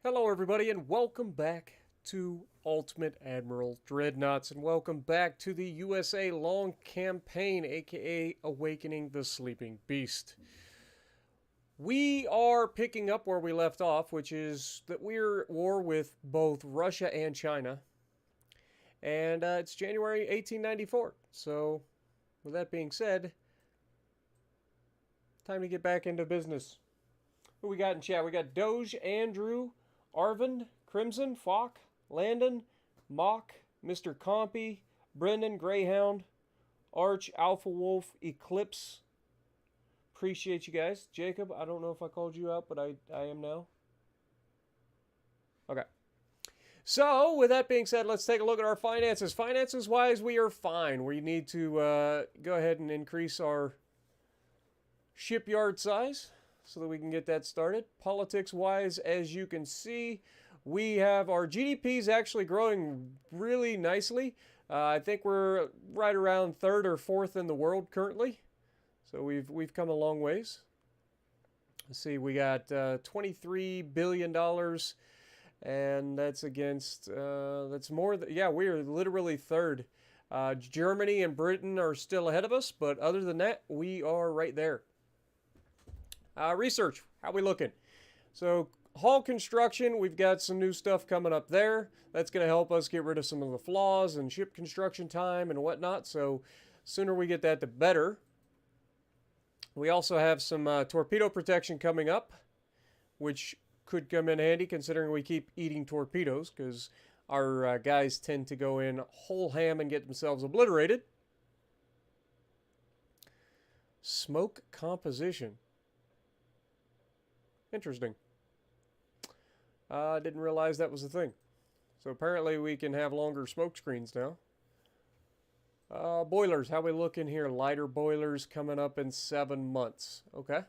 Hello, everybody, and welcome back to Ultimate Admiral Dreadnoughts, and welcome back to the USA Long Campaign, aka Awakening the Sleeping Beast. We are picking up where we left off, which is that we're at war with both Russia and China, and it's January 1894. So, with that being said, time to get back into business. Who we got in chat? We got Doge, Andrew, Arvind, Crimson, Falk, Landon, Mock, Mr. Compy, Brendan, Greyhound, Arch, Alpha Wolf, Eclipse. Appreciate you guys. Jacob, I don't know if I called you out, but I am now. Okay. So, with that being said, let's take a look at our finances. Finances-wise, we are fine. We need to go ahead and increase our shipyard size so that we can get that started. Politics-wise, as you can see, we have our GDP is actually growing really nicely. I think we're right around third or fourth in the world currently. So we've come a long ways. Let's see, we got $23 billion, and that's against, that's more, yeah, we are literally third. Germany and Britain are still ahead of us, but other than that, we are right there. Research, how we looking? So, hull construction, we've got some new stuff coming up there. That's going to help us get rid of some of the flaws and ship construction time and whatnot. So, sooner we get that, the better. We also have some torpedo protection coming up, which could come in handy considering we keep eating torpedoes because our guys tend to go in whole ham and get themselves obliterated. Smoke composition. Interesting. I didn't realize that was a thing. So apparently we can have longer smoke screens now. Boilers, how we looking here? Lighter boilers coming up in 7 months. Okay.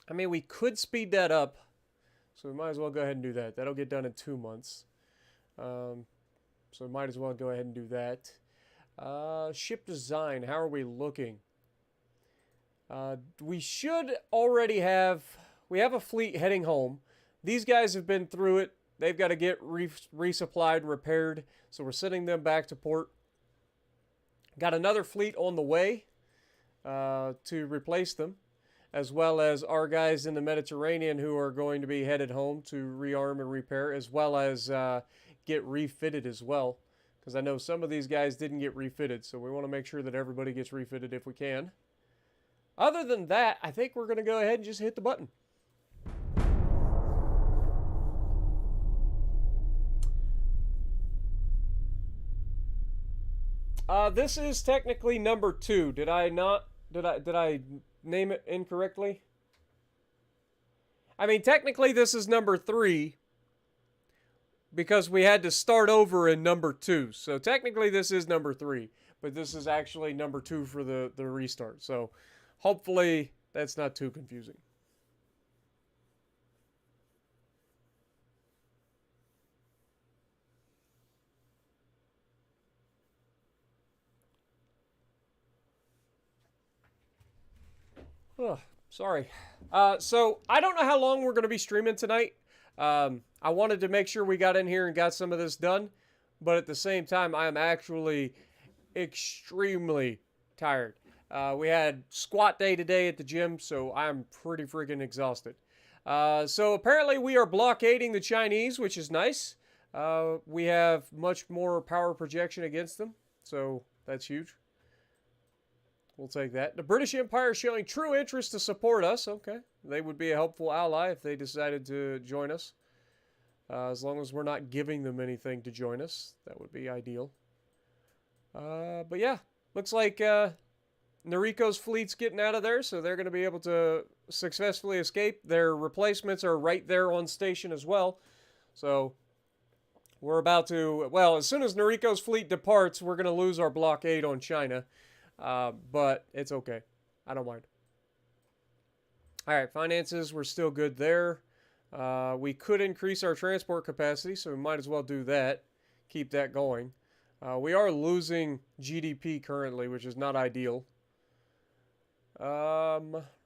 I mean, we could speed that up. So we might as well go ahead and do that. That'll get done in 2 months. So we might as well go ahead and do that. Ship design, how are we looking? We should already have, we have a fleet heading home. These guys have been through it. They've got to get resupplied, repaired. So we're sending them back to port. Got another fleet on the way to replace them, as well as our guys in the Mediterranean who are going to be headed home to rearm and repair, as well as get refitted as well. Because I know some of these guys didn't get refitted, so we want to make sure that everybody gets refitted if we can. Other than that, I think we're going to go ahead and just hit the button. This is technically number 2. Did I name it incorrectly? I mean, technically this is number 3 because we had to start over in number 2. So technically this is number 3, but this is actually number 2 for the restart. So hopefully that's not too confusing. Oh, sorry. So I don't know how long we're going to be streaming tonight. I wanted to make sure we got in here and got some of this done, but at the same time, I am actually extremely tired. We had squat day today at the gym, so I'm pretty freaking exhausted. So apparently we are blockading the Chinese, which is nice. We have much more power projection against them, so that's huge. We'll take that. The British Empire is showing true interest to support us. Okay. They would be a helpful ally if they decided to join us. As long as we're not giving them anything to join us, that would be ideal. But yeah, looks like Noriko's fleet's getting out of there, so they're going to be able to successfully escape. Their replacements are right there on station as well. So we're about to, well, as soon as Noriko's fleet departs, we're going to lose our blockade on China. But it's okay. I don't mind. All right, finances, we're still good there. We could increase our transport capacity, so we might as well do that. Keep that going. We are losing GDP currently, which is not ideal.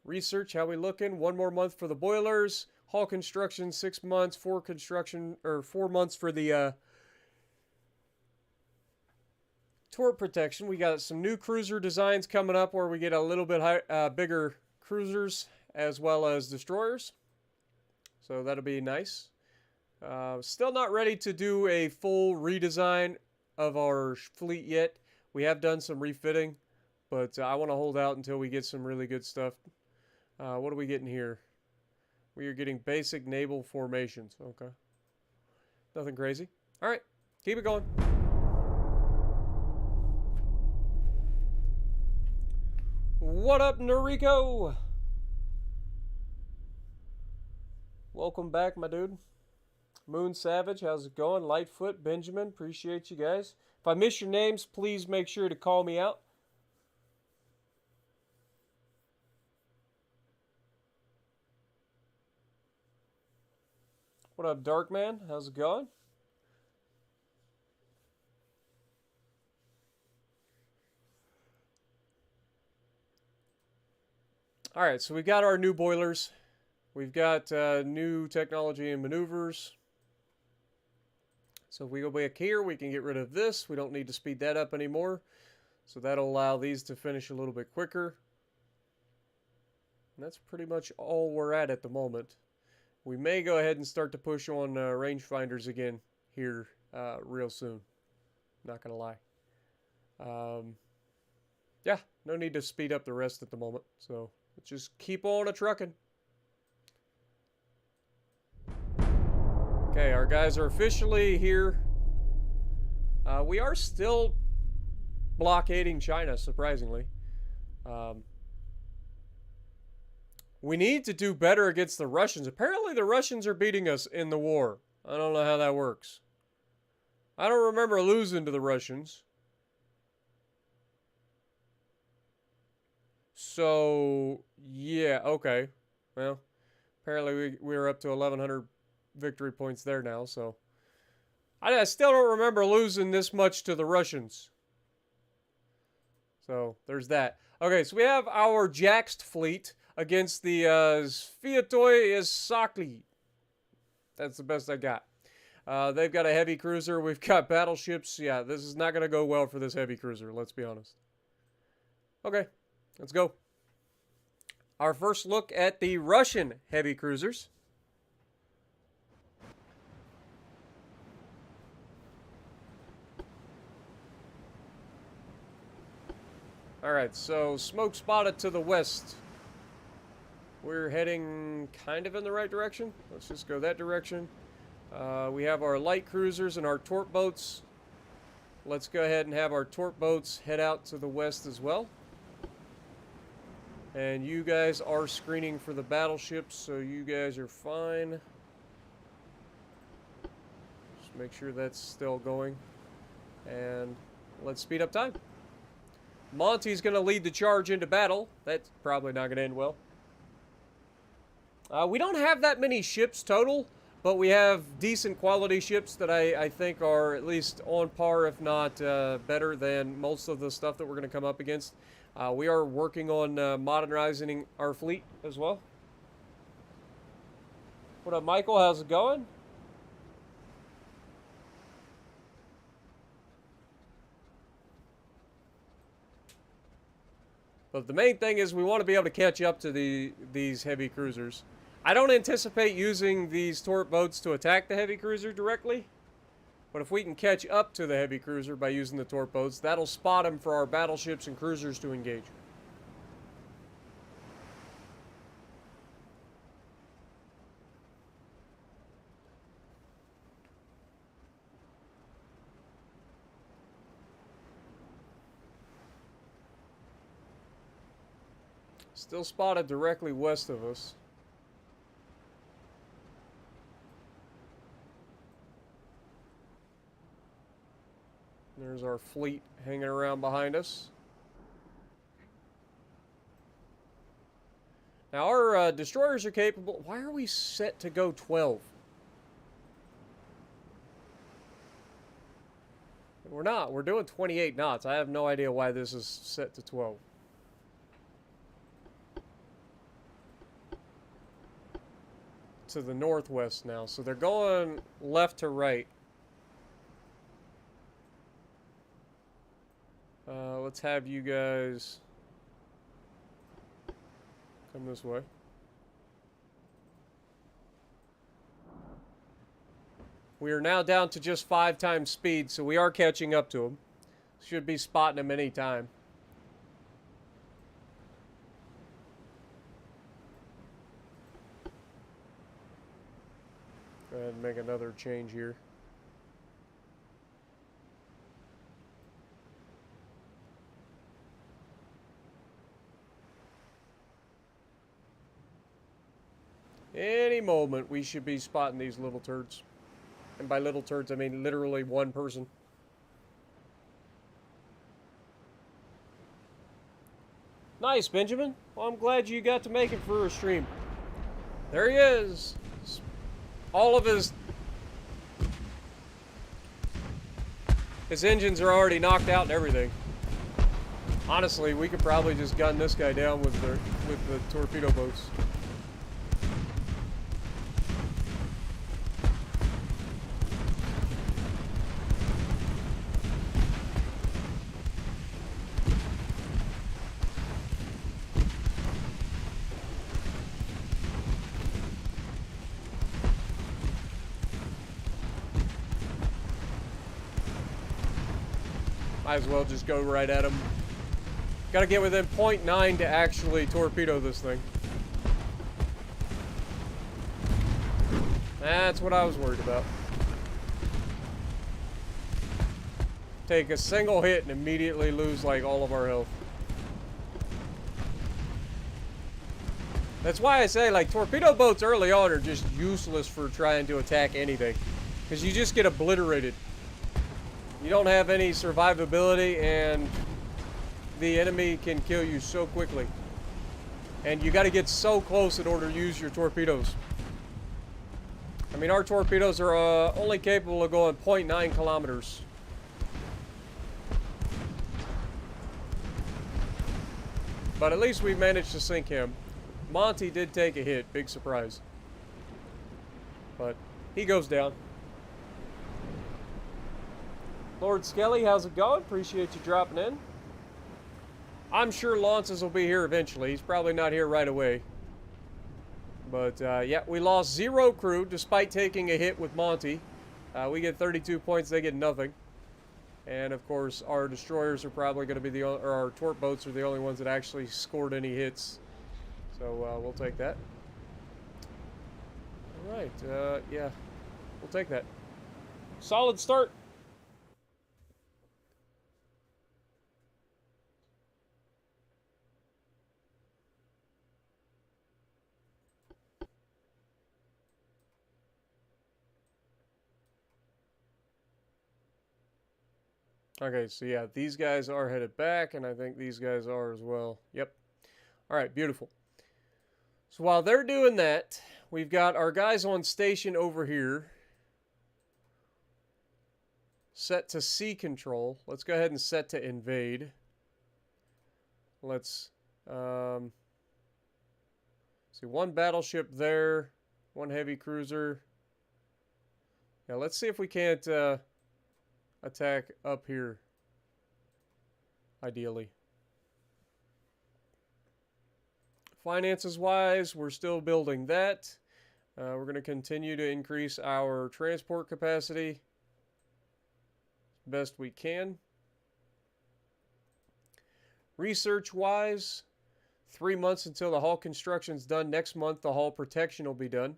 Research, how we looking? 1 more month for the boilers. Hull construction, 6 months. 4 construction, or 4 months for the torp protection. We got some new cruiser designs coming up where we get a little bit bigger cruisers as well as destroyers. So that'll be nice. Still not ready to do a full redesign of our fleet yet. We have done some refitting, but I want to hold out until we get some really good stuff. What are we getting here? We are getting basic naval formations. Okay. Nothing crazy. All right. Keep it going. What up, Noriko? Welcome back, my dude. Moon Savage, how's it going? Lightfoot, Benjamin, appreciate you guys. If I miss your names, please make sure to call me out. What up, Darkman? How's it going? All right, so we got our new boilers. We've got new technology and maneuvers. So if we go back here, we can get rid of this. We don't need to speed that up anymore. So that'll allow these to finish a little bit quicker. And that's pretty much all we're at the moment. We may go ahead and start to push on rangefinders again here real soon. Not going to lie. Yeah, no need to speed up the rest at the moment. So let's just keep on a-trucking. Okay, our guys are officially here. We are still blockading China, surprisingly. We need to do better against the Russians. Apparently the Russians are beating us in the war. I don't know how that works. I don't remember losing to the Russians. So, yeah, okay. Well, apparently we're up to 1,100 victory points there now, so I still don't remember losing this much to the Russians. So there's that. Okay, so we have our Jaxed fleet against the Sviatoy Isakli. That's the best I got. They've got a heavy cruiser. We've got battleships. Yeah, this is not going to go well for this heavy cruiser, let's be honest. Okay, let's go. Our first look at the Russian heavy cruisers. Alright, so smoke spotted to the west. We're heading kind of in the right direction. Let's just go that direction. We have our light cruisers and our torp boats. Let's go ahead and have our torp boats head out to the west as well. And you guys are screening for the battleships, so you guys are fine. Just make sure that's still going. And let's speed up time. Monty's going to lead the charge into battle. That's probably not going to end well. We don't have that many ships total, but we have decent quality ships that I think are at least on par, if not better than most of the stuff that we're going to come up against. We are working on modernizing our fleet as well. What up, Michael? How's it going? But the main thing is we want to be able to catch up to these heavy cruisers. I don't anticipate using these torp boats to attack the heavy cruiser directly. But if we can catch up to the heavy cruiser by using the torp boats, that'll spot them for our battleships and cruisers to engage. Still spotted directly west of us. There's our fleet hanging around behind us. Now our destroyers are capable. Why are we set to go 12? We're not. We're doing 28 knots. I have no idea why this is set to 12. to the northwest now. So they're going left to right. Let's have you guys come this way. We are now down to just 5 times speed, so we are catching up to them. Should be spotting them any time. Go ahead and make another change here. Any moment, we should be spotting these little turds. And by little turds, I mean literally one person. Nice, Benjamin. Well, I'm glad you got to make it for a stream. There he is. All of his engines are already knocked out and everything. Honestly, we could probably just gun this guy down with the torpedo boats. Might as well just go right at him. Gotta get within 0.9 to actually torpedo this thing. That's what I was worried about. Take a single hit and immediately lose like all of our health. That's why I say like torpedo boats early on are just useless for trying to attack anything. Because you just get obliterated. You don't have any survivability, and the enemy can kill you so quickly. And you got to get so close in order to use your torpedoes. I mean, our torpedoes are only capable of going 0.9 kilometers. But at least we managed to sink him. Monty did take a hit, big surprise. But he goes down. Lord Skelly, how's it going? Appreciate you dropping in. I'm sure Launces will be here eventually. He's probably not here right away. But, yeah, we lost 0 crew despite taking a hit with Monty. We get 32 points, they get nothing. And, of course, our destroyers are probably going to be or our torp boats are the only ones that actually scored any hits. So, we'll take that. All right, yeah, we'll take that. Solid start. Okay, so yeah, these guys are headed back, and I think these guys are as well. Yep. All right, beautiful. So while they're doing that, we've got our guys on station over here set to sea control. Let's go ahead and set to invade. Let's see, 1 battleship there, 1 heavy cruiser. Yeah, let's see if we can't attack up here, ideally. Finances wise, we're still building that. We're going to continue to increase our transport capacity best we can. Research wise, 3 months until the hull construction's done. Next month the hull protection will be done.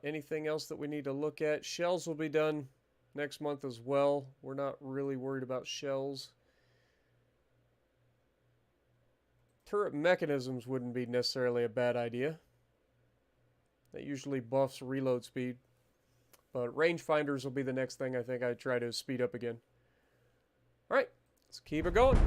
Anything else that we need to look at? Shells will be done next month as well. We're not really worried about shells. Turret mechanisms wouldn't be necessarily a bad idea. That usually buffs reload speed. But rangefinders will be the next thing I think I'd try to speed up again. Alright, let's keep it going.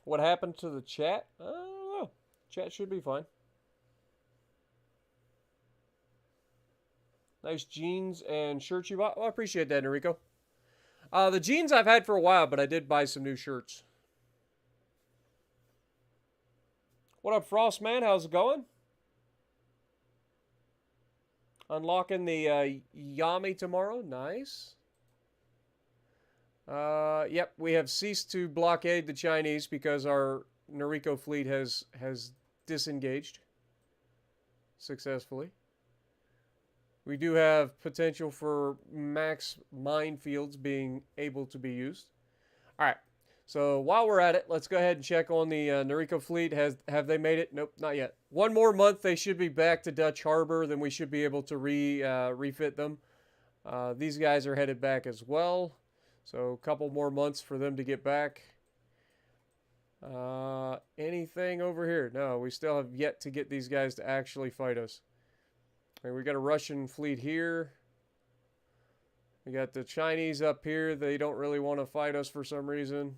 What happened to the chat? I don't know. Chat should be fine. Nice jeans and shirts you bought. Well, I appreciate that, Enrico. The jeans I've had for a while, but I did buy some new shirts. What up, Frost Man? How's it going? Unlocking the Yami tomorrow. Nice. Yep, we have ceased to blockade the Chinese because our Noriko fleet has disengaged successfully. We do have potential for max minefields being able to be used. All right. So while we're at it, let's go ahead and check on the Noriko fleet. Have they made it? Nope, not yet. One more month, they should be back to Dutch Harbor. Then we should be able to refit them. These guys are headed back as well. So a couple more months for them to get back. Anything over here? No, we still have yet to get these guys to actually fight us. Okay, we got a Russian fleet here. We got the Chinese up here. They don't really want to fight us for some reason.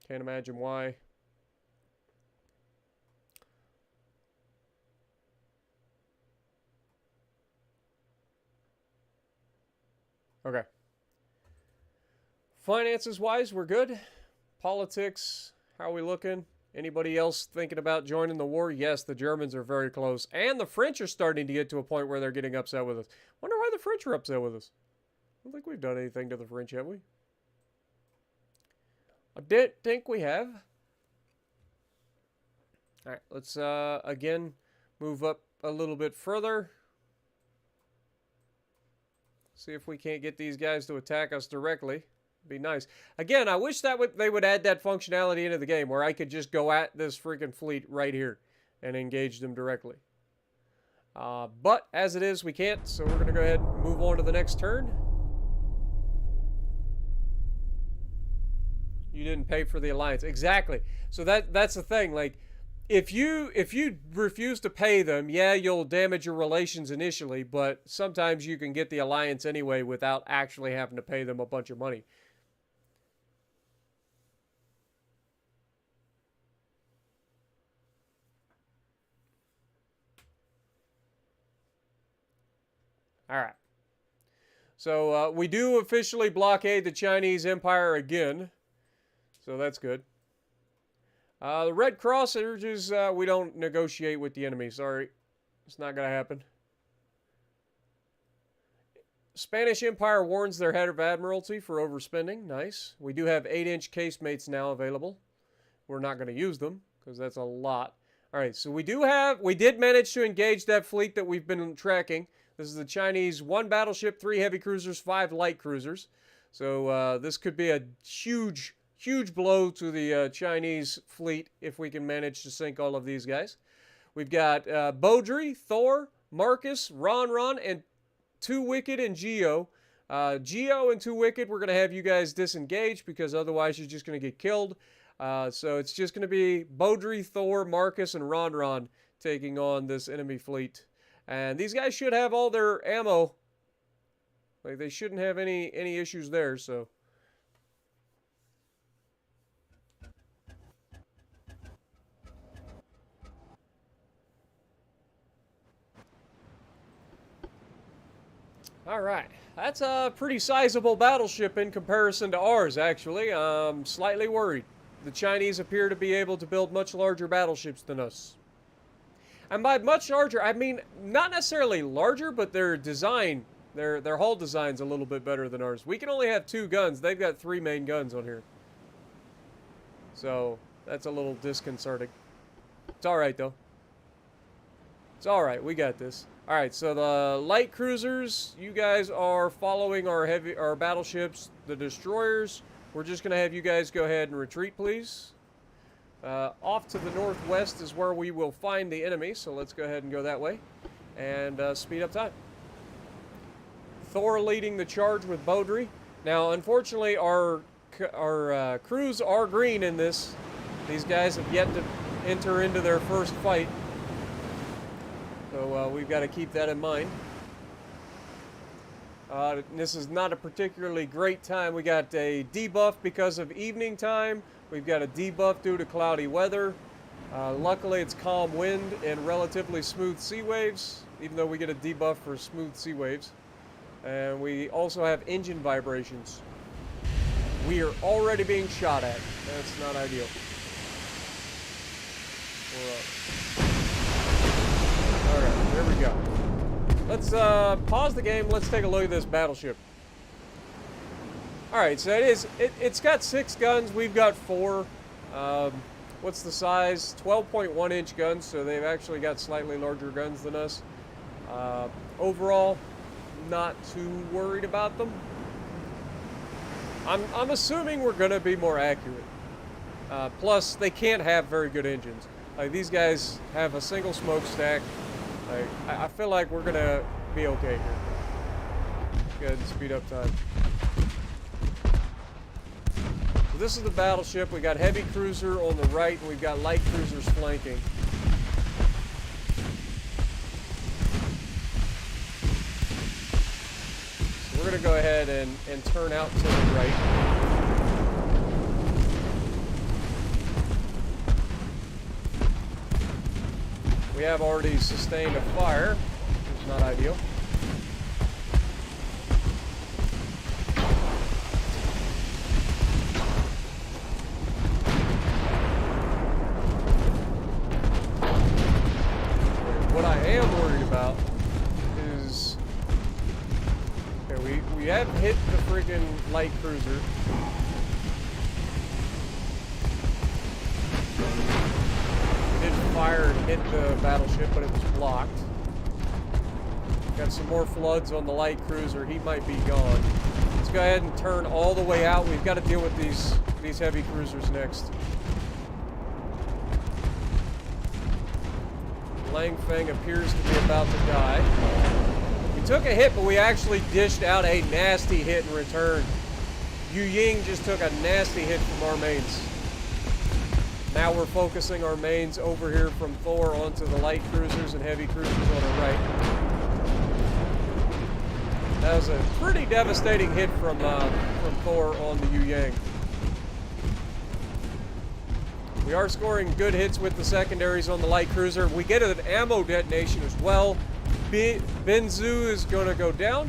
Can't imagine why. Okay. Finances wise, we're good. Politics, how are we looking? Anybody else thinking about joining the war? Yes, the Germans are very close. And the French are starting to get to a point where they're getting upset with us. Wonder why the French are upset with us. I don't think we've done anything to the French, have we? I didn't think we have. All right, let's again move up a little bit further. See if we can't get these guys to attack us directly. Be nice. Again, I wish that they would add that functionality into the game where I could just go at this freaking fleet right here and engage them directly. But as it is, we can't, so we're going to go ahead and move on to the next turn. You didn't pay for the alliance. Exactly. So that's the thing. Like, if you refuse to pay them, yeah, you'll damage your relations initially, but sometimes you can get the alliance anyway without actually having to pay them a bunch of money. All right. So we do officially blockade the Chinese Empire again. So that's good. The Red Cross urges we don't negotiate with the enemy. Sorry. It's not going to happen. Spanish Empire warns their head of admiralty for overspending. Nice. We do have 8-inch casemates now available. We're not going to use them because that's a lot. All right, so we did manage to engage that fleet that we've been tracking. This is the Chinese 1 battleship, 3 heavy cruisers, 5 light cruisers. So this could be a huge blow to the Chinese fleet if we can manage to sink all of these guys. We've got Beaudry, Thor, Marcus, Ron, and 2 Wicked and Geo. Geo and 2 Wicked, we're going to have you guys disengage because otherwise you're just going to get killed. So it's just going to be Beaudry, Thor, Marcus, and Ron taking on this enemy fleet. And these guys should have all their ammo. Like, they shouldn't have any issues there, so. All right. That's a pretty sizable battleship in comparison to ours, actually. I'm slightly worried. The Chinese appear to be able to build much larger battleships than us. And by much larger, I mean not necessarily larger, but their design, their hull design's a little bit better than ours. We can only have 2 guns. They've got 3 main guns on here. So that's a little disconcerting. It's all right, though. It's all right. We got this. All right, so the light cruisers, you guys are following our battleships, the destroyers. We're just going to have you guys go ahead and retreat, please. Off to the northwest is where we will find the enemy, so let's go ahead and go that way and speed up time. Thor leading the charge with Beaudry. Now, unfortunately, our crews are green in this. These guys have yet to enter into their first fight, so we've got to keep that in mind. This is not a particularly great time. We got a debuff because of evening time. We've got a debuff due to cloudy weather. Luckily, it's calm wind and relatively smooth sea waves. even though we get a debuff for smooth sea waves. And we also have engine vibrations. We are already being shot at. That's not ideal. Alright, there we go. Let's pause the game. Let's take a look at this battleship. Alright, so it's got 6 guns. We've got 4. What's the size? 12.1 inch guns, so they've actually got slightly larger guns than us. Overall, not too worried about them. I'm assuming we're gonna be more accurate. Plus, they can't have very good engines. Like, these guys have a single smokestack. Like, I feel like we're gonna be okay here. Go ahead and speed up time. So this is the battleship. We got heavy cruiser on the right, and we've got light cruisers flanking. So we're gonna go ahead and turn out to the right. We have already sustained a fire, which is not ideal. What I am worried about is, okay, we have hit the friggin' light cruiser. Fire and hit the battleship, but it was blocked. Got some more floods on the light cruiser. He might be gone. Let's go ahead and turn all the way out. We've got to deal with these heavy cruisers next. Langfang appears to be about to die. We took a hit, but we actually dished out a nasty hit in return. Yu Ying just took a nasty hit from our mains. Now we're focusing our mains over here from Thor onto the light cruisers and heavy cruisers on our right. That was a pretty devastating hit from Thor on the Yu Yang. We are scoring good hits with the secondaries on the light cruiser. We get an ammo detonation as well. Benzu is going to go down.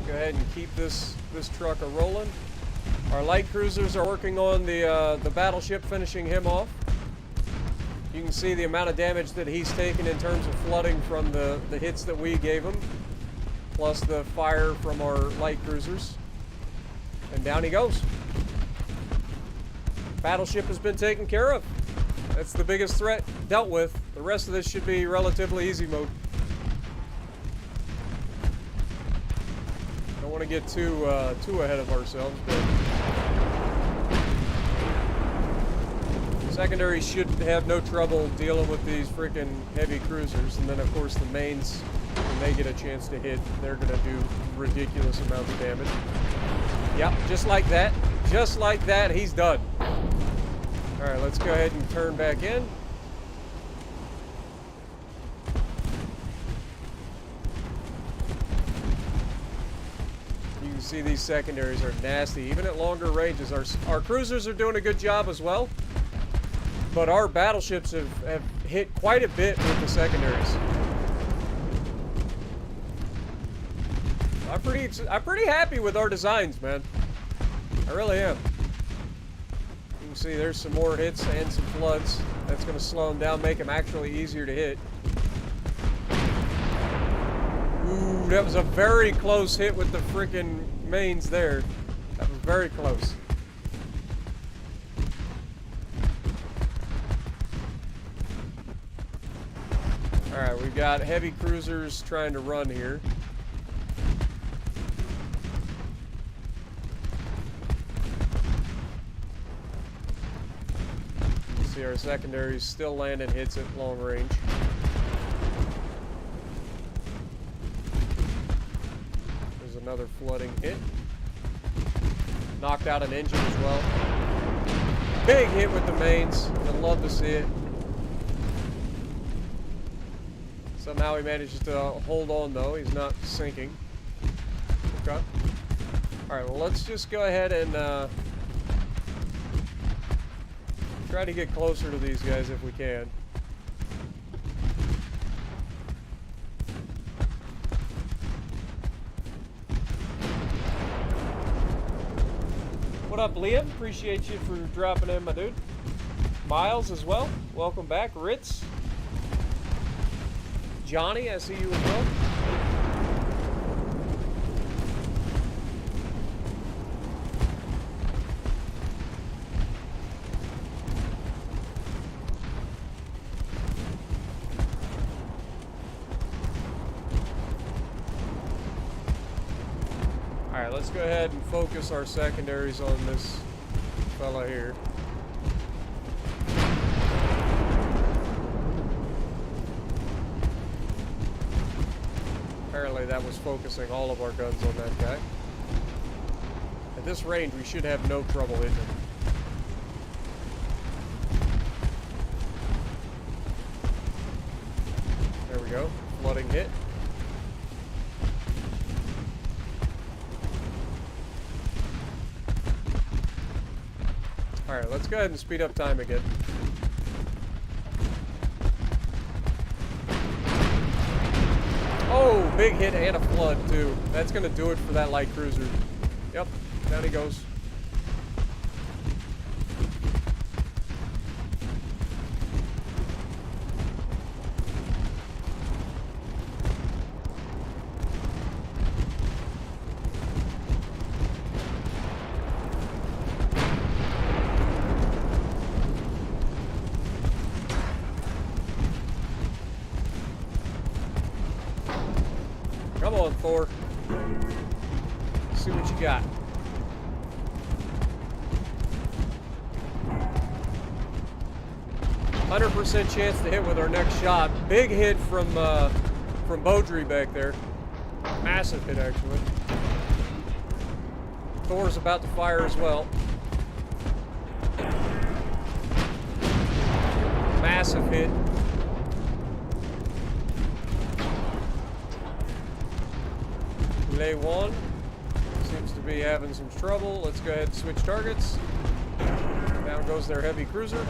Go ahead and keep this truck a-rolling. Our light cruisers are working on the battleship, finishing him off. You can see the amount of damage that he's taken in terms of flooding from the hits that we gave him, plus the fire from our light cruisers. And down he goes. Battleship has been taken care of. That's the biggest threat dealt with. The rest of this should be relatively easy mode. Don't want to get too ahead of ourselves, but secondaries should have no trouble dealing with these freaking heavy cruisers. And then, of course, the mains, when they get a chance to hit, they're going to do ridiculous amounts of damage. Yep, just like that. Just like that, he's done. All right, let's go ahead and turn back in. You can see these secondaries are nasty, even at longer ranges. Our cruisers are doing a good job as well, but our battleships have hit quite a bit with the secondaries. I'm pretty happy with our designs, man. I really am. You can see there's some more hits and some floods. That's going to slow them down, make them actually easier to hit. Ooh, that was a very close hit with the freaking mains there. That was very close. Alright, we've got heavy cruisers trying to run here. See our secondaries still landing hits at long range. There's another flooding hit. Knocked out an engine as well. Big hit with the mains. I'd love to see it. Somehow he manages to hold on though. He's not sinking. Okay. Alright, well let's just go ahead and Try to get closer to these guys if we can. What up, Liam? Appreciate you for dropping in, my dude. Miles as well. Welcome back. Ritz. Johnny, I see you as well. Alright, let's go ahead and focus our secondaries on this fella here. Apparently that was focusing all of our guns on that guy. At this range, we should have no trouble hitting him. There we go. Flooding hit. Alright, let's go ahead and speed up time again. Oh, big hit and a flood, too. That's going to do it for that light cruiser. Yep, down he goes. Come on, Thor. Let's see what you got. %, chance to hit with our next shot. Big hit from Beaudry back there. Massive hit, actually. Thor's about to fire as well. Massive hit. Lay one seems to be having some trouble. Let's go ahead and switch targets. Down goes their heavy cruiser.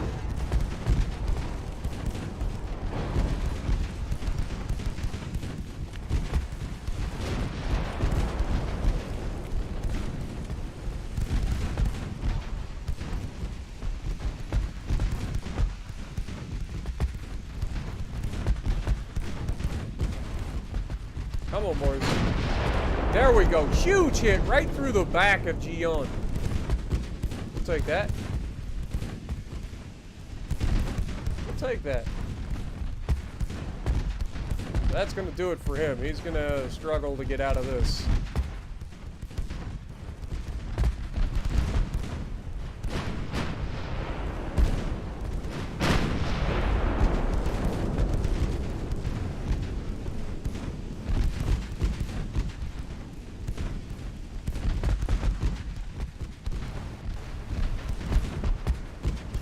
Come on, boys. There we go. Huge hit right through the back of Gion. We'll take that. We'll take that. That's going to do it for him. He's going to struggle to get out of this.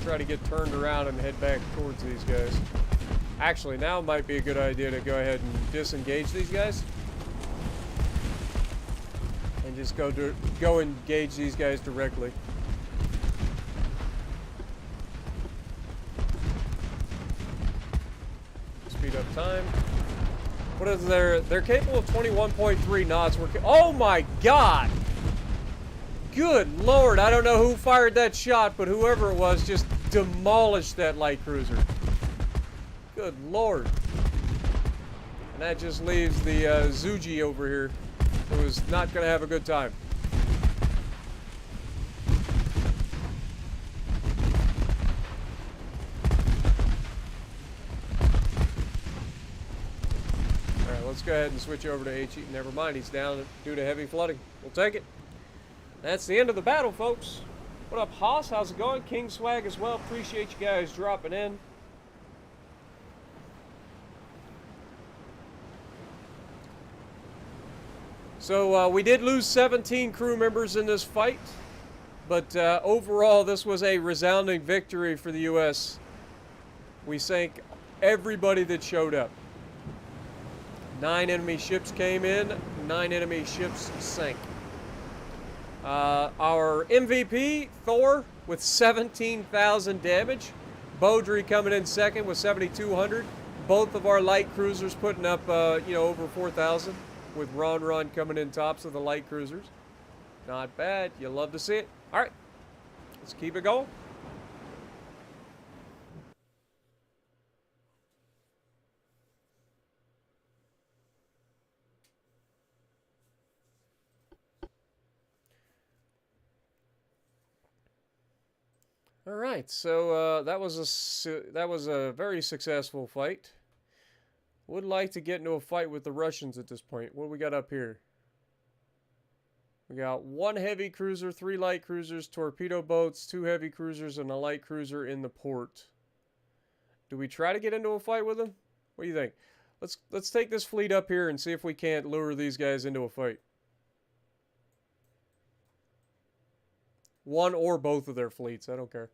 Try to get turned around and head back towards these guys. Actually, now might be a good idea to go ahead and disengage these guys. And just go engage these guys directly. Speed up time. What is they're capable of 21.3 knots. Oh my god! Good lord, I don't know who fired that shot, but whoever it was just demolished that light cruiser. Good lord. And that just leaves the Zuji over here, who is not going to have a good time. Alright, let's go ahead and switch over to HE. Never mind, he's down due to heavy flooding. We'll take it. That's the end of the battle, folks. What up, Haas? How's it going? King Swag as well. Appreciate you guys dropping in. So, we did lose 17 crew members in this fight. But overall, this was a resounding victory for the U.S. We sank everybody that showed up. 9 enemy ships came in. 9 enemy ships sank. Our MVP, Thor, with 17,000 damage. Beaudry coming in second with 7,200. Both of our light cruisers putting up, over 4,000, with Ron coming in tops of the light cruisers. Not bad. You love to see it. All right, let's keep it going. All right, so that was a very successful fight. Would like to get into a fight with the Russians at this point. What do we got up here? We got 1 heavy cruiser, 3 light cruisers, torpedo boats, 2 heavy cruisers, and a light cruiser in the port. Do we try to get into a fight with them? What do you think? Let's take this fleet up here and see if we can't lure these guys into a fight. One or both of their fleets, I don't care.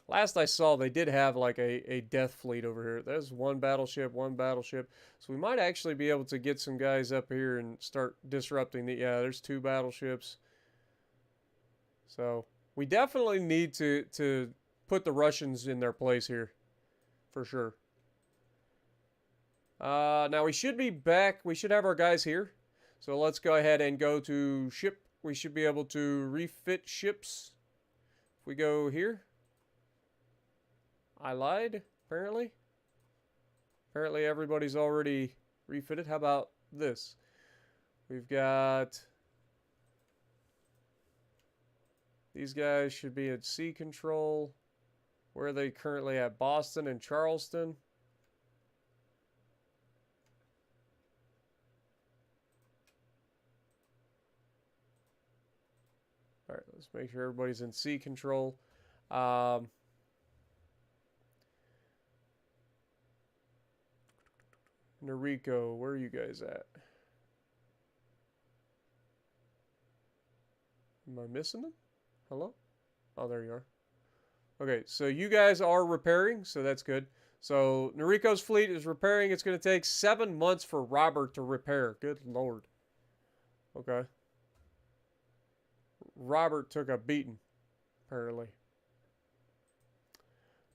Last I saw, they did have like a death fleet over here. There's one battleship. So we might actually be able to get some guys up here and start disrupting the... Yeah, there's 2 battleships. So we definitely need to put the Russians in their place here, for sure. Now we should be back. We should have our guys here. So let's go ahead and go to ship. We should be able to refit ships. If we go here. I lied, apparently. Apparently everybody's already refitted. How about this? We've got... These guys should be at sea control. Where are they currently at? Boston and Charleston. Alright, let's make sure everybody's in sea control. Noriko, where are you guys at? Am I missing them? Hello? Oh, there you are. Okay, so you guys are repairing, so that's good. So Noriko's fleet is repairing. It's going to take 7 months for Robert to repair. Good Lord. Okay. Robert took a beating, apparently.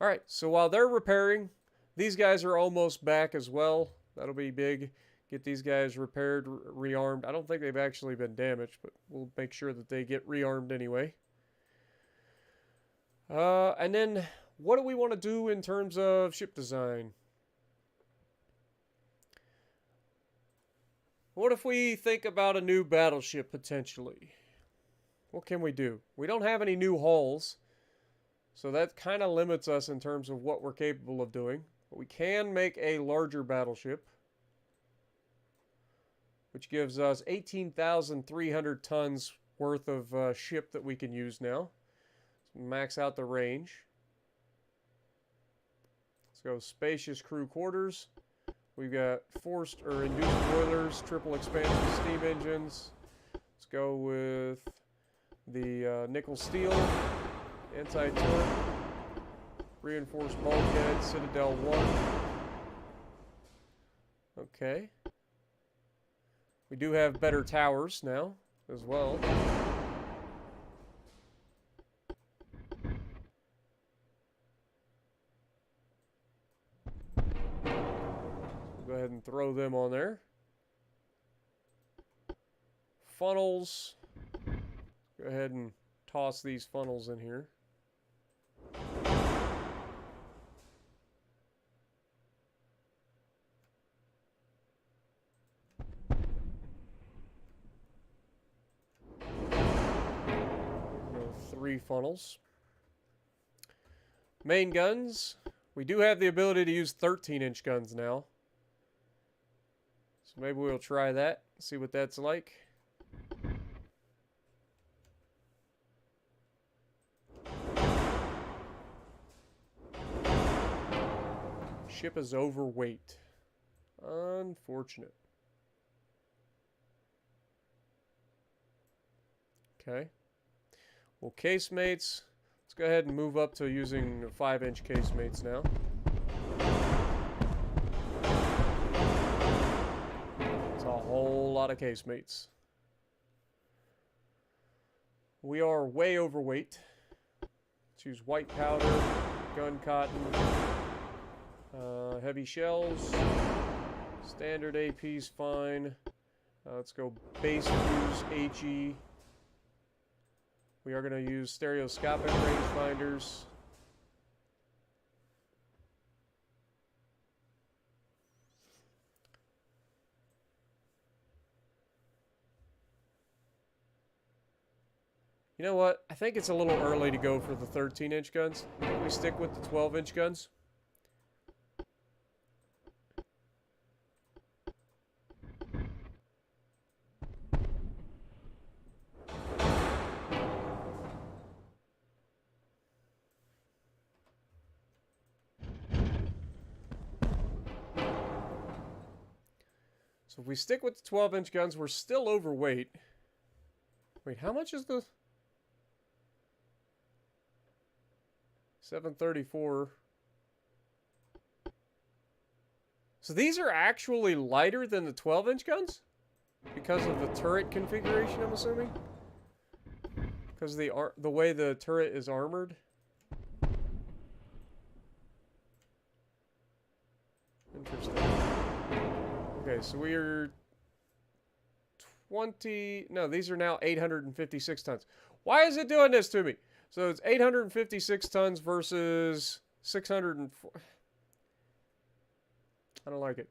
Alright, so while they're repairing, these guys are almost back as well. That'll be big. Get these guys repaired, rearmed. I don't think they've actually been damaged, but we'll make sure that they get rearmed anyway. And then, what do we want to do in terms of ship design? What if we think about a new battleship, potentially? What can we do? We don't have any new hulls, so that kind of limits us in terms of what we're capable of doing. But we can make a larger battleship, which gives us 18,300 tons worth of ship that we can use now. So max out the range. Let's go spacious crew quarters. We've got forced or induced boilers, triple expansion steam engines. Let's go with the nickel steel, anti-torque, reinforced bulkhead, Citadel 1. Okay. We do have better towers now as well. Go ahead and throw them on there. Funnels. Go ahead and toss these funnels in here. Three funnels. Main guns. We do have the ability to use 13-inch guns now. So maybe we'll try that. See what that's like. Ship is overweight. Unfortunate. Okay. Well, casemates. Let's go ahead and move up to using 5-inch casemates now. It's a whole lot of casemates. We are way overweight. Choose white powder, gun cotton, heavy shells, standard AP's fine. Let's go base use HE. We are going to use stereoscopic rangefinders. You know what? I think it's a little early to go for the 13-inch guns. We stick with the 12-inch guns. So if we stick with the 12-inch guns, we're still overweight. Wait, how much is the... 734. So these are actually lighter than the 12-inch guns? Because of the turret configuration, I'm assuming? Because of the way the turret is armored? Interesting. Okay, so we are 20... No, these are now 856 tons. Why is it doing this to me? So it's 856 tons versus 604. I don't like it.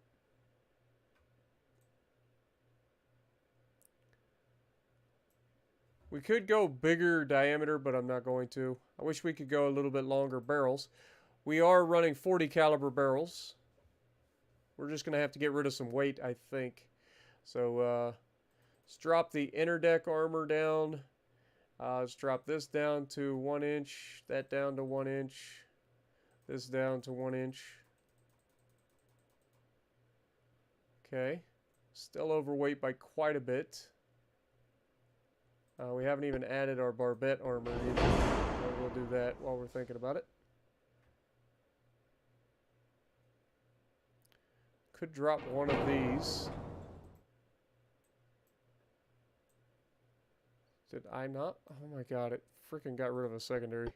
We could go bigger diameter, but I'm not going to. I wish we could go a little bit longer barrels. We are running 40 caliber barrels. We're just going to have to get rid of some weight, I think. So let's drop the inner deck armor down. Let's drop this down to 1 inch, that down to 1 inch, this down to 1 inch. Okay, still overweight by quite a bit. We haven't even added our barbette armor either, so we'll do that while we're thinking about it. Could drop one of these. Did I not? Oh my god, it freaking got rid of a secondary.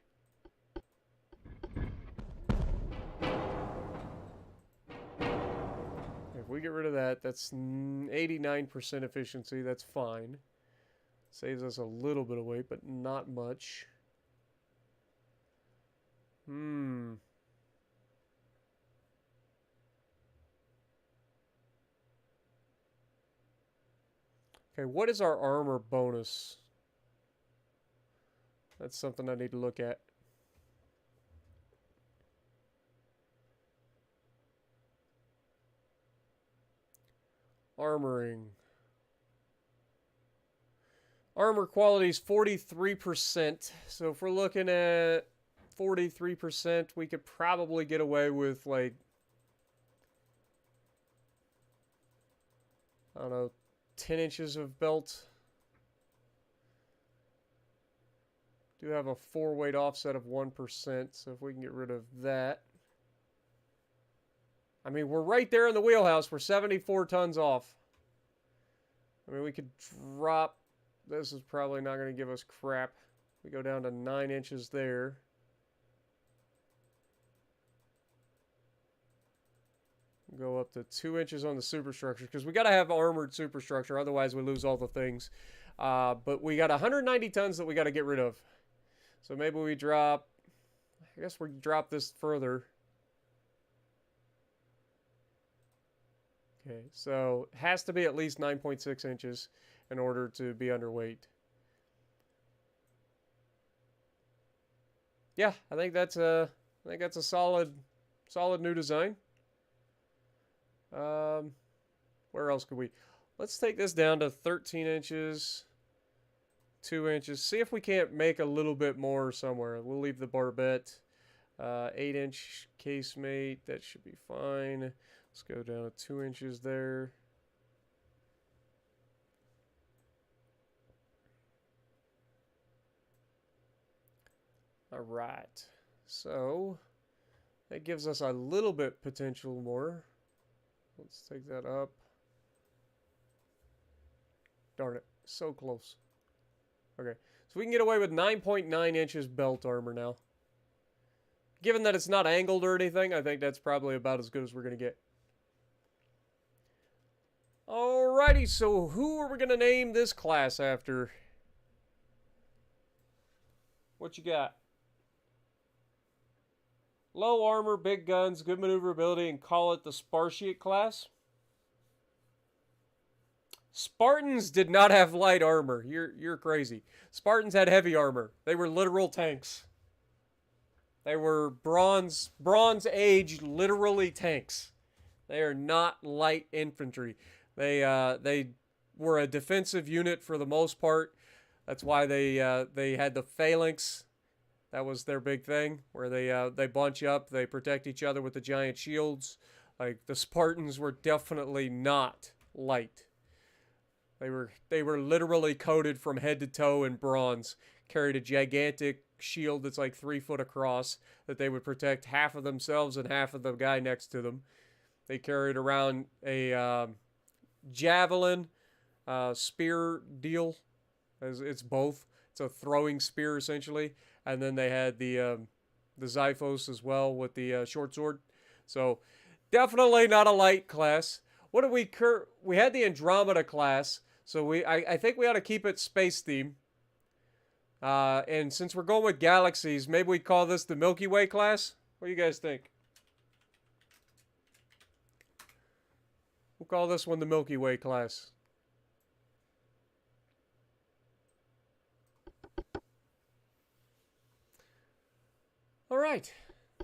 If we get rid of that, that's 89% efficiency. That's fine. Saves us a little bit of weight, but not much. Okay, what is our armor bonus? That's something I need to look at. Armoring. Armor quality is 43%. So if we're looking at 43%, we could probably get away with, like, I don't know, 10 inches of belt. Do have a 4-weight offset of 1%, so if we can get rid of that. I mean, we're right there in the wheelhouse. We're 74 tons off. I mean, we could drop... This is probably not going to give us crap. We go down to 9 inches there. Go up to 2 inches on the superstructure, because we got to have armored superstructure, otherwise we lose all the things. But we got 190 tons that we got to get rid of. So maybe we drop... I guess we drop this further. Okay, so it has to be at least 9.6 inches in order to be underweight. Yeah, I think that's a solid new design. Where else could we? Let's take this down to 13 inches, 2 inches. See if we can't make a little bit more somewhere. We'll leave the barbette. 8-inch casemate, that should be fine. Let's go down to 2 inches there. All right, so that gives us a little bit potential more. Let's take that up. Darn it, so close. Okay. So we can get away with 9.9 inches belt armor now. Given that it's not angled or anything, I think that's probably about as good as we're going to get. Alrighty, so who are we going to name this class after? What you got? Low armor, big guns, good maneuverability, and call it the Spartiate class. Spartans did not have light armor. You're crazy. Spartans had heavy armor. They were literal tanks. They were bronze age, literally tanks. They are not light infantry. They were a defensive unit for the most part. That's why they had the phalanx. That was their big thing, where they bunch up, they protect each other with the giant shields. Like, the Spartans were definitely not light. They were literally coated from head to toe in bronze, carried a gigantic shield that's like 3 foot across that they would protect half of themselves and half of the guy next to them. They carried around a javelin spear deal. It's both. It's a throwing spear essentially, and then they had the Xiphos as well with the short sword. So definitely not a light class. What did we had the Andromeda class, so I think we ought to keep it space theme. And since we're going with galaxies, maybe we call this the Milky Way class. What do you guys think? We'll call this one the Milky Way class. All right,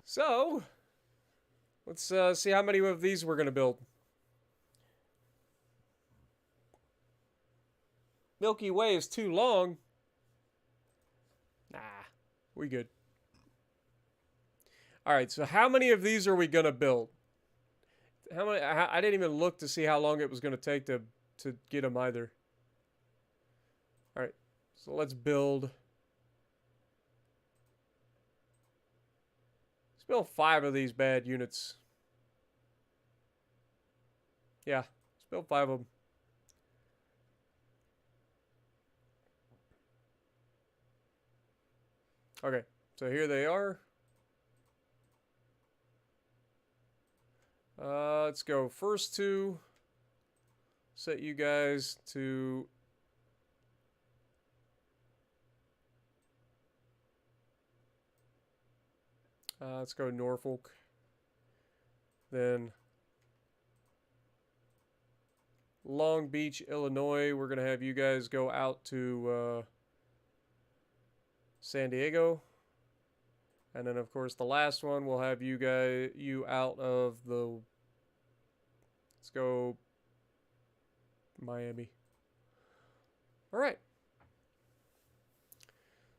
so let's see how many of these we're going to build. Milky Way is too long. Nah, we good. All right, so how many of these are we going to build? How many? I didn't even look to see how long it was going to take to get them either. All right, so let's build. Let's build 5 of these bad units. Yeah, let's build 5 of them. Okay, so here they are. Let's go. First 2. Set you guys to... let's go Norfolk. Then Long Beach, Illinois. We're going to have you guys go out to San Diego. And then, of course, the last one, we'll have you out of the... Let's go Miami. All right.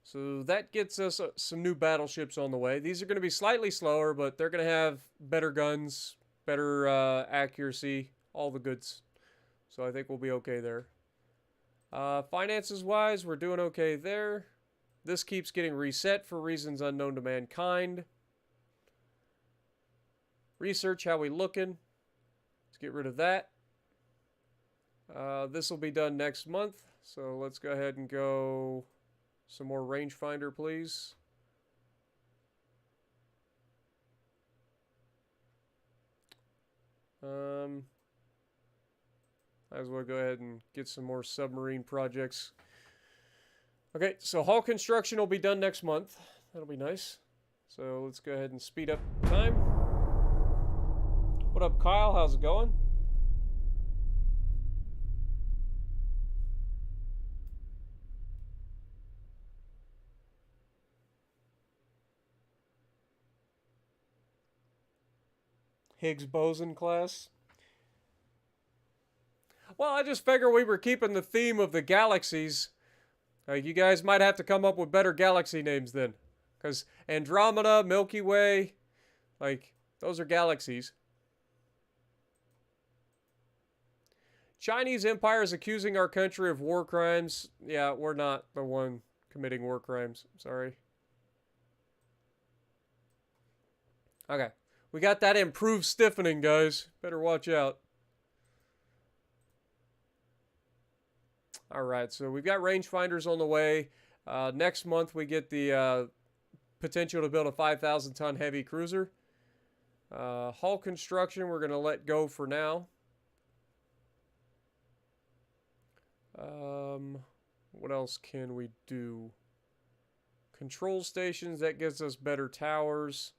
So that gets us some new battleships on the way. These are going to be slightly slower, but they're going to have better guns, better accuracy, all the goods. So I think we'll be okay there. Finances-wise, we're doing okay there. This keeps getting reset for reasons unknown to mankind. Research, how we looking? Let's get rid of that. This will be done next month. So let's go ahead and go some more rangefinder, please. Might as well go ahead and get some more submarine projects. Okay, so hull construction will be done next month. That'll be nice. So let's go ahead and speed up time. What up, Kyle? How's it going? Higgs boson class. Well, I just figure we were keeping the theme of the galaxies. You guys might have to come up with better galaxy names then. Because Andromeda, Milky Way, like, those are galaxies. Chinese Empire is accusing our country of war crimes. Yeah, we're not the one committing war crimes. Sorry. Okay. We got that improved stiffening, guys. Better watch out. All right, so we've got rangefinders on the way. Next month we get the potential to build a 5,000-ton heavy cruiser. Hull construction we're going to let go for now. What else can we do? Control stations, that gives us better towers.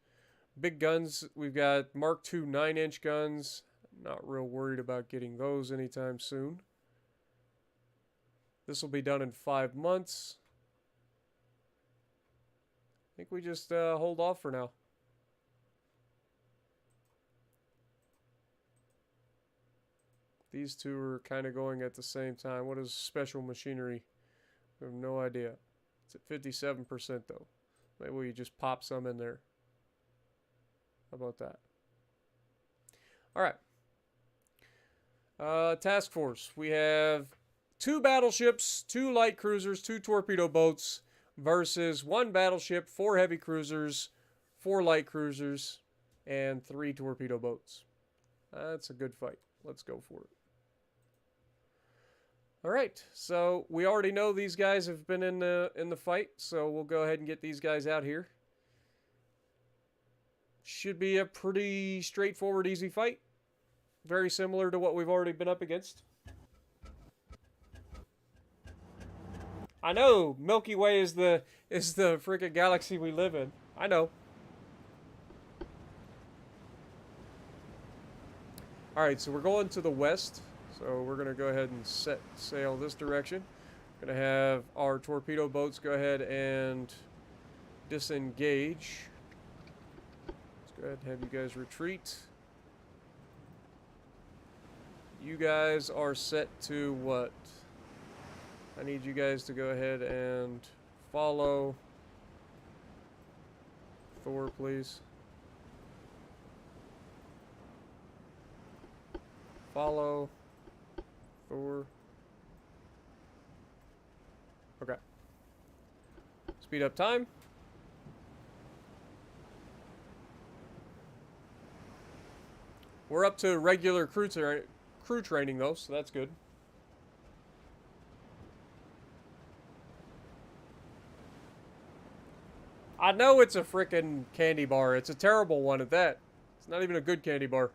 Big guns, we've got Mark II 9-inch guns. Not real worried about getting those anytime soon. This will be done in 5 months. I think we just hold off for now. These two are kind of going at the same time. What is special machinery? I have no idea. It's at 57% though. Maybe we just pop some in there. How about that? All right. Task force. We have 2 battleships, 2 light cruisers, 2 torpedo boats versus 1 battleship, 4 heavy cruisers, 4 light cruisers, and 3 torpedo boats. That's a good fight. Let's go for it. All right, so we already know these guys have been in the fight, so we'll go ahead and get these guys out here. Should be a pretty straightforward, easy fight. Very similar to what we've already been up against. I know Milky Way is the freaking galaxy we live in. I know. All right, so we're going to the west. So we're going to go ahead and set sail this direction. We're going to have our torpedo boats go ahead and disengage. Let's go ahead and have you guys retreat. You guys are set to what? I need you guys to go ahead and follow Thor, please. Follow Thor. Okay. Speed up time. We're up to regular crew training though, so that's good. I know it's a frickin' candy bar. It's a terrible one at that. It's not even a good candy bar.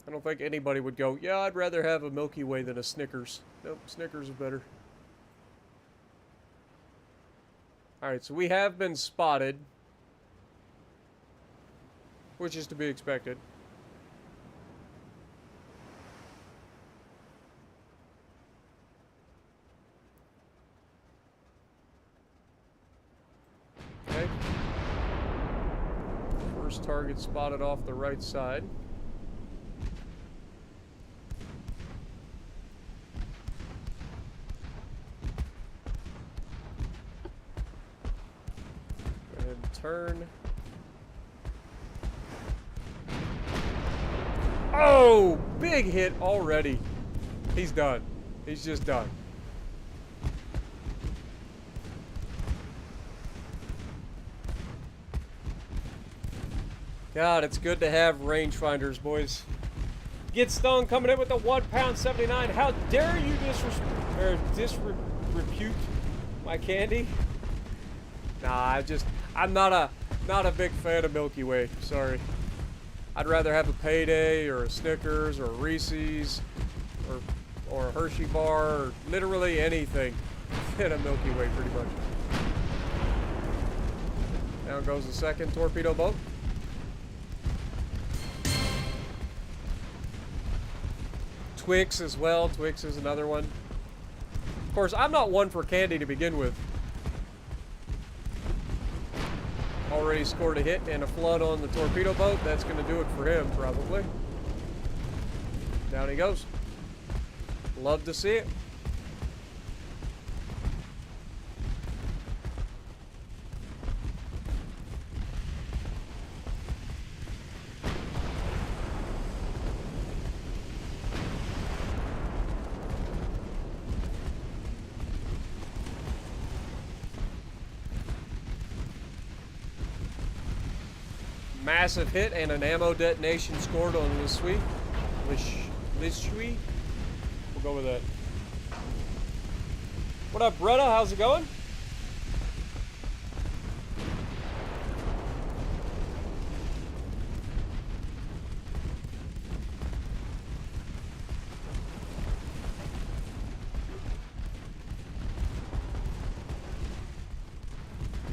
I don't think anybody would go, yeah, I'd rather have a Milky Way than a Snickers. Nope, Snickers are better. Alright, so we have been spotted, which is to be expected. Okay. First target spotted off the right side. Go ahead and turn. Oh, big hit already. He's done. He's just done. God, it's good to have rangefinders, boys. Get stung coming in with a 1 pound 79. How dare you disrepute my candy? Nah, I'm not a big fan of Milky Way. Sorry. I'd rather have a Payday or a Snickers or a Reese's or a Hershey bar or literally anything than a Milky Way, pretty much. Down goes the second torpedo boat. Twix as well. Twix is another one. Of course, I'm not one for candy to begin with. Already scored a hit and a flood on the torpedo boat. That's going to do it for him, probably. Down he goes. Love to see it. Massive hit and an ammo detonation scored on the Lishui. We'll go with that. What up, Bretta? How's it going?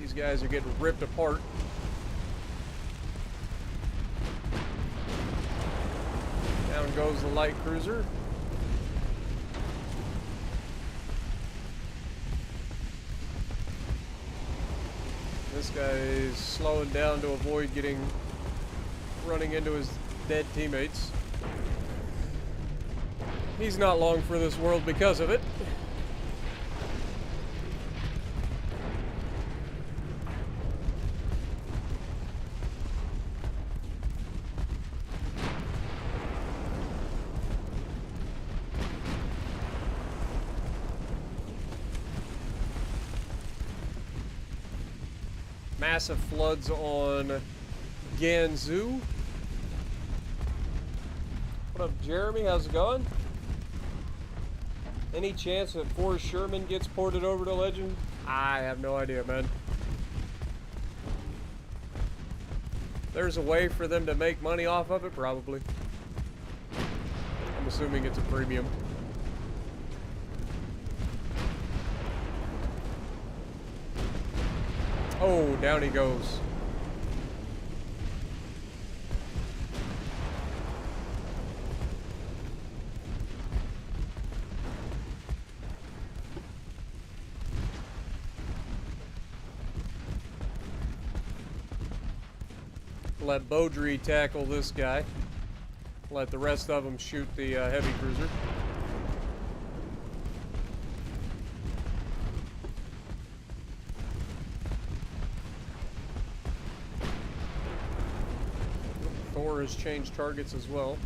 These guys are getting ripped apart. Down goes the light cruiser. This guy is slowing down to avoid running into his dead teammates. He's not long for this world because of it. Massive floods on Ganzhou. What up, Jeremy? How's it going? Any chance that Forrest Sherman gets ported over to Legend? I have no idea, man. There's a way for them to make money off of it, probably. I'm assuming it's a premium. Oh, down he goes. Let Beaudry tackle this guy. Let the rest of them shoot the heavy cruiser. Thor has changed targets as well.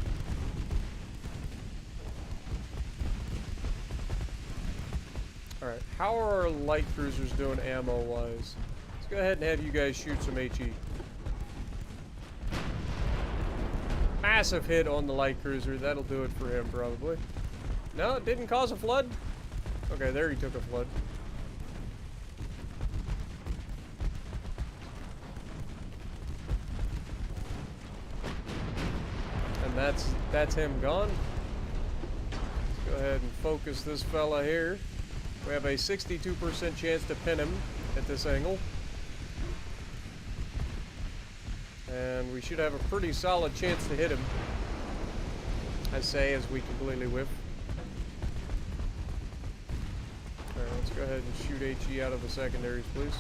Alright, how are our light cruisers doing ammo-wise? Let's go ahead and have you guys shoot some HE. Massive hit on the light cruiser. That'll do it for him, probably. No, it didn't cause a flood? Okay, there he took a flood. And that's him gone. Let's go ahead and focus this fella here. We have a 62% chance to pin him at this angle. And we should have a pretty solid chance to hit him. I say as we completely whiff. Alright, let's go ahead and shoot HE out of the secondaries, please.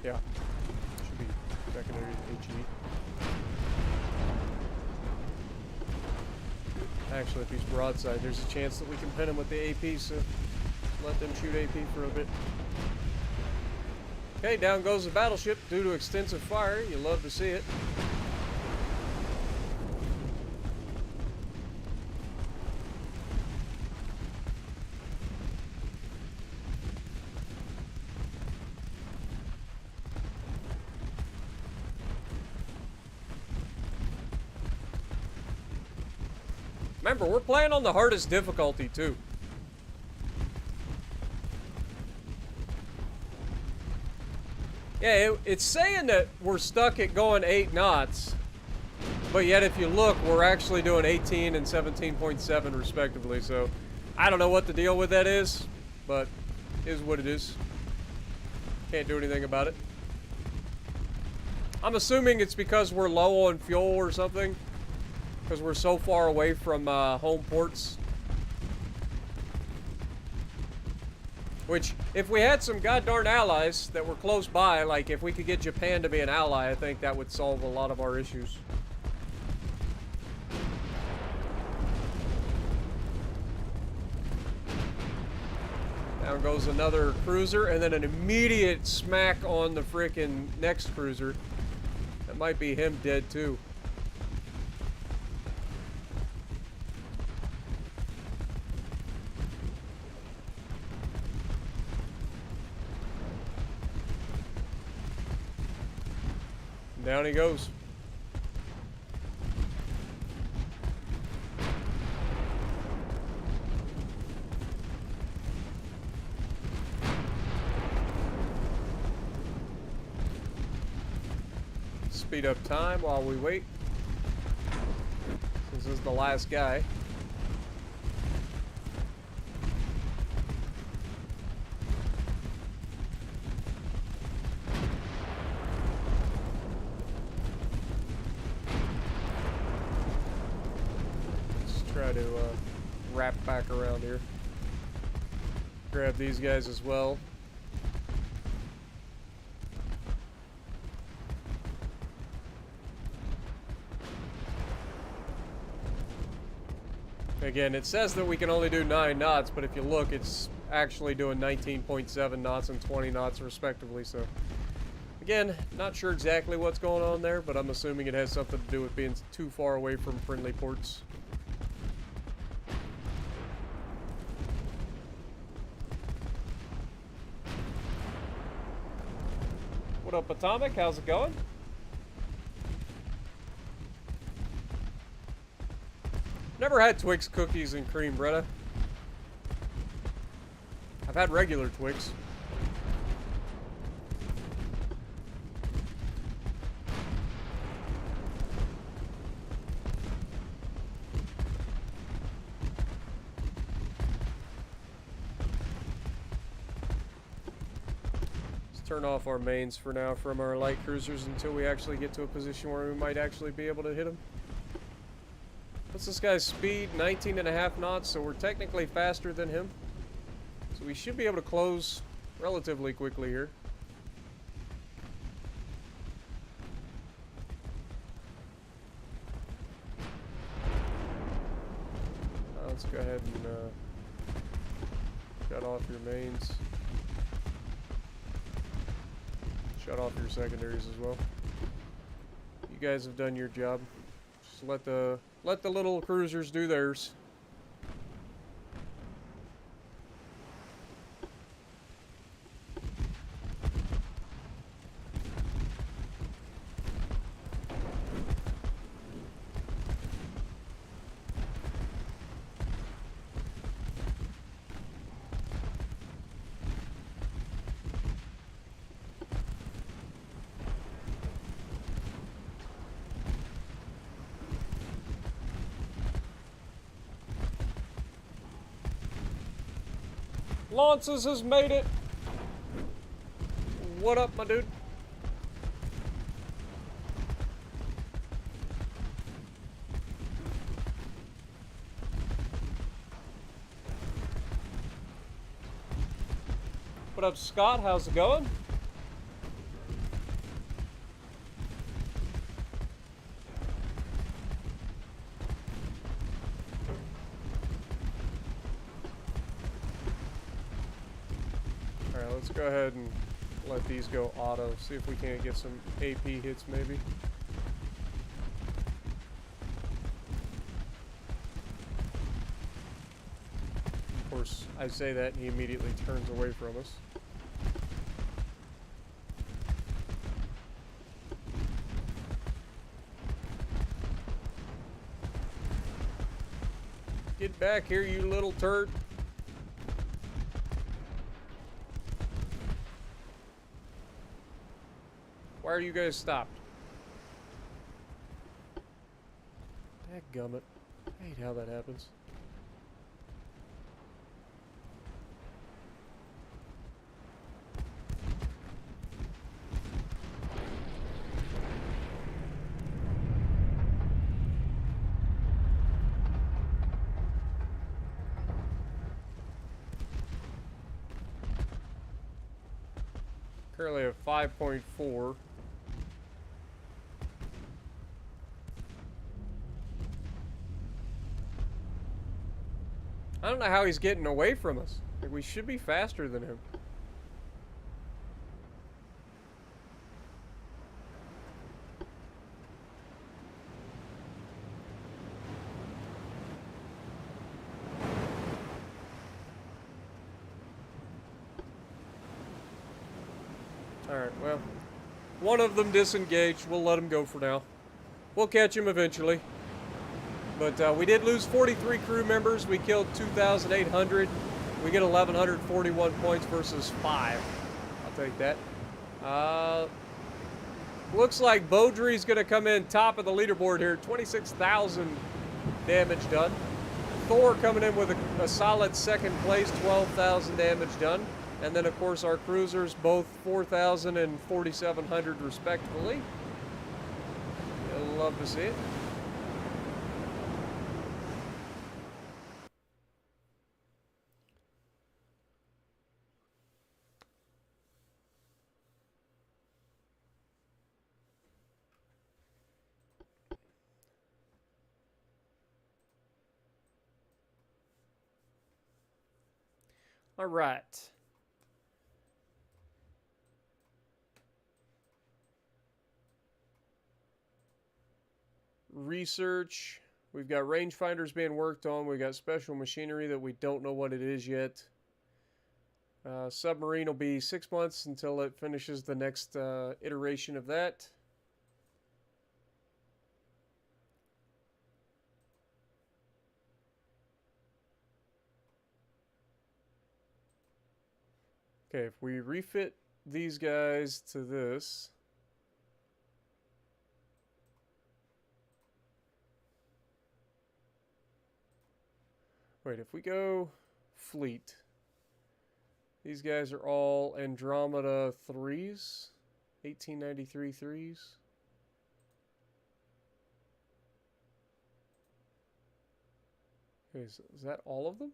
Yeah. Should be secondary HE. Actually, if he's broadside, there's a chance that we can pin him with the AP, so let them shoot AP for a bit. Okay, down goes the battleship due to extensive fire. You love to see it. Remember, we're playing on the hardest difficulty, too. Yeah, it's saying that we're stuck at going 8 knots, but yet if you look, we're actually doing 18 and 17.7 respectively, so I don't know what the deal with that is, but it is what it is. Can't do anything about it. I'm assuming it's because we're low on fuel or something, because we're so far away from home ports. Which, if we had some goddarn allies that were close by, like if we could get Japan to be an ally, I think that would solve a lot of our issues. Down goes another cruiser, and then an immediate smack on the frickin' next cruiser. That might be him dead too. Down he goes. speed up time while we wait. This is the last guy. Let's try to wrap back around here. Grab these guys as well. Again, it says that we can only do 9 knots, but if you look, it's actually doing 19.7 knots and 20 knots respectively, so... Again, not sure exactly what's going on there, but I'm assuming it has something to do with being too far away from friendly ports. What up, Atomic? How's it going? Never had Twix cookies and cream, Bretta. I've had regular Twix. Let's turn off our mains for now from our light cruisers until we actually get to a position where we might actually be able to hit them. What's this guy's speed? 19.5 knots, so we're technically faster than him. So we should be able to close relatively quickly here. Let's go ahead and shut off your mains. Shut off your secondaries as well. You guys have done your job. Just let the little cruisers do theirs. Lances has made it. What up, my dude? What up, Scott? How's it going? Let's go ahead and let these go auto. See if we can't get some AP hits maybe. Of course, I say that and he immediately turns away from us. Get back here, you little turd. Why are you guys stopped? Dadgummit. I hate how that happens. Currently at 5.4. I don't know how he's getting away from us. Like, we should be faster than him. Alright, well, one of them disengaged. We'll let him go for now. We'll catch him eventually. But we did lose 43 crew members. We killed 2,800. We get 1,141 points versus 5. I'll take that. Looks like Beaudry's going to come in top of the leaderboard here. 26,000 damage done. Thor coming in with a solid second place, 12,000 damage done. And then, of course, our cruisers, both 4,000 and 4,700 respectively. You'll love to see it. All right. Research. We've got rangefinders being worked on. We've got special machinery that we don't know what it is yet. Submarine will be 6 months until it finishes the next iteration of that. Okay, if we refit these guys to this. Wait, if we go fleet, these guys are all Andromeda 3s, 1893 3s. Okay, is that all of them?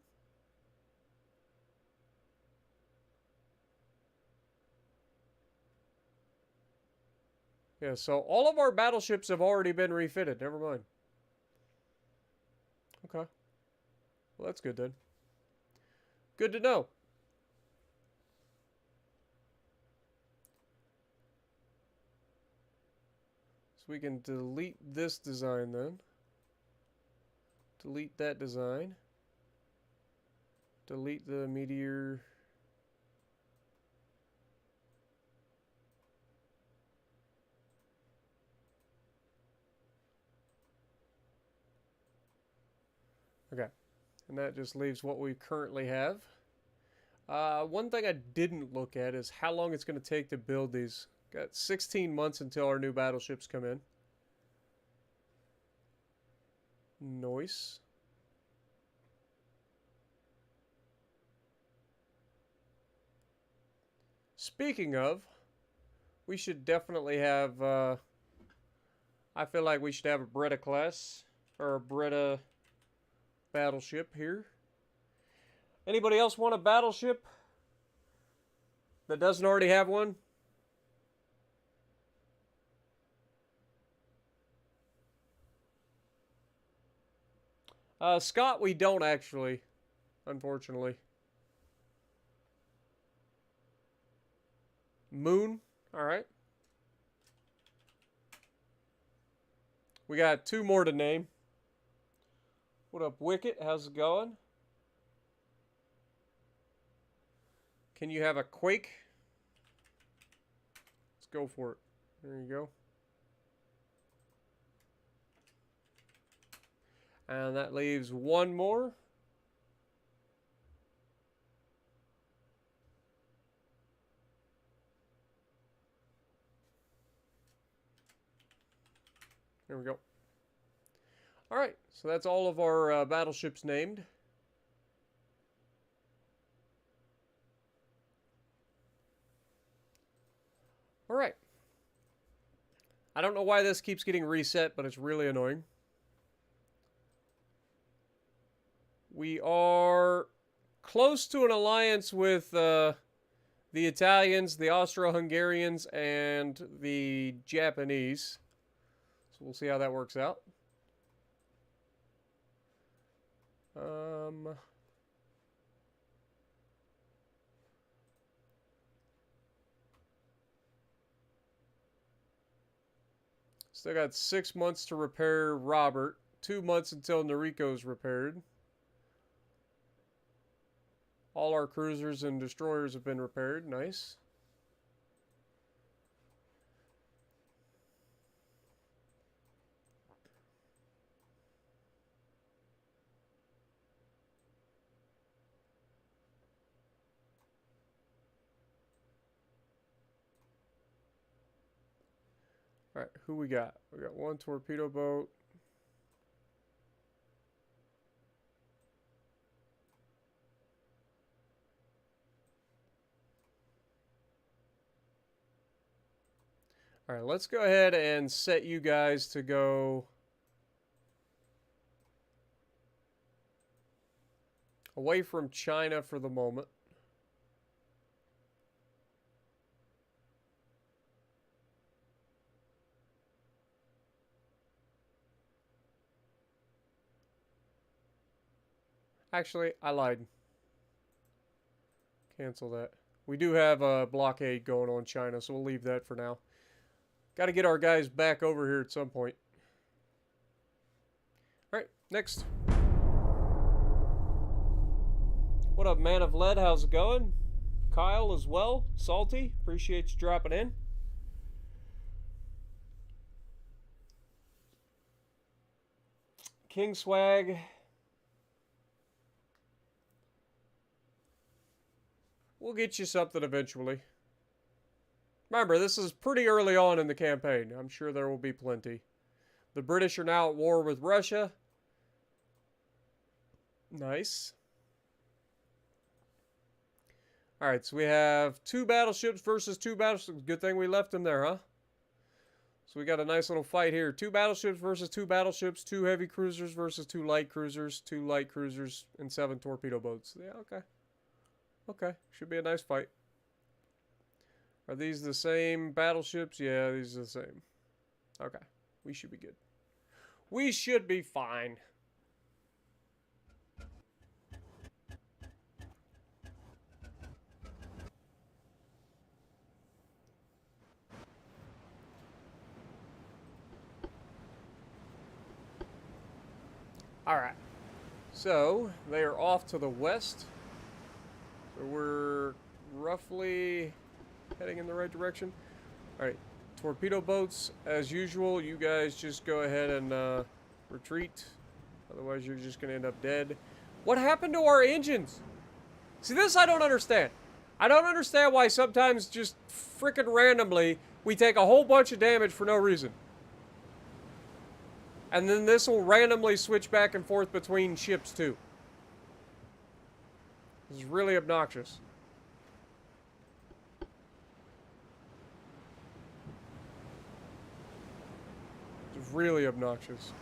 Yeah, so all of our battleships have already been refitted. Never mind. Okay. Well, that's good then. Good to know. So we can delete this design then. Delete that design. Delete the meteor. Okay. And that just leaves what we currently have. One thing I didn't look at is how long it's going to take to build these. Got 16 months until our new battleships come in. Nice. Speaking of, we should definitely have, I feel like we should have a Breda class, or a Breda battleship here. Anybody else want a battleship that doesn't already have one? Scott, we don't actually, unfortunately. Moon, all right. We got 2 more to name. What up, Wicket? How's it going? Can you have a Quake? Let's go for it. There you go. And that leaves 1 more. There we go. All right, so that's all of our battleships named. All right. I don't know why this keeps getting reset, but it's really annoying. We are close to an alliance with the Italians, the Austro-Hungarians, and the Japanese. So we'll see how that works out. Still got 6 months to repair Robert. 2 months until Noriko's repaired. All our cruisers and destroyers have been repaired. Nice. Alright, who we got? We got one torpedo boat. Alright, let's go ahead and set you guys to go away from China for the moment. Actually, I lied. Cancel that. We do have a blockade going on China, so we'll leave that for now. Got to get our guys back over here at some point. Alright, next. What up, Man of Lead? How's it going? Kyle as well. Salty. Appreciate you dropping in. King Swag. We'll get you something eventually. Remember, this is pretty early on in the campaign. I'm sure there will be plenty. The British are now at war with Russia. Nice. Alright, so we have 2 battleships versus 2 battleships. Good thing we left them there, huh? So we got a nice little fight here. 2 battleships versus 2 battleships. 2 heavy cruisers versus 2 light cruisers. 2 light cruisers and 7 torpedo boats. Yeah, okay. Okay, should be a nice fight. Are these the same battleships? Yeah, these are the same. Okay, we should be good. We should be fine. Alright, so they are off to the west. So we're roughly heading in the right direction. Alright, torpedo boats, as usual, you guys just go ahead and retreat. Otherwise, you're just going to end up dead. What happened to our engines? See, this I don't understand. I don't understand why sometimes just frickin' randomly we take a whole bunch of damage for no reason. And then this will randomly switch back and forth between ships too. This is really obnoxious. It's really obnoxious.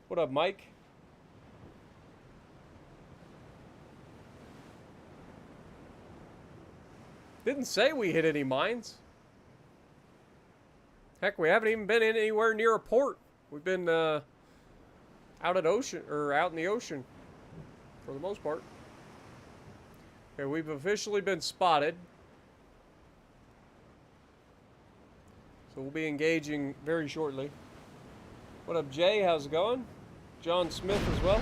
What up, Mike? Didn't say we hit any mines. Heck, we haven't even been in anywhere near a port. We've been out at ocean, or out in the ocean for the most part. Okay, we've officially been spotted. So we'll be engaging very shortly. What up, Jay? How's it going? John Smith as well.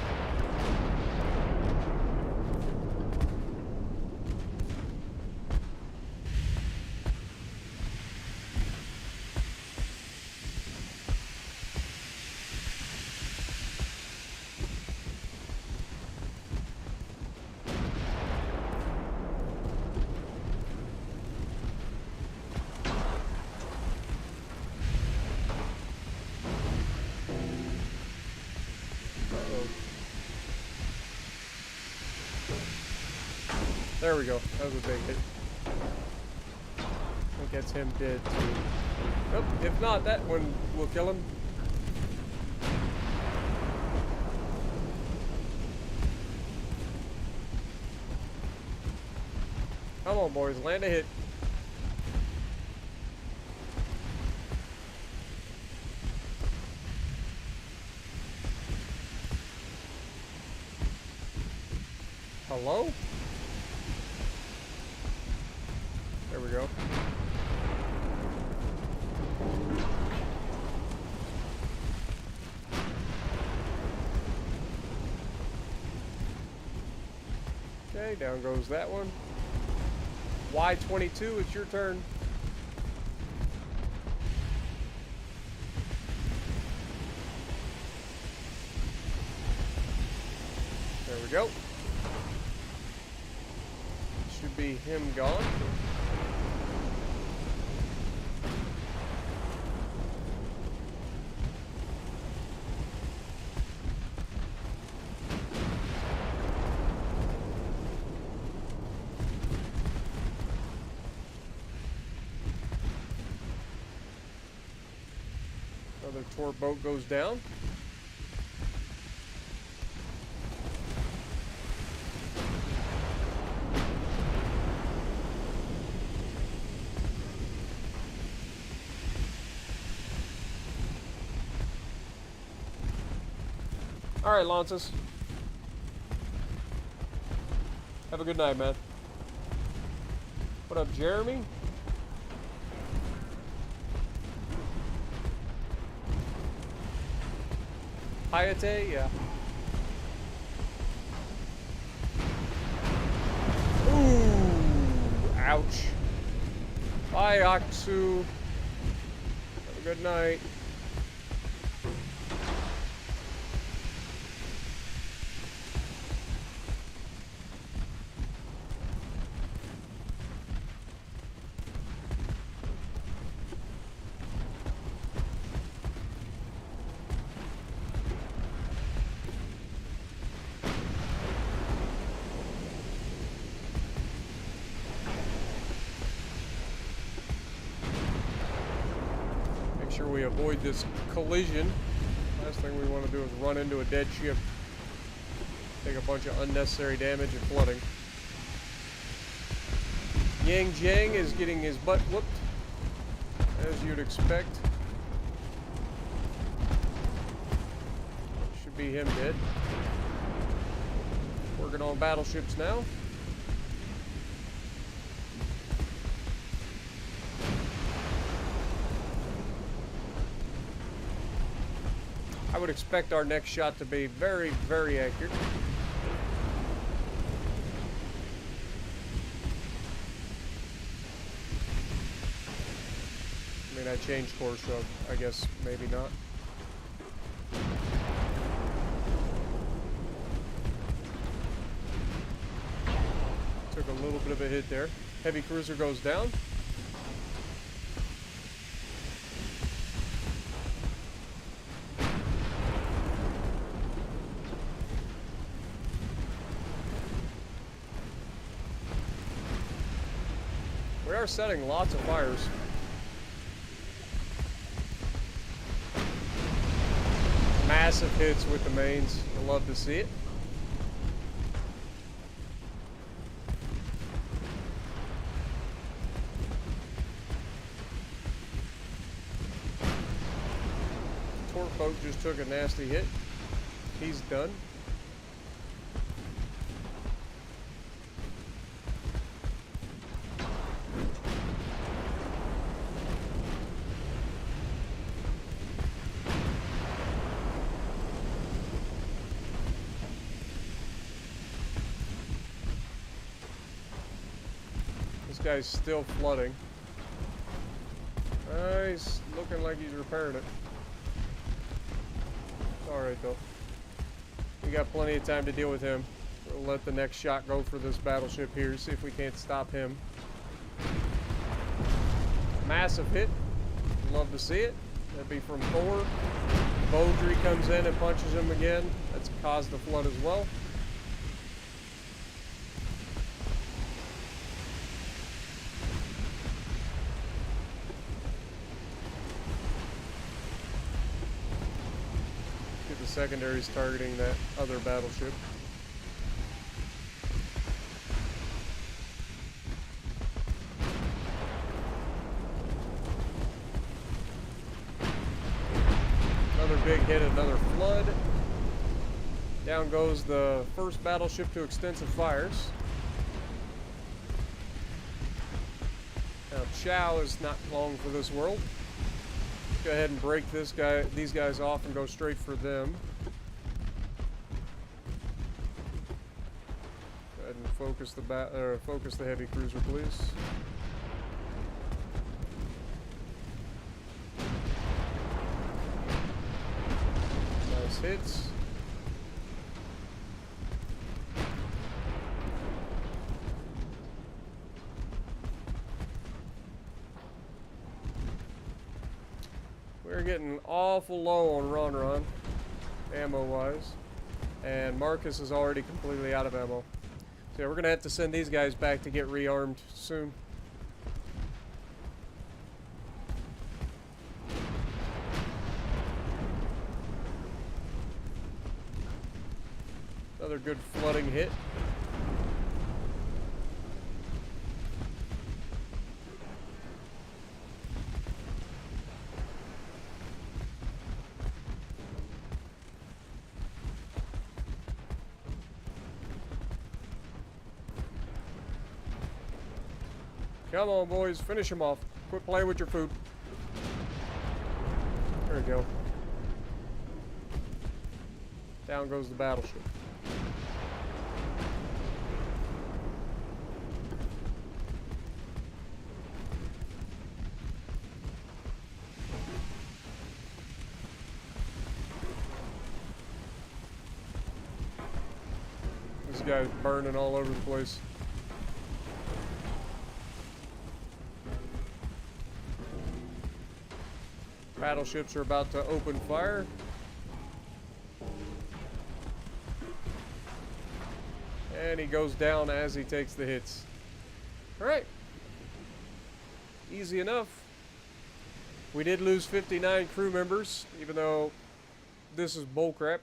There we go. That was a big hit. I think that's him dead too. Nope, if not, that one will kill him. Come on, boys, land a hit. Hello? There we go. Okay, down goes that one. Y-22, it's your turn. There we go. Should be him gone. Another torp boat goes down. All right, Lances. Have a good night, man. What up, Jeremy? Hayate, yeah. Ooh, ouch. Bye, Aksu. Have a good night. Sure we avoid this collision. Last thing we want to do is run into a dead ship. Take a bunch of unnecessary damage and flooding. Yang Jiang is getting his butt whooped, as you'd expect. Should be him dead. Working on battleships now. I would expect our next shot to be very, very accurate. I mean, I changed course, so I guess maybe not. Took a little bit of a hit there. Heavy cruiser goes down. We are setting lots of fires. Massive hits with the mains. I love to see it. Torp boat just took a nasty hit. He's done. Guy's still flooding. He's looking like he's repairing it. Alright though. We got plenty of time to deal with him. We'll let the next shot go for this battleship here, see if we can't stop him. Massive hit. Love to see it. That'd be from 4. Beaudry comes in and punches him again. That's caused the flood as well. Secondaries targeting that other battleship. Another big hit, another flood. Down goes the first battleship to extensive fires. Now Chow is not long for this world. Go ahead and break these guys off and go straight for them. Go ahead and focus the heavy cruiser, please. Nice hits. We're getting awful low on Ron, ammo-wise. And Marcus is already completely out of ammo. So yeah, we're going to have to send these guys back to get rearmed soon. Another good flooding hit. Come on, boys. Finish him off. Quit playing with your food. There we go. Down goes the battleship. This guy's burning all over the place. Battleships are about to open fire. And he goes down as he takes the hits. Alright. Easy enough. We did lose 59 crew members, even though this is bullcrap.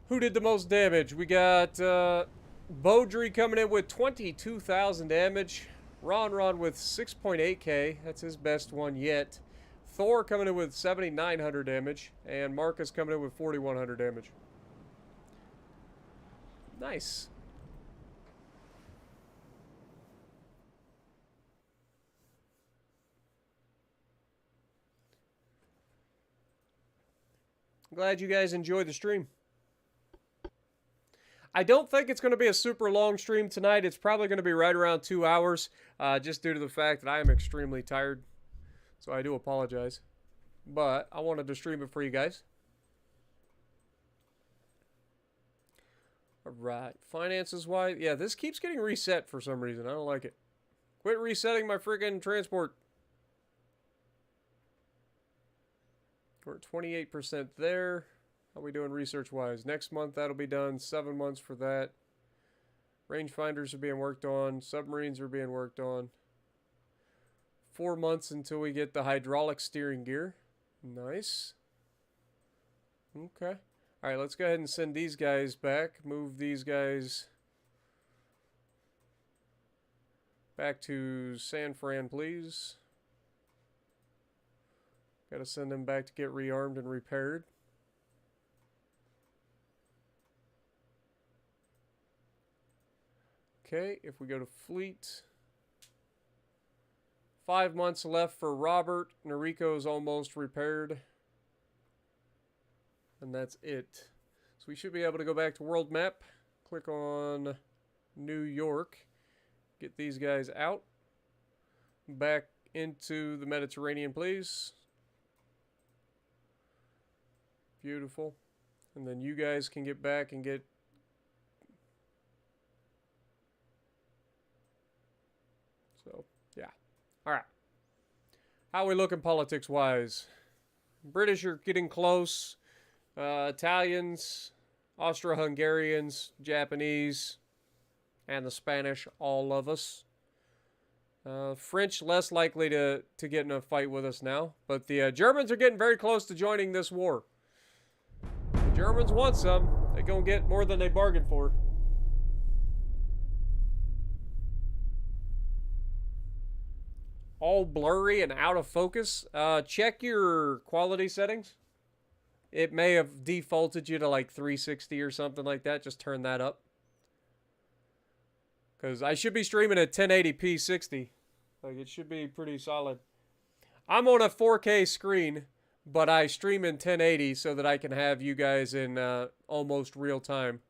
Who did the most damage? We got Beaudry coming in with 22,000 damage. Ron with 6.8k. That's his best one yet. Thor coming in with 7,900 damage. And Marcus coming in with 4,100 damage. Nice. I'm glad you guys enjoyed the stream. I don't think it's going to be a super long stream tonight. It's probably going to be right around 2 hours, just due to the fact that I am extremely tired. So I do apologize. But I wanted to stream it for you guys. Alright, finances-wise, yeah, this keeps getting reset for some reason. I don't like it. Quit resetting my friggin' transport. We're at 28% there. How are we doing research-wise? Next month, that'll be done. 7 months for that. Rangefinders are being worked on. Submarines are being worked on. 4 months until we get the hydraulic steering gear. Nice. Okay. Alright, let's go ahead and send these guys back. Move these guys back to San Fran, please. Gotta send them back to get rearmed and repaired. Okay, if we go to fleet, 5 months left for Robert. Noriko's almost repaired. And that's it. So we should be able to go back to world map. Click on New York. Get these guys out. Back into the Mediterranean, please. Beautiful. And then you guys can get back and get... So, yeah. Alright. How are we looking politics-wise? British are getting close. Italians, Austro-Hungarians, Japanese, and the Spanish all love us. French less likely to get in a fight with us now. But the Germans are getting very close to joining this war. The Germans want some. They're going to get more than they bargained for. All blurry and out of focus. Check your quality settings. It may have defaulted you to like 360 or something like that. Just turn that up. Because I should be streaming at 1080p 60. Like, it should be pretty solid. I'm on a 4K screen, but I stream in 1080 so that I can have you guys in almost real time.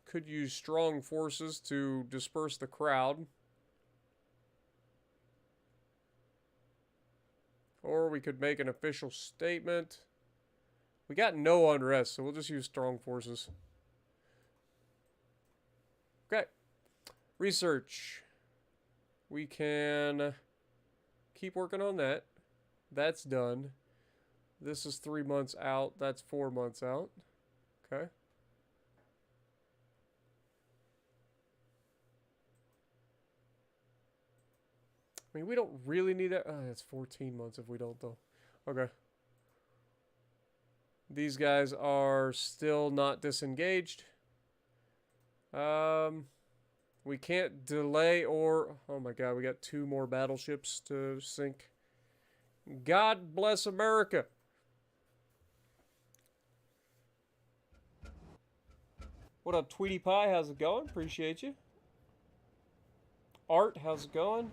Could use strong forces to disperse the crowd. Or we could make an official statement. We got no unrest, so we'll just use strong forces. Okay. Research. We can keep working on that. That's done. This is 3 months out. That's 4 months out. Okay. I mean, we don't really need that. That's 14 months if we don't, though. Okay. These guys are still not disengaged. We can't delay or... Oh my god, we got 2 more battleships to sink. God bless America. What up, Tweety Pie? How's it going? Appreciate you. Art, how's it going?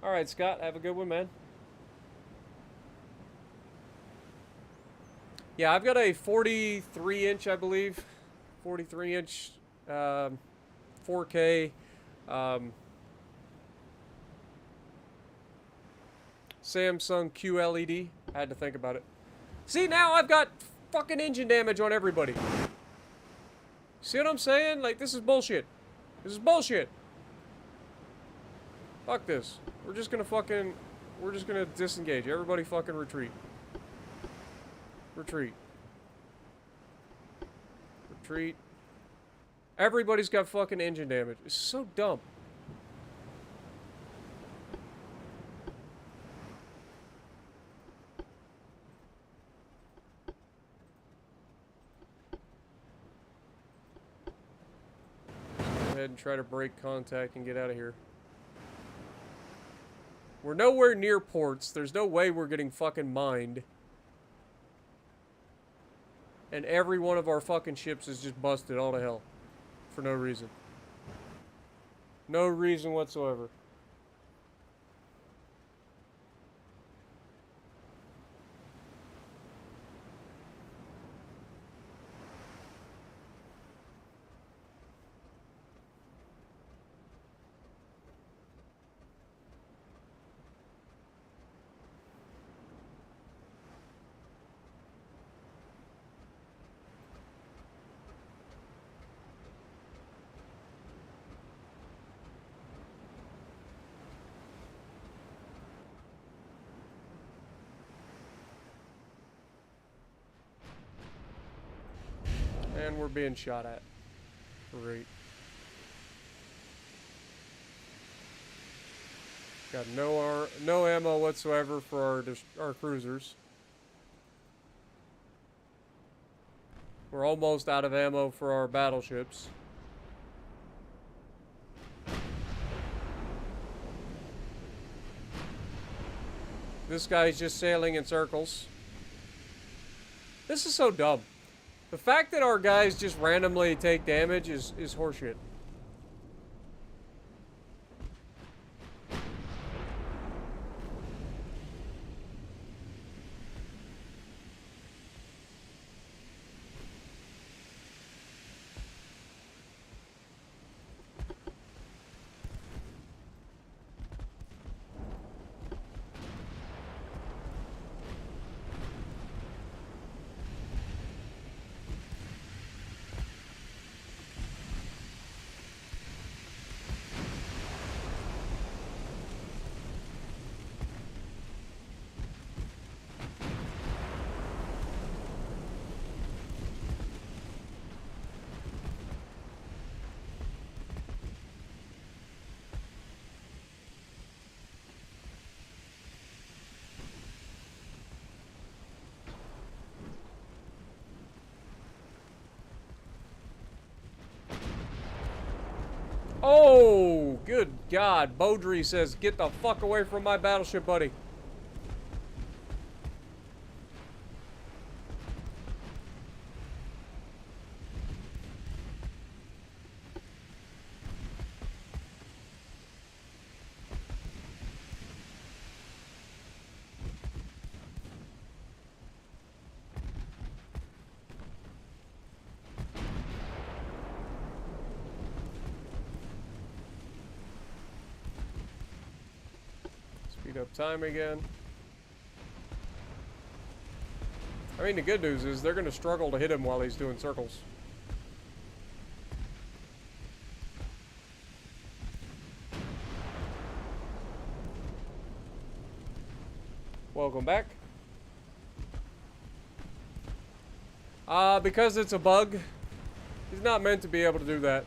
Alright, Scott, have a good one, man. Yeah, I've got a 43-inch, I believe. 43-inch 4K Samsung QLED. I had to think about it. See, now I've got fucking engine damage on everybody. See what I'm saying? Like, this is bullshit. This is bullshit. Fuck this. We're just gonna disengage. Everybody fucking retreat. Retreat. Retreat. Everybody's got fucking engine damage. It's so dumb. Go ahead and try to break contact and get out of here. We're nowhere near ports. There's no way we're getting fucking mined. And every one of our fucking ships is just busted all to hell. For no reason. No reason whatsoever. And we're being shot at. Great. Got no ammo whatsoever for our cruisers. We're almost out of ammo for our battleships. This guy's just sailing in circles. This is so dumb. The fact that our guys just randomly take damage is horseshit. Oh, good God. Beaudry says, get the fuck away from my battleship, buddy. Speed up time again. I mean, the good news is they're going to struggle to hit him while he's doing circles. Welcome back. Because it's a bug, he's not meant to be able to do that.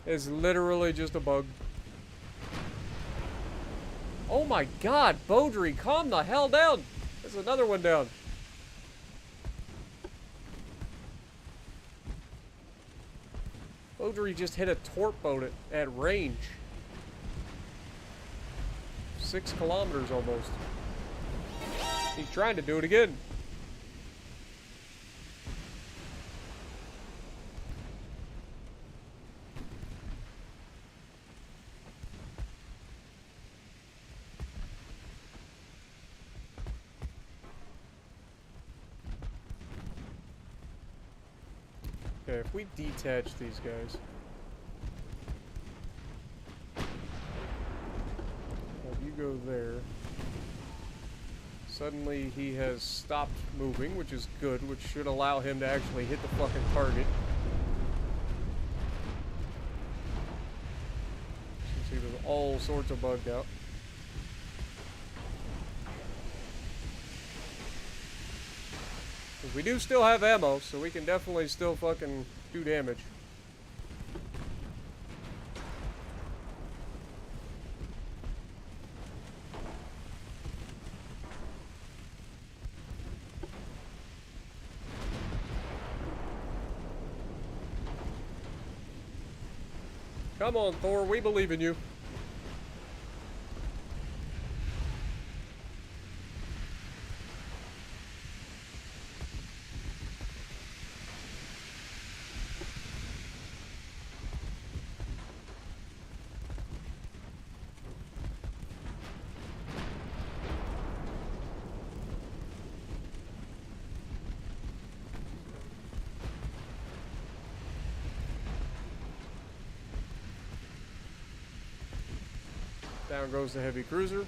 It's literally just a bug. Oh my god, Beaudry, calm the hell down. There's another one down. Beaudry just hit a torp boat at range. 6 kilometers almost. He's trying to do it again. Okay, if we detach these guys. Well, you go there. Suddenly he has stopped moving, which is good, which should allow him to actually hit the fucking target. Since he was all sorts of bugged out. We do still have ammo, so we can definitely still fucking do damage. Come on, Thor, we believe in you. Down goes the heavy cruiser.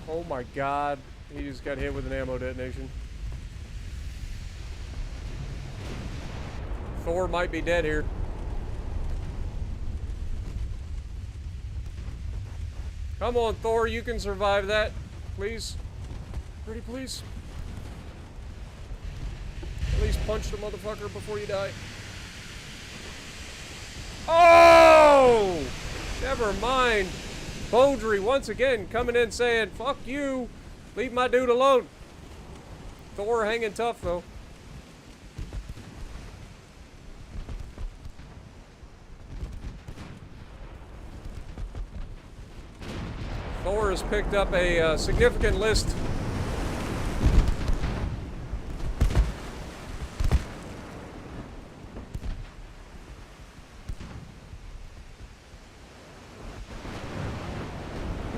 Oh my god, he just got hit with an ammo detonation. Thor might be dead here. Come on, Thor, you can survive that. Please. Pretty please. At least punch the motherfucker before you die. Oh! Never mind. Beaudry once again coming in saying, fuck you. Leave my dude alone. Thor hanging tough, though. Thor has picked up a significant list.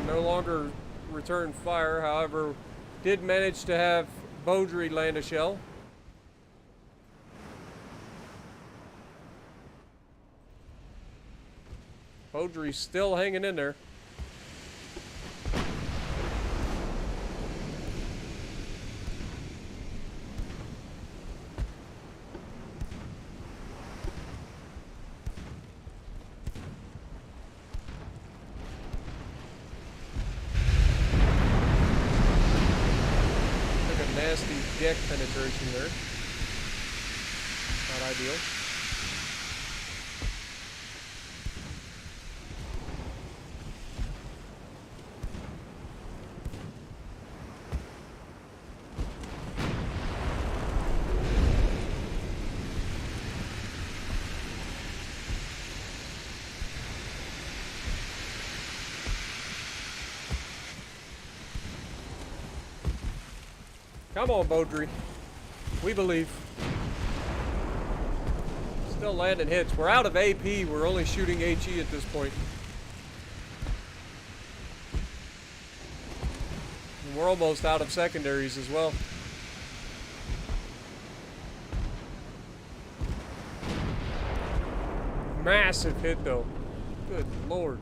No longer return fire, however, did manage to have Beaudry land a shell. Beaudry's still hanging in there. Deck penetration there. Not ideal. Come on, Beaudry. We believe. Still landing hits. We're out of AP. We're only shooting HE at this point. And we're almost out of secondaries as well. Massive hit, though. Good lord.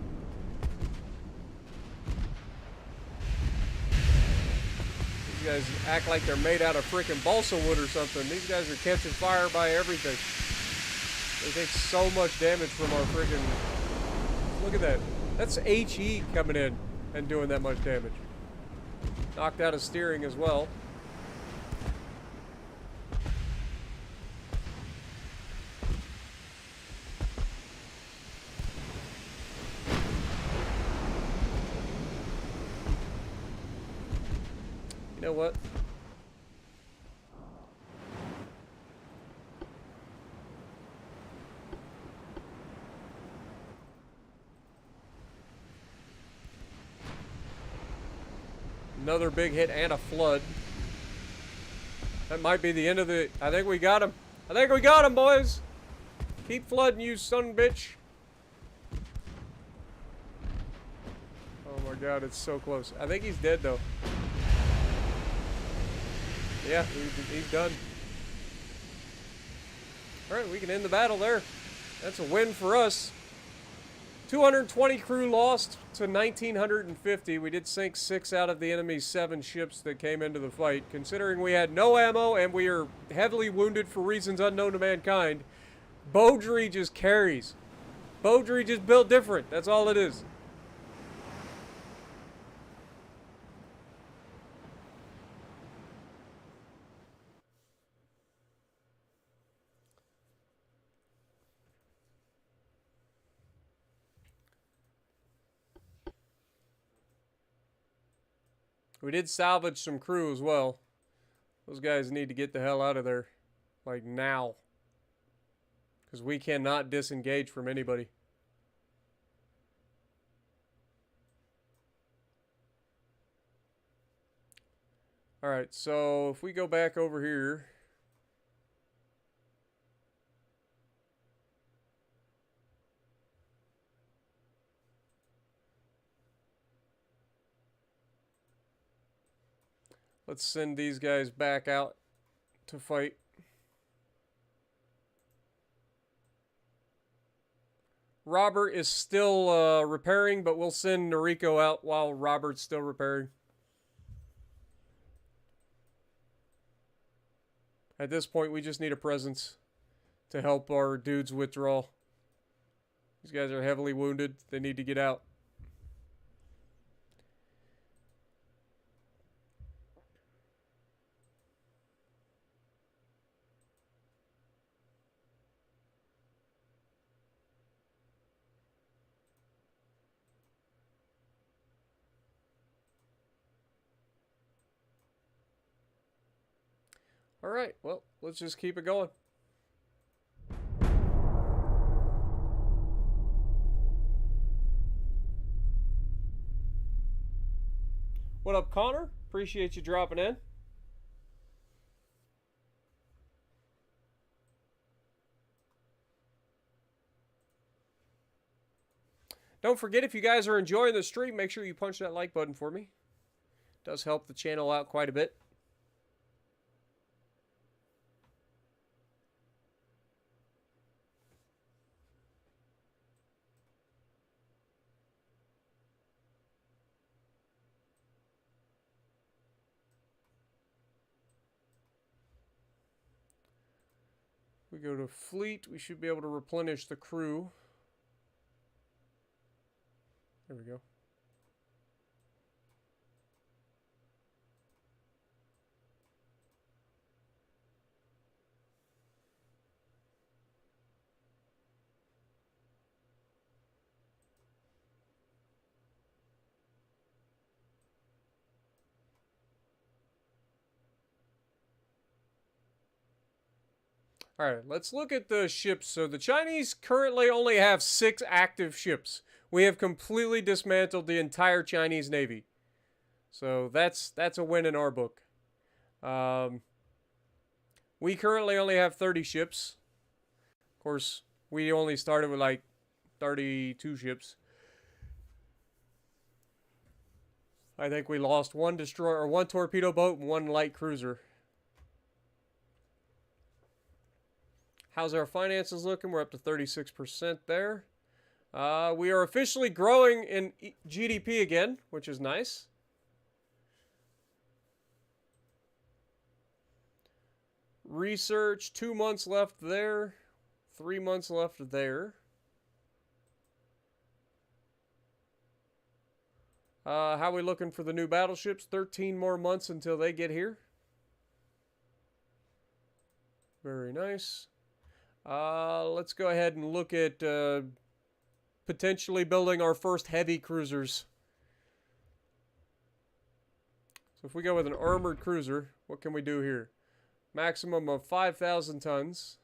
These guys act like they're made out of freaking balsa wood or something. These guys are catching fire by everything. They take so much damage from our freaking Look at that. That's HE coming in and doing that much damage. Knocked out his steering as well. You know what? Another big hit and a flood. That might be the end of the... I think we got him. I think we got him, boys. Keep flooding, you son of a bitch. Oh my god, it's so close. I think he's dead, though. Yeah, he's done. Alright, we can end the battle there. That's a win for us. 220 crew lost to 1,950. We did sink 6 out of the enemy's 7 ships that came into the fight. Considering we had no ammo and we are heavily wounded for reasons unknown to mankind, Beaudry just carries. Beaudry just built different. That's all it is. We did salvage some crew as well. Those guys need to get the hell out of there. Like now. Because we cannot disengage from anybody. Alright, so if we go back over here. Let's send these guys back out to fight. Robert is still repairing, but we'll send Noriko out while Robert's still repairing. At this point, we just need a presence to help our dudes withdraw. These guys are heavily wounded. They need to get out. Alright, well, let's just keep it going. What up, Connor? Appreciate you dropping in. Don't forget, if you guys are enjoying the stream, make sure you punch that like button for me. It does help the channel out quite a bit. We go to fleet, we should be able to replenish the crew. There we go. Alright, let's look at the ships. So the Chinese currently only have 6 active ships. We have completely dismantled the entire Chinese Navy. So that's a win in our book. We currently only have 30 ships. Of course, we only started with like 32 ships. I think we lost 1 destroyer, or 1 torpedo boat and 1 light cruiser. How's our finances looking? We're up to 36% there. We are officially growing in GDP again, which is nice. Research, 2 months left there. 3 months left there. How are we looking for the new battleships? 13 more months until they get here. Very nice. Let's go ahead and look at potentially building our first heavy cruisers. So if we go with an armored cruiser, what can we do here? Maximum of 5,000 tons.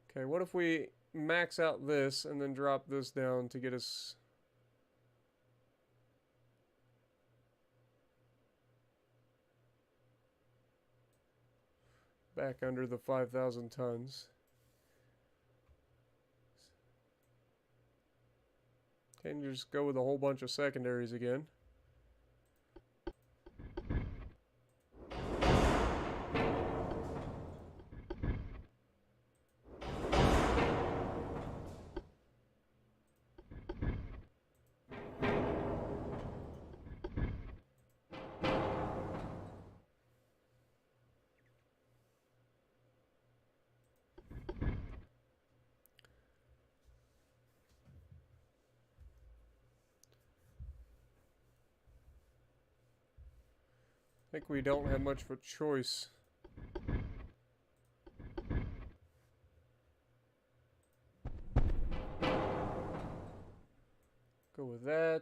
Okay, what if we max out this and then drop this down to get us... back under the 5,000 tons. Can you just go with a whole bunch of secondaries again? I think we don't have much of a choice. Go with that.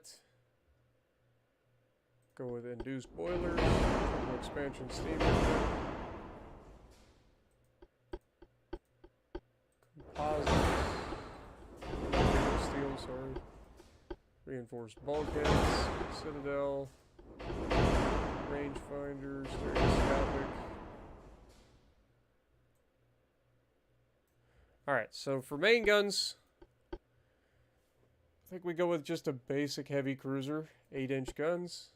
Go with induced boilers. Expansion steam engine. Composites. Steel, sorry. Reinforced bulkheads. Citadel. Rangefinder, stereoscopic. Alright, so for main guns, I think we go with just a basic heavy cruiser, 8-inch guns.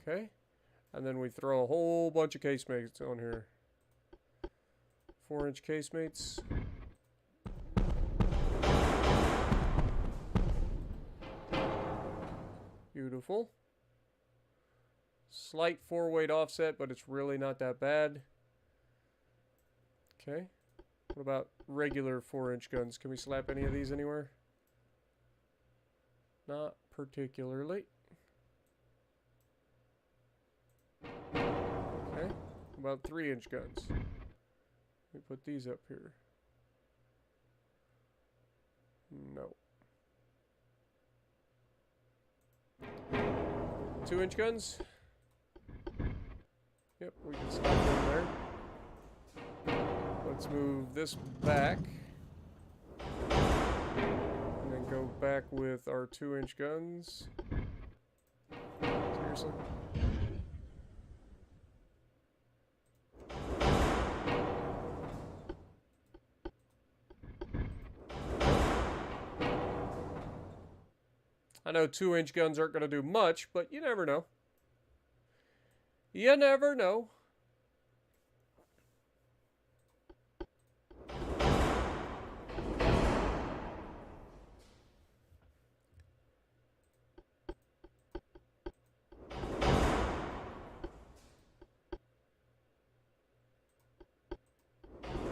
Okay, and then we throw a whole bunch of casemates on here. 4-inch casemates. Beautiful. Slight 4-weight offset, but it's really not that bad. Okay. What about regular 4-inch guns? Can we slap any of these anywhere? Not particularly. Okay. What about 3-inch guns? Let me put these up here. No. 2-inch guns? Yep, we can stop them there. Let's move this back. And then go back with our 2-inch guns. Seriously? I know 2-inch guns aren't going to do much, but you never know. You never know.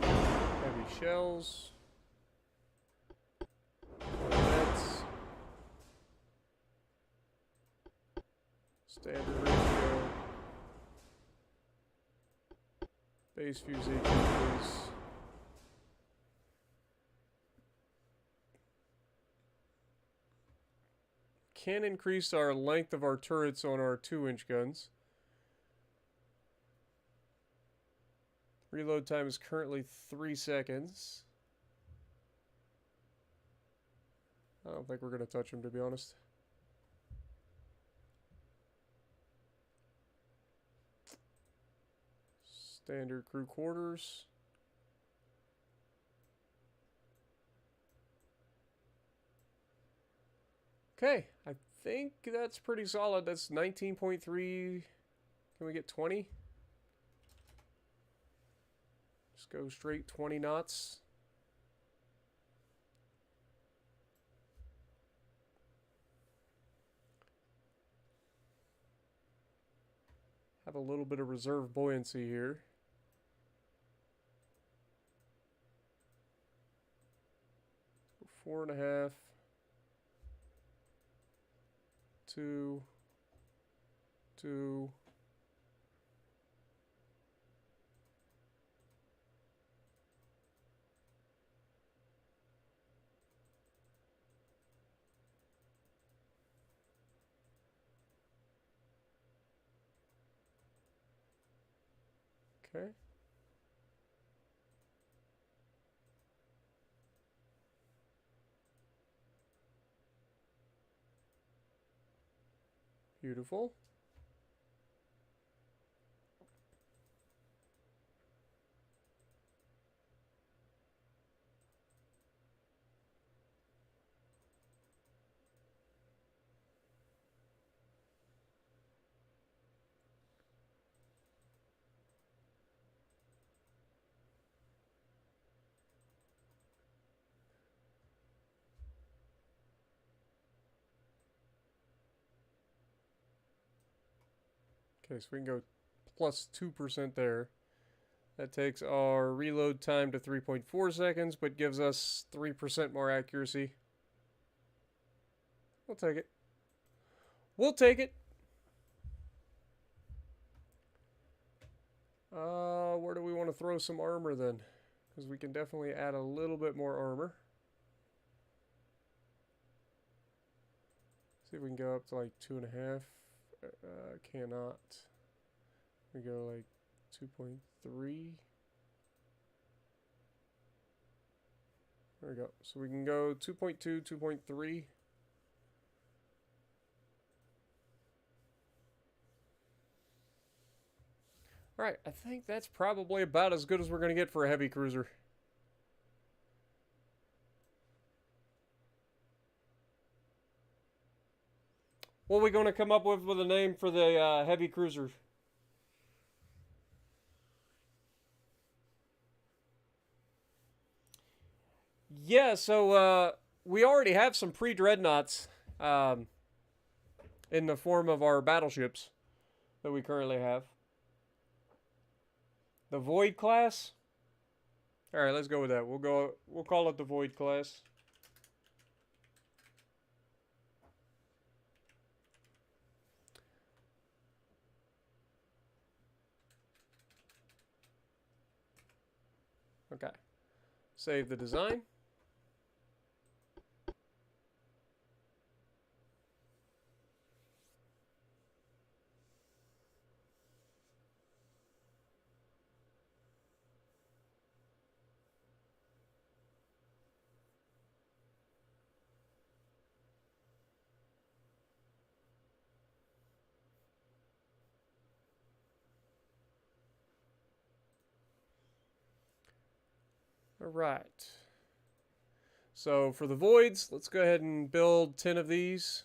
Heavy shells. Standard ratio. Base fuse AQ, please. Can increase our length of our turrets on our 2-inch guns. Reload time is currently 3 seconds. I don't think we're going to touch them, to be honest. Standard crew quarters. Okay, I think that's pretty solid. That's 19.3. Can we get 20? Just go straight 20 knots. have a little bit of reserve buoyancy here. So 4.5, 2, 2. Okay. Beautiful. Okay, so we can go plus 2% there. That takes our reload time to 3.4 seconds, but gives us 3% more accuracy. We'll take it. We'll take it. Where do we want to throw some armor then? Because we can definitely add a little bit more armor. See if we can go up to like 2.5. Cannot. We go like 2.3. There we go. So we can go 2.2, 2.3. Alright, I think that's probably about as good as we're going to get for a heavy cruiser. What are we going to come up with a name for the heavy cruiser? Yeah, so we already have some pre-dreadnoughts in the form of our battleships that we currently have. The Void class? Alright, let's go with that. We'll call it the Void class. Okay. Save the design. Alright. So for the voids, let's go ahead and build 10 of these.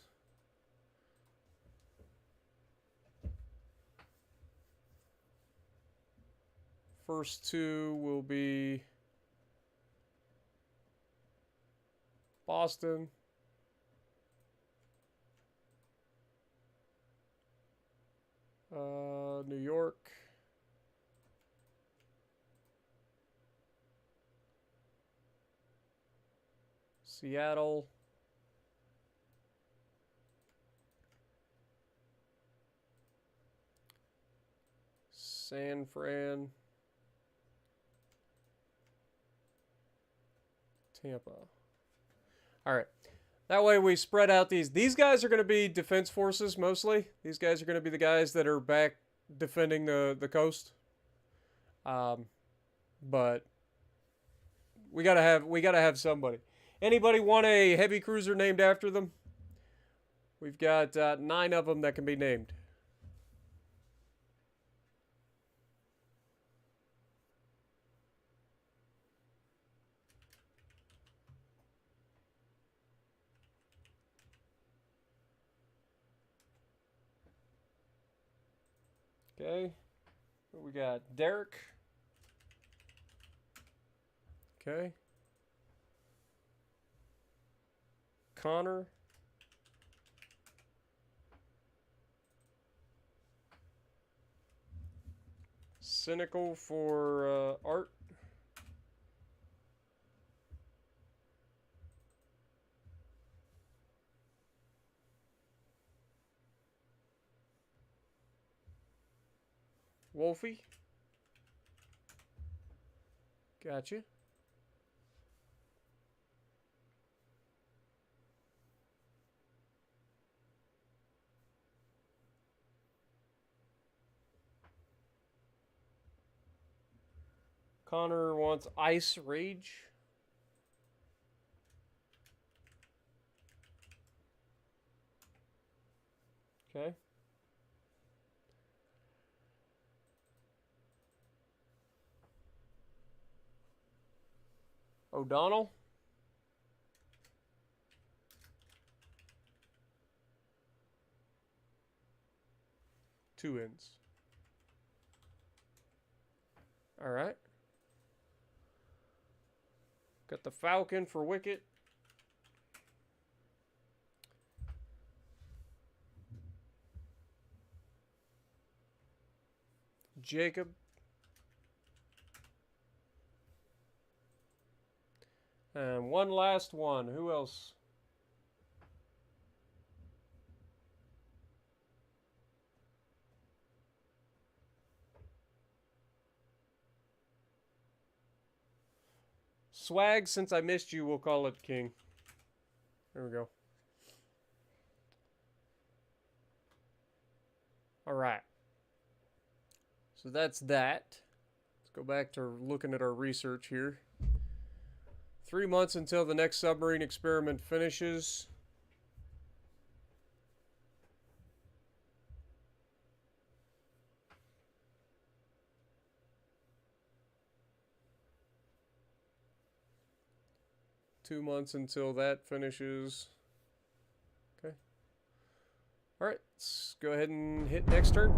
First two will be Boston. New York. Seattle. San Fran. Tampa. All right. That way we spread out these. These guys are going to be defense forces mostly. These guys are going to be the guys that are back defending the coast. But we gotta have somebody. Anybody want a heavy cruiser named after them? We've got 9 of them that can be named. Okay. We got Derek. Okay. Connor. cynical for art. Wolfie. Gotcha. Connor wants Ice Rage. Okay. O'Donnell. Two ends. All right. Got the Falcon for Wicket. Jacob. And one last one. Who else? Swag, since I missed you, we'll call it King. There we go. All right. So that's that. Let's go back to looking at our research here. 3 months until the next submarine experiment finishes. Two months until that finishes. Okay. All right, let's go ahead and hit next turn.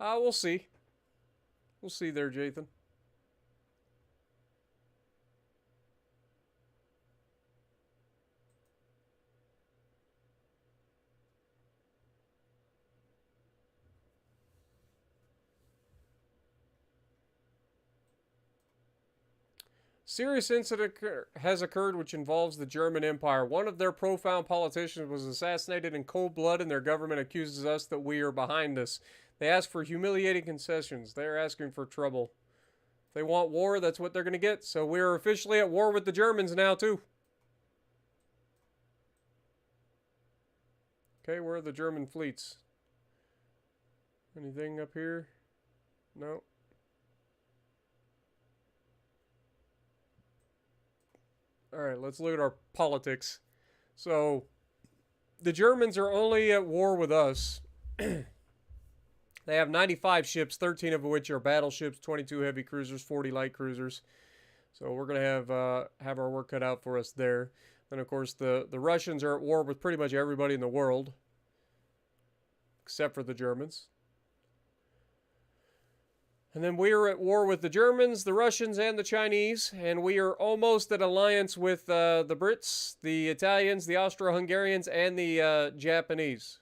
We'll see. We'll see there, Jathan. Serious incident has occurred which involves the German Empire. One of their profound politicians was assassinated in cold blood, and their government accuses us that we are behind this. They ask for humiliating concessions. They are asking for trouble. If they want war, that's what they're going to get. So we are officially at war with the Germans now, too. Okay, where are the German fleets? Anything up here? No. All right, let's look at our politics. So, the Germans are only at war with us. They have 95 ships, 13 of which are battleships, 22 heavy cruisers, 40 light cruisers. So we're going to have our work cut out for us there. Then, of course, the Russians are at war with pretty much everybody in the world, except for the Germans. And then we are at war with the Germans, the Russians, and the Chinese. And we are almost at alliance with the Brits, the Italians, the Austro-Hungarians, and the Japanese.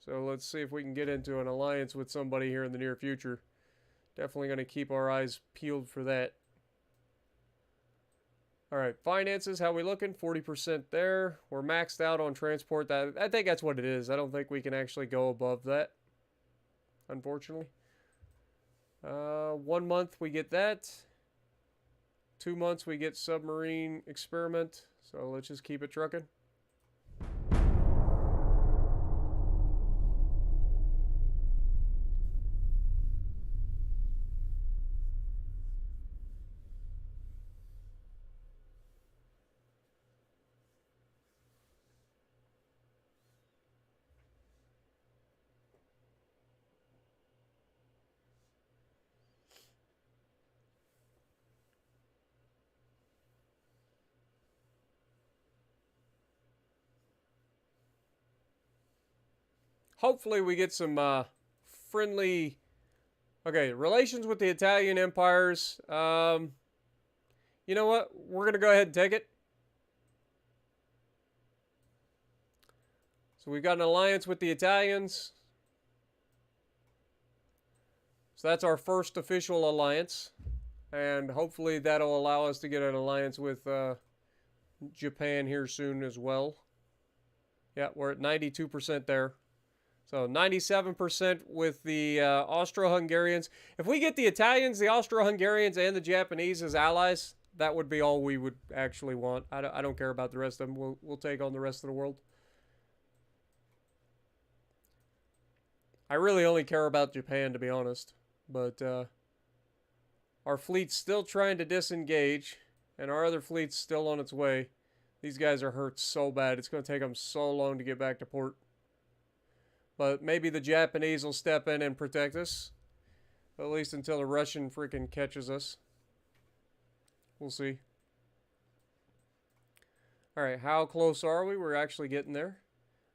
So let's see if we can get into an alliance with somebody here in the near future. Definitely going to keep our eyes peeled for that. All right, finances, how we looking? 40% there. We're maxed out on transport. I think that's what it is. I don't think we can actually go above that, unfortunately. 1 month we get that. 2 months we get submarine experiment. So let's just keep it trucking. hopefully we get some friendly... Okay, relations with the Italian empires. You know what? We're going to go ahead and take it. So we've got an alliance with the Italians. So that's our first official alliance. And hopefully that'll allow us to get an alliance with Japan here soon as well. Yeah, we're at 92% there. So 97% with the Austro-Hungarians. If we get the Italians, the Austro-Hungarians, and the Japanese as allies, that would be all we would actually want. I don't care about the rest of them. We'll take on the rest of the world. I really only care about Japan, to be honest. But our fleet's still trying to disengage, and our other fleet's still on its way. These guys are hurt so bad. It's going to take them so long to get back to port. But maybe the Japanese will step in and protect us. At least until the Russian freaking catches us. We'll see. Alright, how close are we? We're actually getting there.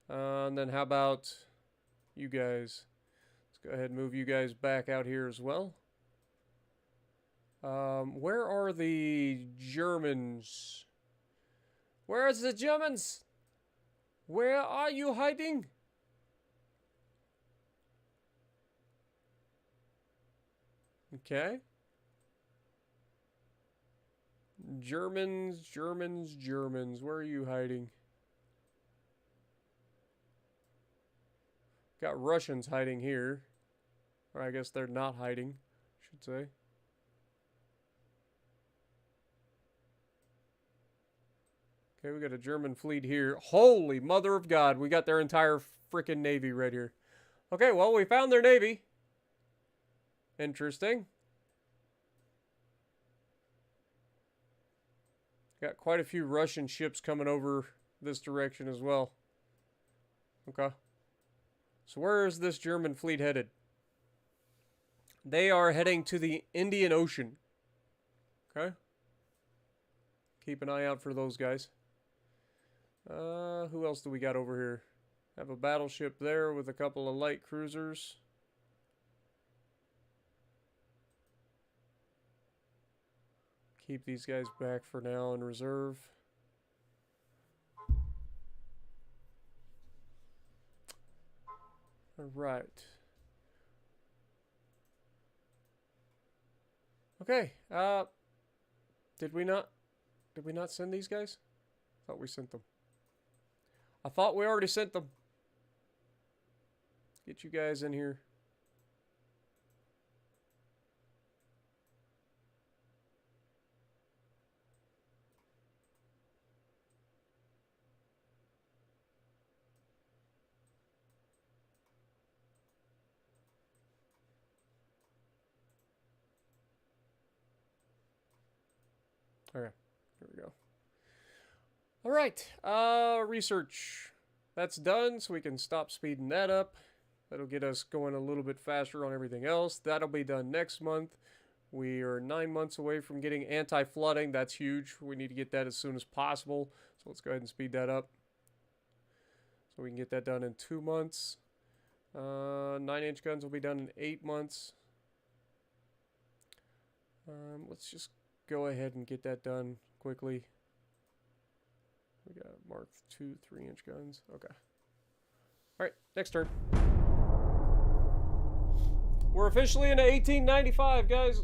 And then how about you guys? Let's go ahead and move you guys back out here as well. Where are the Germans? Where's the Germans? Where are you hiding? Okay. Germans. Where are you hiding? Got Russians hiding here. Or I guess they're not hiding, I should say. Okay, we got a German fleet here. Holy mother of God, we got their entire freaking navy right here. Okay, well, we found their navy. Interesting. Got quite a few Russian ships coming over this direction as well. Okay. So where is this German fleet headed? They are heading to the Indian Ocean. Okay. Keep an eye out for those guys. Who else do we got over here? Have a battleship there with a couple of light cruisers. Keep these guys back for now in reserve. All right. Okay. Did we not send these guys? I thought we sent them. I thought we already sent them. Get you guys in here. Okay, here we go. All right, research. That's done, so we can stop speeding that up. That'll get us going a little bit faster on everything else. That'll be done next month. We are 9 months away from getting anti-flooding. That's huge. We need to get that as soon as possible. So let's go ahead and speed that up. So we can get that done in 2 months. 9-inch guns will be done in 8 months. Let's just go ahead and get that done quickly. We got Mark 2 3-inch guns. Okay. Alright, next turn. We're officially into 1895, guys.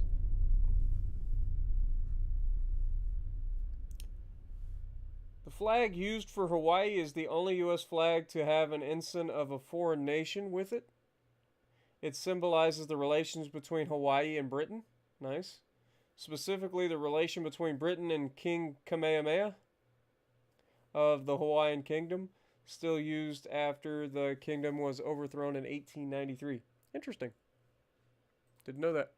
The flag used for Hawaii is the only U.S. flag to have an ensign of a foreign nation with it. It symbolizes the relations between Hawaii and Britain. Nice. Specifically, the relation between Britain and King Kamehameha of the Hawaiian Kingdom, still used after the kingdom was overthrown in 1893. Interesting. Didn't know that.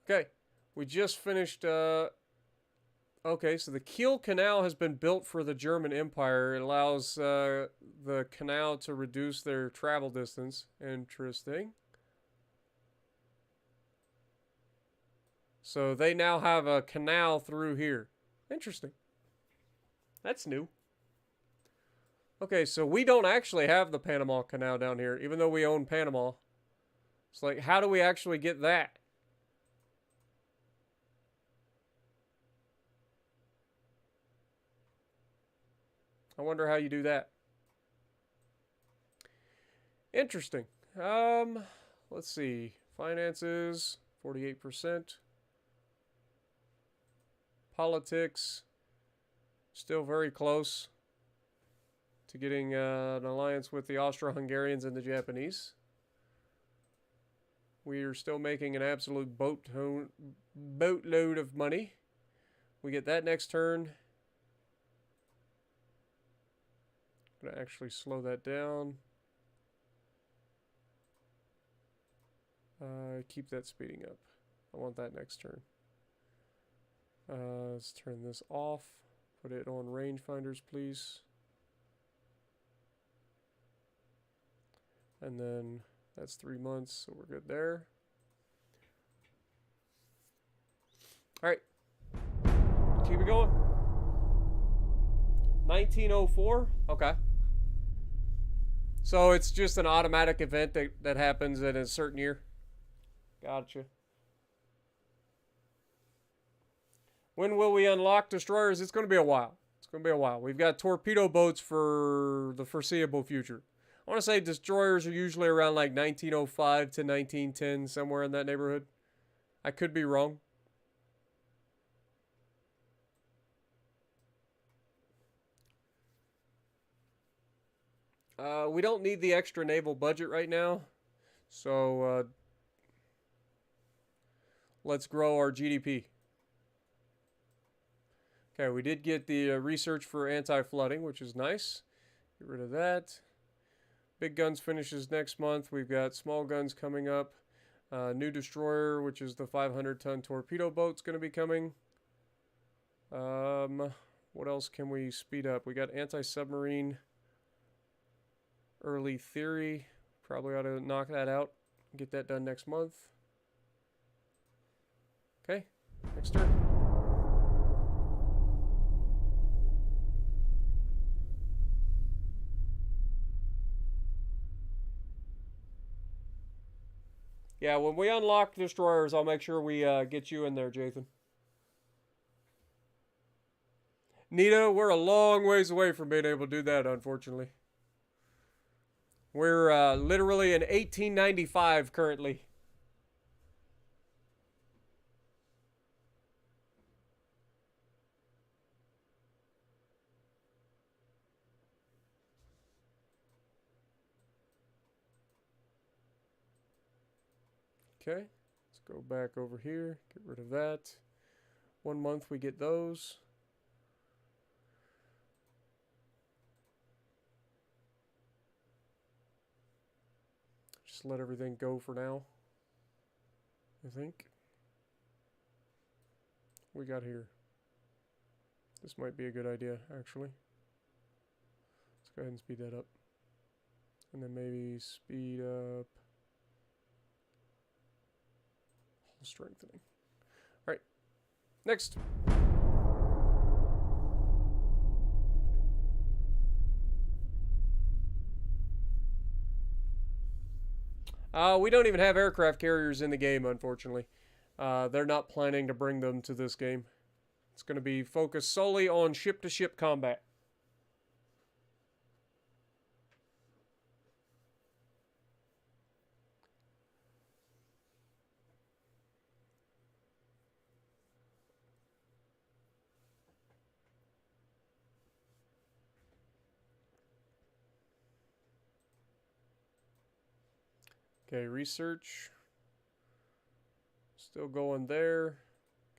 Okay, we just finished... Okay, so the Kiel Canal has been built for the German Empire. It allows the canal to reduce their travel distance. Interesting. So they now have a canal through here. Interesting. That's new. Okay, so we don't actually have the Panama Canal down here, even though we own Panama. It's like, how do we actually get that? I wonder how you do that. Interesting. Let's see. Finances, 48%. Politics, still very close to getting an alliance with the Austro-Hungarians and the Japanese. We are still making an absolute boatload of money. We get that next turn. I'm going to actually slow that down. Keep that speeding up. I want that next turn. Let's turn this off. Put it on rangefinders, please. And then that's 3 months, so we're good there. All right. Keep it going. 1904. Okay. So it's just an automatic event that happens in a certain year. Gotcha. When will we unlock destroyers? It's going to be a while. It's going to be a while. We've got torpedo boats for the foreseeable future. I want to say destroyers are usually around like 1905 to 1910, somewhere in that neighborhood. I could be wrong. We don't need the extra naval budget right now. So let's grow our GDP. Okay, we did get the research for anti-flooding, which is nice. Get rid of that. Big guns finishes next month. We've got small guns coming up. New destroyer, which is the 500-ton torpedo boat's going to be coming. What else can we speed up? We got anti-submarine early theory. Probably ought to knock that out. Get that done next month. Okay, next turn. Yeah, when we unlock destroyers, I'll make sure we get you in there, Jathan. Nita, we're a long ways away from being able to do that, unfortunately. We're literally in 1895 currently. Okay, let's go back over here, get rid of that. 1 month we get those. Just let everything go for now, I think. We got here. This might be a good idea, actually. Let's go ahead and speed that up. And then maybe speed up hull strengthening. All right, next. We don't even have aircraft carriers in the game, unfortunately. They're not planning to bring them to this game. It's going to be focused solely on ship-to-ship combat. Okay, research. Still going there.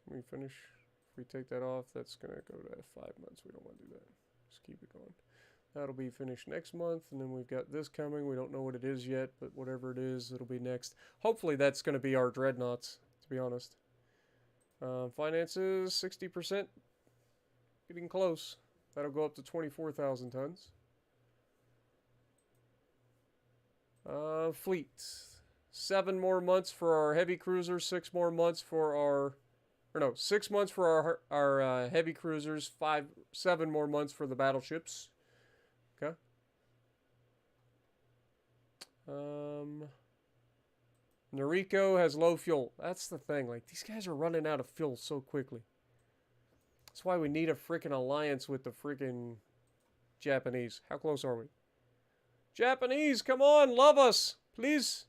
Can we finish? If we take that off, that's going to go to 5 months. We don't want to do that. Just keep it going. That'll be finished next month. And then we've got this coming. We don't know what it is yet, but whatever it is, it'll be next. Hopefully that's going to be our dreadnoughts, to be honest. Finances, 60%. Getting close. That'll go up to 24,000 tons. Fleet. 7 more months for our heavy cruisers, 6 more months for our, 6 months for our heavy cruisers, 7 more months for the battleships. Okay. Noriko has low fuel. That's the thing. Like, these guys are running out of fuel so quickly. That's why we need a freaking alliance with the freaking Japanese. How close are we? Japanese, come on, love us. Please.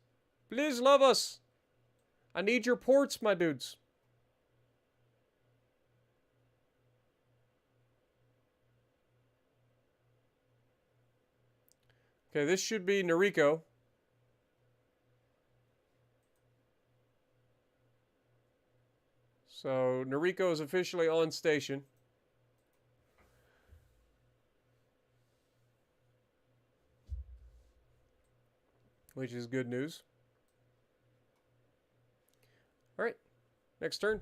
Please love us. I need your ports, my dudes. Okay, this should be Noriko. So, Noriko is officially on station. Which is good news. Alright, next turn.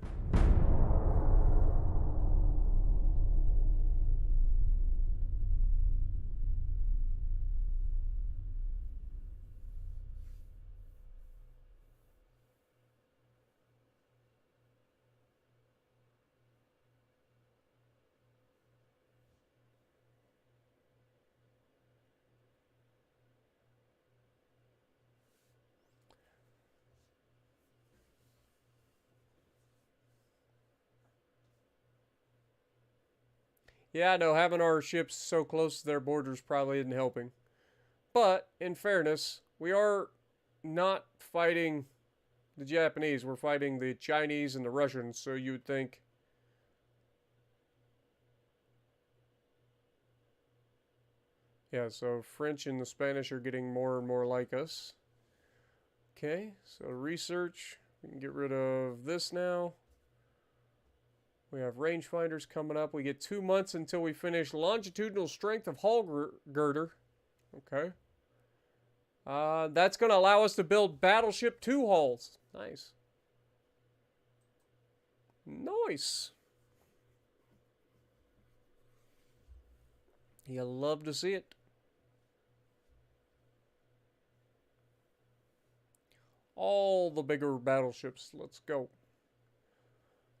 Yeah, I know, having our ships so close to their borders probably isn't helping. But, in fairness, we are not fighting the Japanese. We're fighting the Chinese and the Russians, so you would think... Yeah, so French and the Spanish are getting more and more like us. Okay, so research. We can get rid of this now. We have rangefinders coming up. We get 2 months until we finish longitudinal strength of hull girder. Okay. That's going to allow us to build battleship 2 hulls. Nice. Nice. You love to see it. All the bigger battleships. Let's go.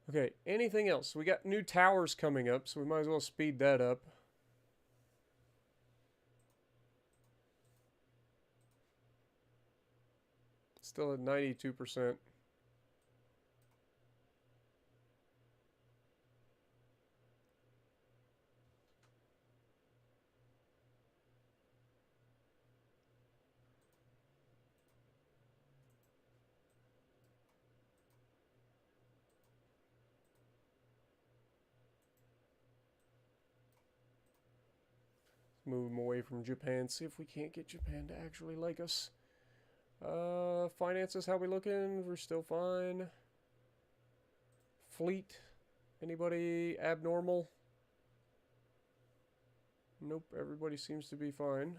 Okay, anything else? We got new towers coming up, so we might as well speed that up. Still at 92%. Move them away from Japan. See if we can't get Japan to actually like us. Finances, how we looking? We're still fine. Fleet. Anybody abnormal? Nope, everybody seems to be fine.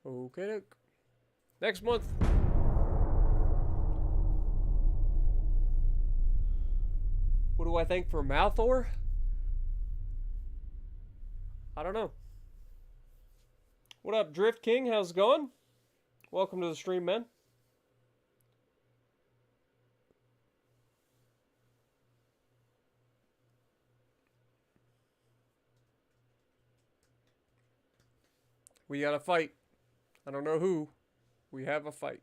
Okay, next month. What do I think for Malthor? I don't know. What up, Drift King? How's it going? Welcome to the stream, man. We got a fight. I don't know who. We have a fight.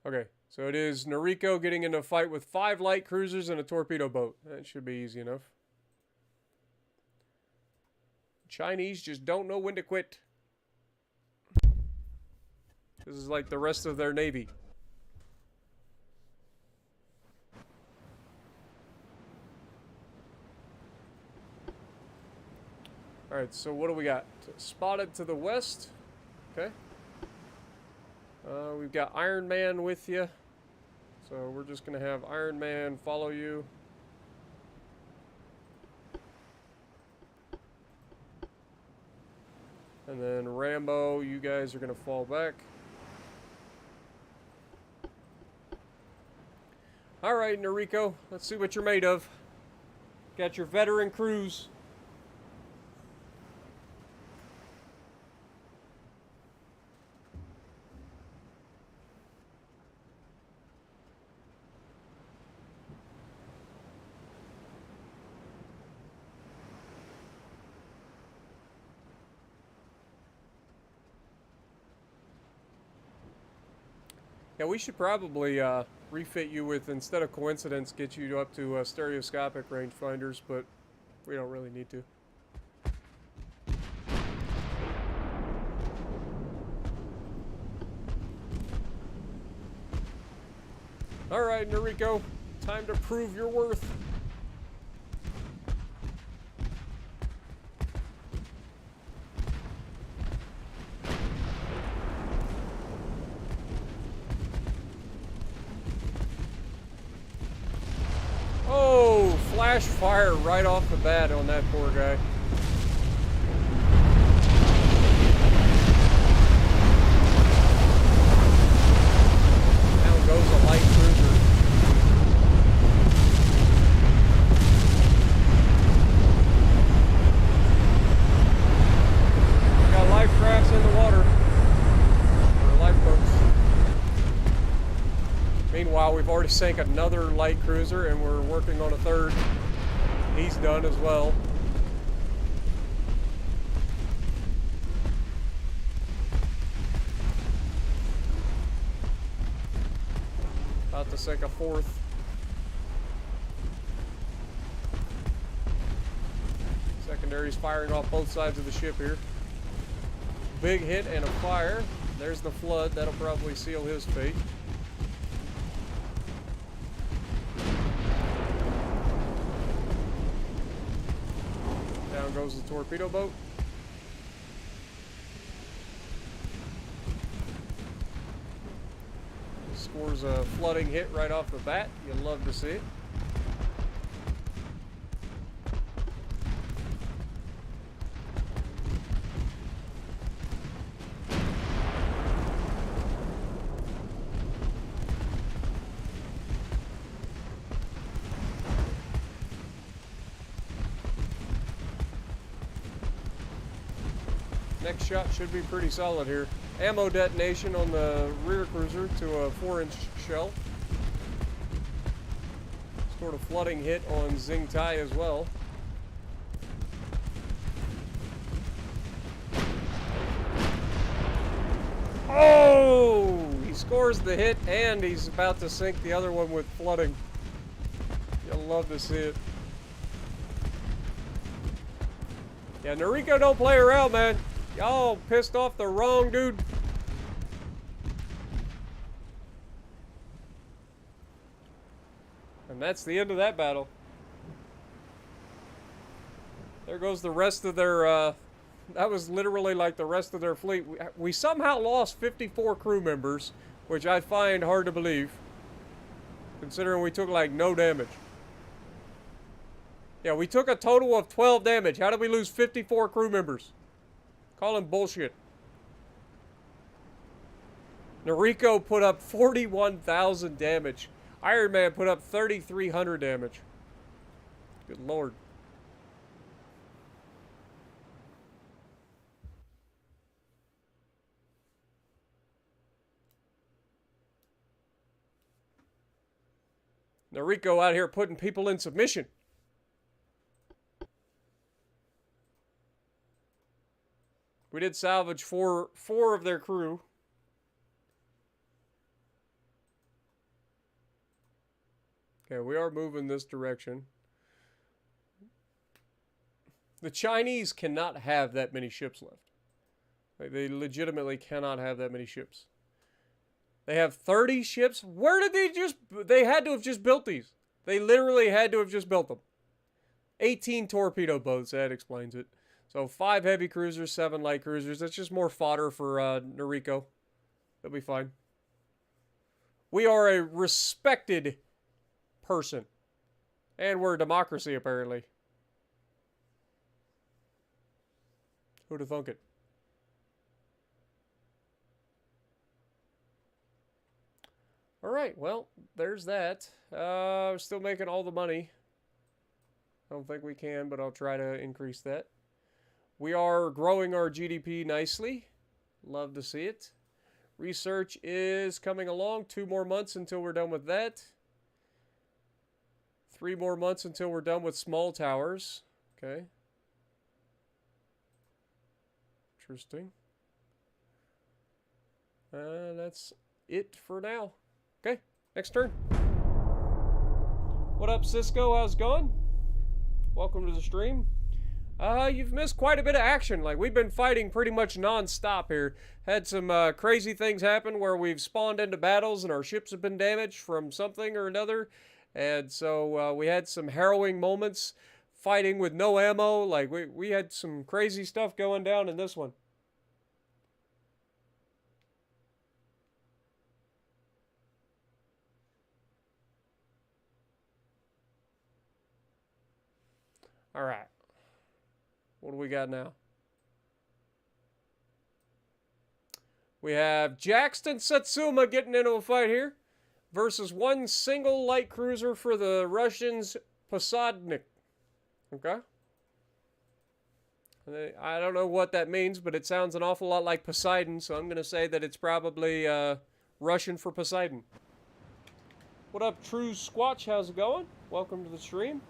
Okay, so it is Noriko getting into a fight with 5 light cruisers and a torpedo boat. That should be easy enough. Chinese just don't know when to quit. This is like the rest of their navy. Alright, so what do we got? Spotted to the west. Okay. We've got Iron Man with you. So we're just going to have Iron Man follow you. And then Rambo, you guys are going to fall back. Alright, Noriko, let's see what you're made of. Got your veteran crews. Yeah, we should probably refit you with, instead of coincidence, get you up to stereoscopic rangefinders, but we don't really need to. Alright, Noriko, time to prove your worth. Oh, flash fire right off the bat on that poor guy. Down goes a light cruiser. We got life crafts in the water. Or lifeboats. Meanwhile, we've already sank another light cruiser and we're working on a third. He's done as well. About to sink a fourth. Secondary's firing off both sides of the ship here. Big hit and a fire. There's the flood. That'll probably seal his fate. Down goes the torpedo boat. Scores a flooding hit right off the bat. You'll love to see it. Next shot should be pretty solid here. Ammo detonation on the rear cruiser to a 4-inch shell. Scored a flooding hit on Xingtai as well. Oh! He scores the hit and he's about to sink the other one with flooding. You'll love to see it. Yeah, Noriko don't play around, man. Y'all pissed off the wrong dude. And that's the end of that battle. There goes the rest of their, that was literally like the rest of their fleet. We somehow lost 54 crew members, which I find hard to believe, considering we took like no damage. Yeah, we took a total of 12 damage. How did we lose 54 crew members? Call him bullshit. Noriko put up 41,000 damage. Iron Man put up 3,300 damage. Good lord. Noriko out here putting people in submission. We did salvage four of their crew. Okay, we are moving this direction. The Chinese cannot have that many ships left. Like, they legitimately cannot have that many ships. They have 30 ships. Where did they just... They had to have just built these. They literally had to have just built them. 18 torpedo boats. That explains it. So 5 heavy cruisers, 7 light cruisers. That's just more fodder for Noriko. They'll be fine. We are a respected person. And we're a democracy, apparently. Who'd have thunk it? Alright, well, there's that. We're still making all the money. I don't think we can, but I'll try to increase that. We are growing our GDP nicely. Love to see it. Research is coming along. 2 more months until we're done with that. 3 more months until we're done with small towers. Okay. Interesting. That's it for now. Okay, next turn. What up, Cisco? How's it going? Welcome to the stream. You've missed quite a bit of action. Like, we've been fighting pretty much non-stop here. Had some crazy things happen where we've spawned into battles and our ships have been damaged from something or another. And so we had some harrowing moments fighting with no ammo. Like, we had some crazy stuff going down in this one. All right. What do we got now? We have Jackson Satsuma getting into a fight here versus one single light cruiser for the Russians, Posadnik. Okay. I don't know what that means, but it sounds an awful lot like Poseidon, so I'm going to say that it's probably Russian for Poseidon. What up, True Squatch? How's it going? Welcome to the stream.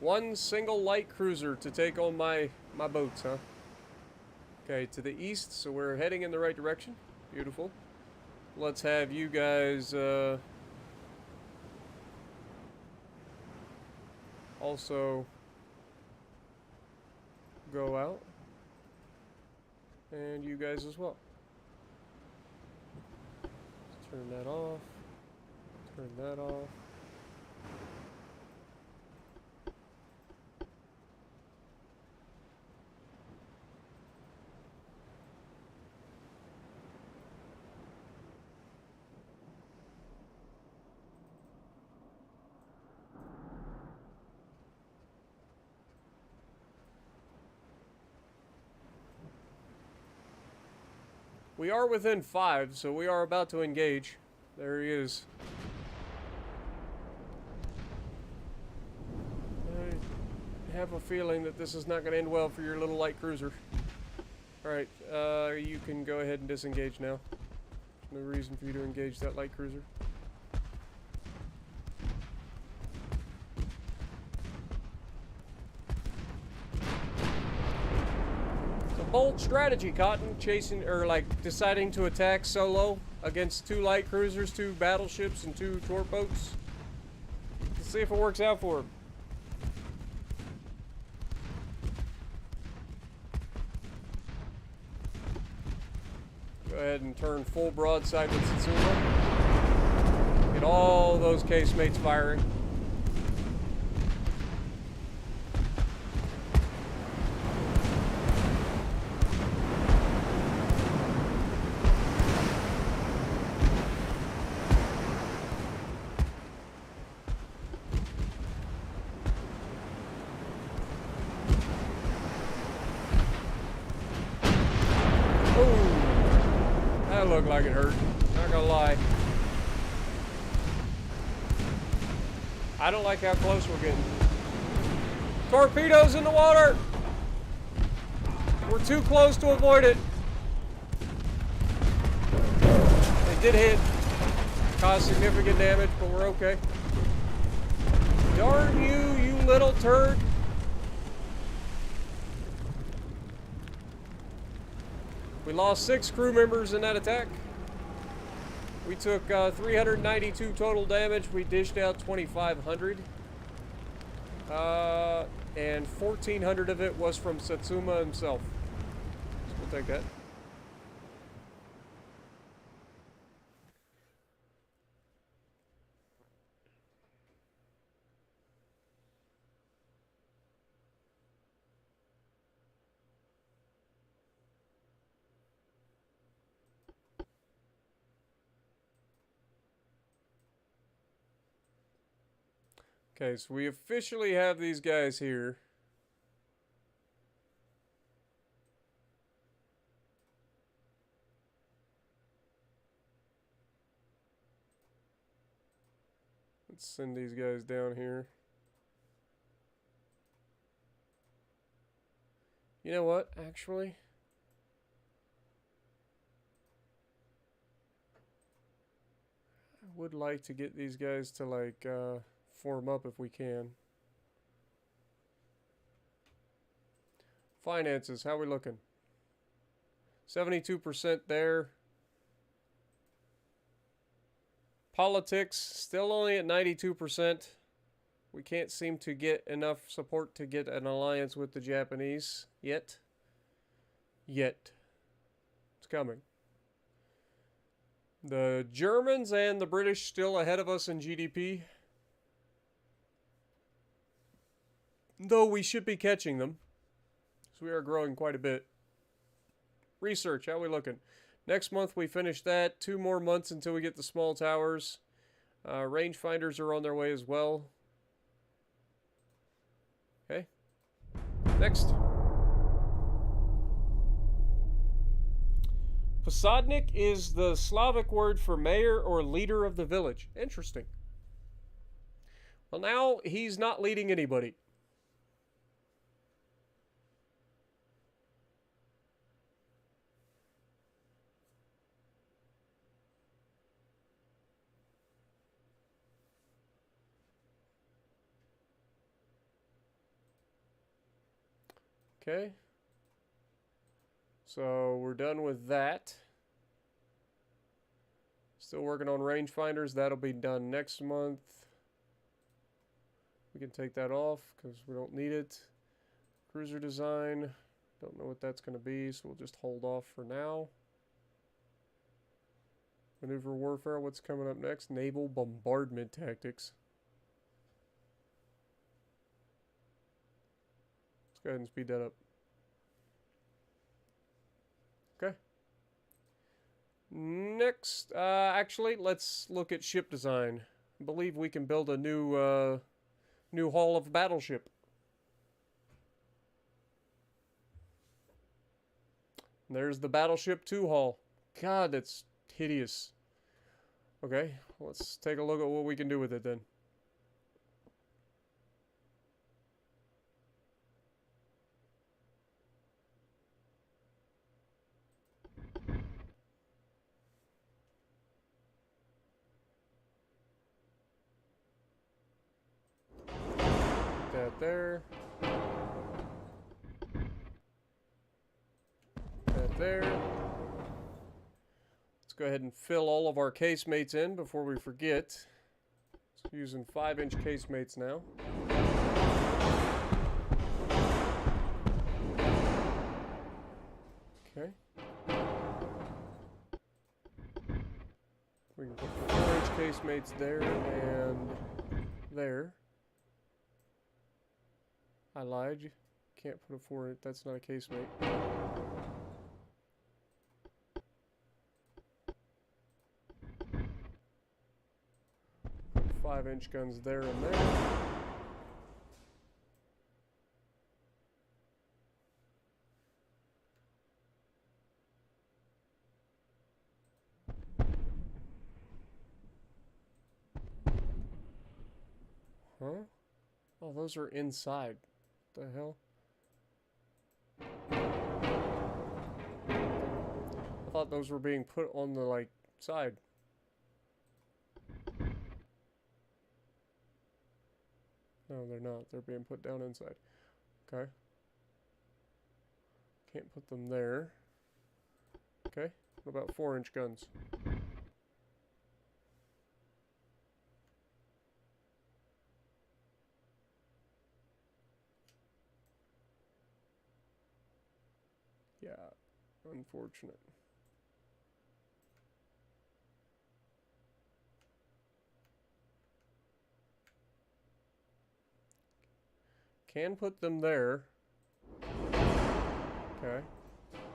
One single light cruiser to take on my boats, huh? Okay, to the east, so we're heading in the right direction. Beautiful. Let's have you guys also go out. And you guys as well. Let's turn that off. Turn that off. We are within 5, so we are about to engage. There he is. I have a feeling that this is not going to end well for your little light cruiser. Alright, you can go ahead and disengage now. No reason for you to engage that light cruiser. Bold strategy, Cotton, chasing or like deciding to attack solo against 2 light cruisers, 2 battleships, and 2 torp boats. Let's see if it works out for him. Go ahead and turn full broadside with Satsuma. Get all those casemates firing. Looked like it hurt. Not gonna lie. I don't like how close we're getting. Torpedoes in the water! We're too close to avoid it. They did hit. Caused significant damage, but we're okay. Darn you, you little turd. We lost 6 crew members in that attack. We took 392 total damage. We dished out 2,500. And 1,400 of it was from Satsuma himself. So we'll take that. Okay, so we officially have these guys here. Let's send these guys down here. You know what, actually? would like to get these guys to like form up if we can. Finances, how we looking? 72% there. Politics, still only at 92%. We can't seem to get enough support to get an alliance with the Japanese yet. It's coming. The Germans and the British still ahead of us in GDP. Though we should be catching them. So we are growing quite a bit. Research, how we looking? Next month we finish that. 2 more months until we get the small towers. Rangefinders are on their way as well. Okay. Next. Posadnik is the Slavic word for mayor or leader of the village. Interesting. Well, now he's not leading anybody. Okay. So we're done with that. Still working on rangefinders. That'll be done next month. We can take that off because we don't need it. Cruiser design. Don't know what that's going to be, so we'll just hold off for now. Maneuver warfare. What's coming up next? Naval bombardment tactics. Let's go ahead and speed that up. Okay. Next, actually, let's look at ship design. I believe we can build a new hull of battleship. There's the Battleship 2 hull. God, that's hideous. Okay, let's take a look at what we can do with it then. That there. That there. Let's go ahead and fill all of our casemates in before we forget. Using 5-inch casemates now. Okay. We can put the 4-inch casemates there and there. I lied. You can't put a 4-inch. That's not a casemate. 5-inch guns there and there. Huh? Oh, those are inside. What the hell? I thought those were being put on the, like, side. No, they're not. They're being put down inside. Okay. Can't put them there. Okay. What about 4-inch guns? Yeah. Unfortunate. Can put them there. Okay.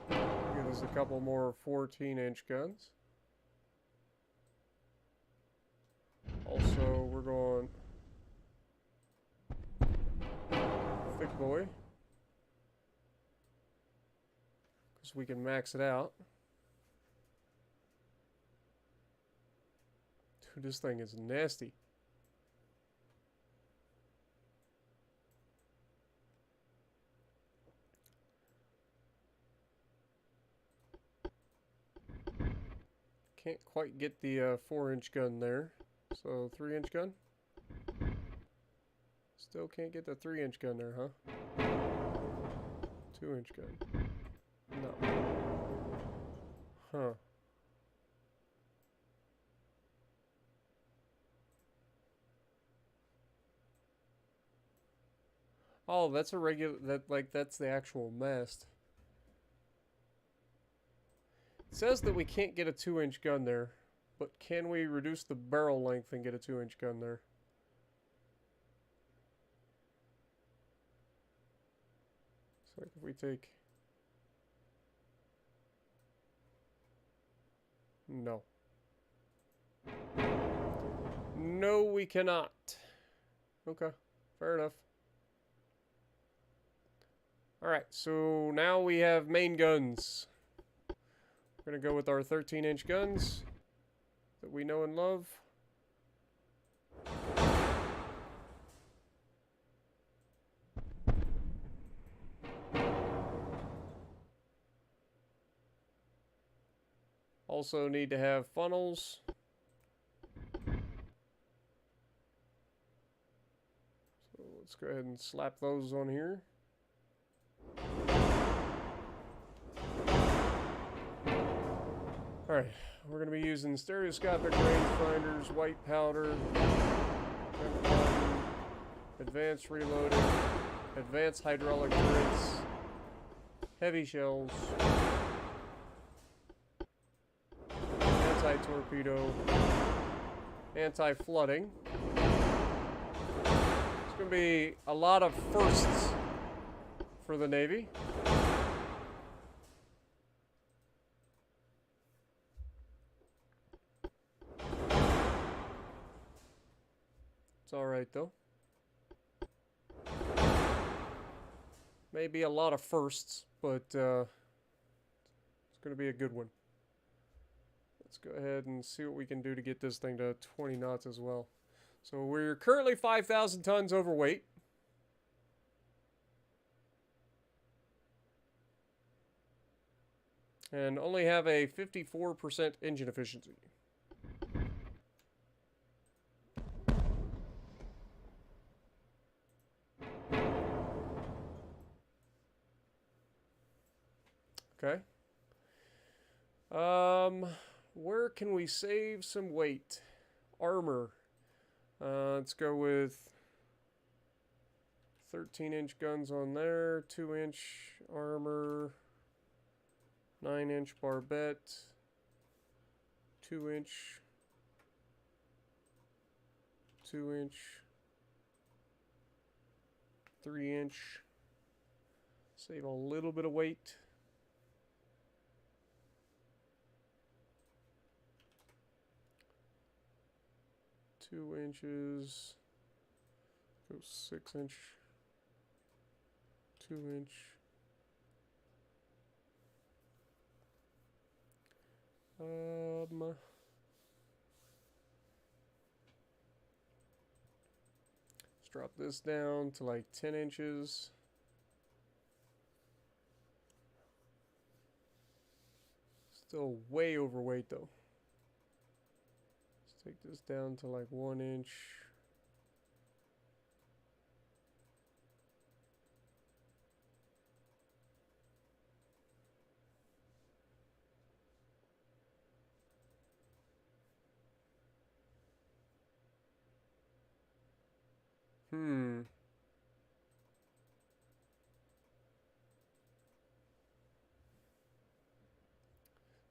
Give us a couple more 14-inch guns. Also, we're going thick boy. Because we can max it out. Dude, this thing is nasty. Can't quite get the 4-inch gun there. So 3-inch gun? Still can't get the 3-inch gun there, huh? 2-inch gun. No. Huh. Oh, that's a regular, that's the actual mast. It says that we can't get a 2-inch gun there, but can we reduce the barrel length and get a 2-inch gun there? So like if we take... No. No, we cannot. Okay, fair enough. Alright, so now we have main guns. We're going to go with our 13-inch guns that we know and love. Also need to have funnels. So let's go ahead and slap those on here. Alright, we're going to be using stereoscopic rangefinders, white powder, advanced reloading, advanced hydraulic turrets, heavy shells, anti-torpedo, anti-flooding. It's going to be a lot of firsts for the Navy. It's alright though. Maybe a lot of firsts, but it's going to be a good one. Let's go ahead and see what we can do to get this thing to 20 knots as well. So we're currently 5,000 tons overweight. And only have a 54% engine efficiency. Okay. Where can we save some weight? Armor. Let's go with 13-inch guns on there, 2-inch armor, 9-inch barbette, 2-inch, 2-inch, 3-inch. Save a little bit of weight. 2 inches, go 6-inch, 2-inch. Let's drop this down to like 10 inches. Still way overweight though. Take this down to like 1 inch.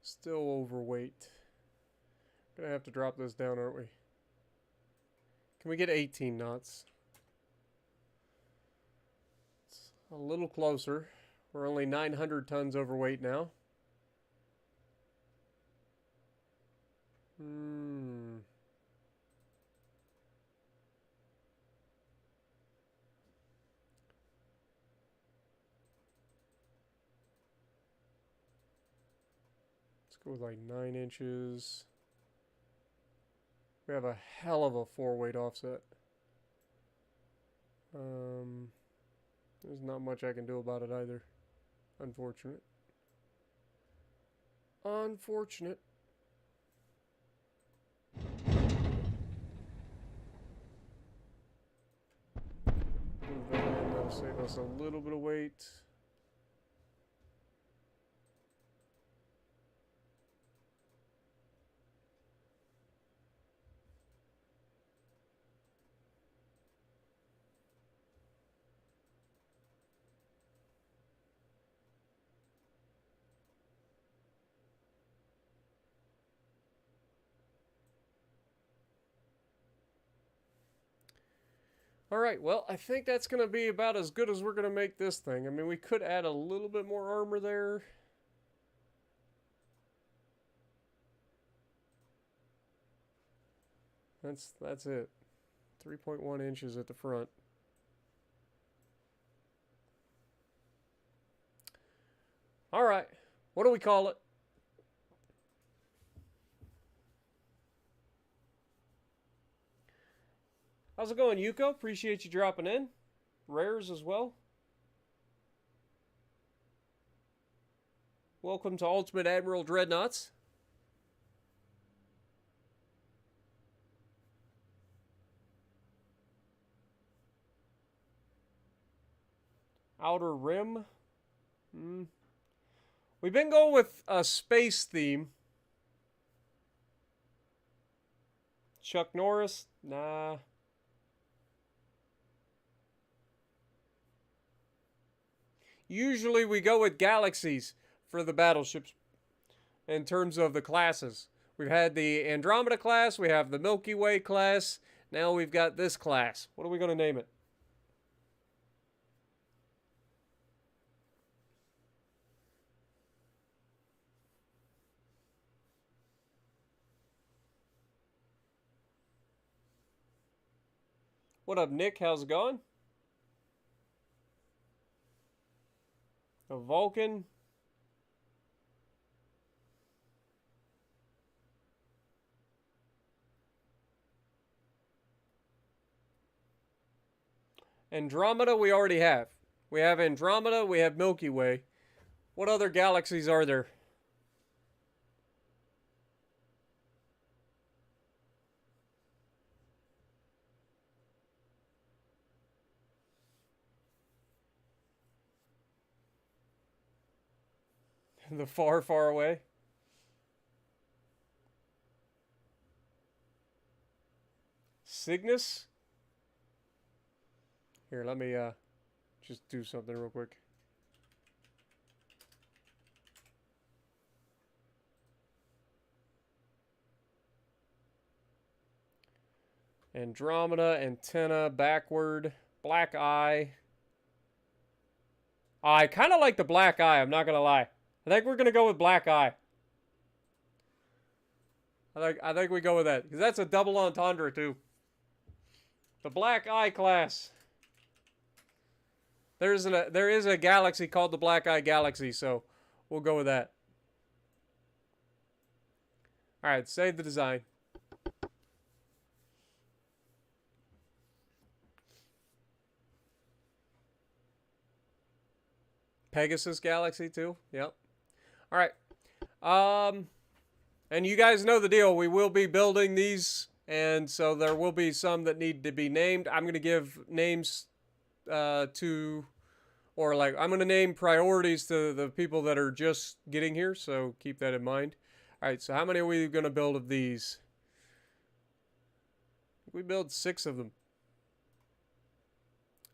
Still overweight. Gonna have to drop this down, aren't we? Can we get 18 knots? It's a little closer. We're only 900 tons overweight now. Let's go with like 9 inches. We have a hell of a 4-weight offset. There's not much I can do about it either. Unfortunate. Unfortunate. Move that in, that'll save us a little bit of weight. Alright, well, I think that's going to be about as good as we're going to make this thing. I mean, we could add a little bit more armor there. That's it. 3.1 inches at the front. Alright, what do we call it? How's it going, Yuko? Appreciate you dropping in. Rares as well. Welcome to Ultimate Admiral Dreadnoughts. Outer Rim. We've been going with a space theme. Chuck Norris? Nah. Usually we go with galaxies for the battleships in terms of the classes. We've had the Andromeda class, we have the Milky Way class, now we've got this class. What are we going to name it? What up, Nick? How's it going? A Vulcan. Andromeda we already have. We have Andromeda, we have Milky Way. What other galaxies are there? The far, far away. Cygnus? Here, let me just do something real quick. Andromeda, antenna, backward, black eye. I kind of like the black eye, I'm not going to lie. I think we're going to go with black eye. I think we go with that. Because that's a double entendre, too. The black eye class. There is a galaxy called the Black Eye Galaxy, so we'll go with that. Alright, save the design. Pegasus Galaxy, too. Yep. Alright. And you guys know the deal. We will be building these, and so there will be some that need to be named. I'm going to give names to... Or, like, I'm going to name priorities to the people that are just getting here, so keep that in mind. Alright, so how many are we going to build of these? We build 6 of them.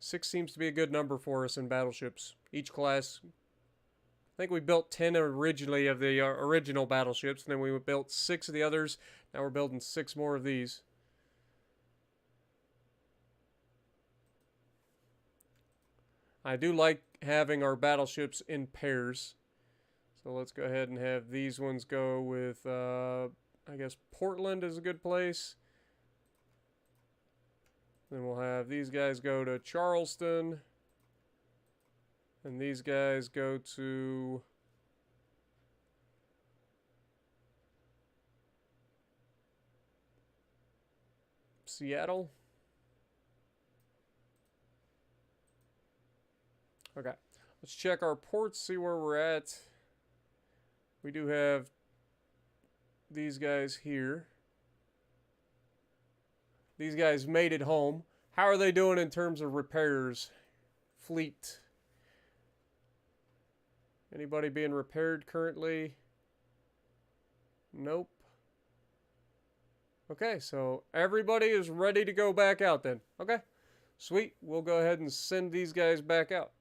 6 seems to be a good number for us in battleships. Each class. I think we built 10 originally of the original battleships, and then we built 6 of the others. Now we're building 6 more of these. I do like having our battleships in pairs. So let's go ahead and have these ones go with, I guess Portland is a good place. Then we'll have these guys go to Charleston. And these guys go to... Seattle. Okay, let's check our ports, see where we're at. We do have these guys here. These guys made it home. How are they doing in terms of repairs? Fleet. Anybody being repaired currently? Nope. Okay, so everybody is ready to go back out then. Okay, sweet. We'll go ahead and send these guys back out.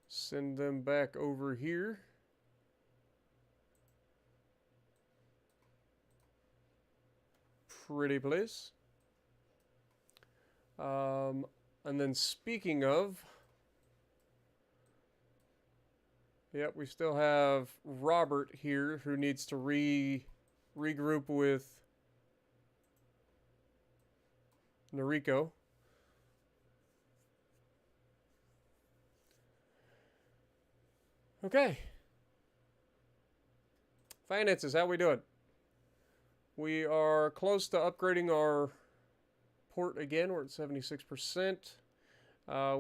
Send them back over here. Pretty place. And then speaking of, yep, we still have Robert here who needs to regroup with Noriko. Okay. Finances, how we doing? We are close to upgrading our port again. We're at 76%.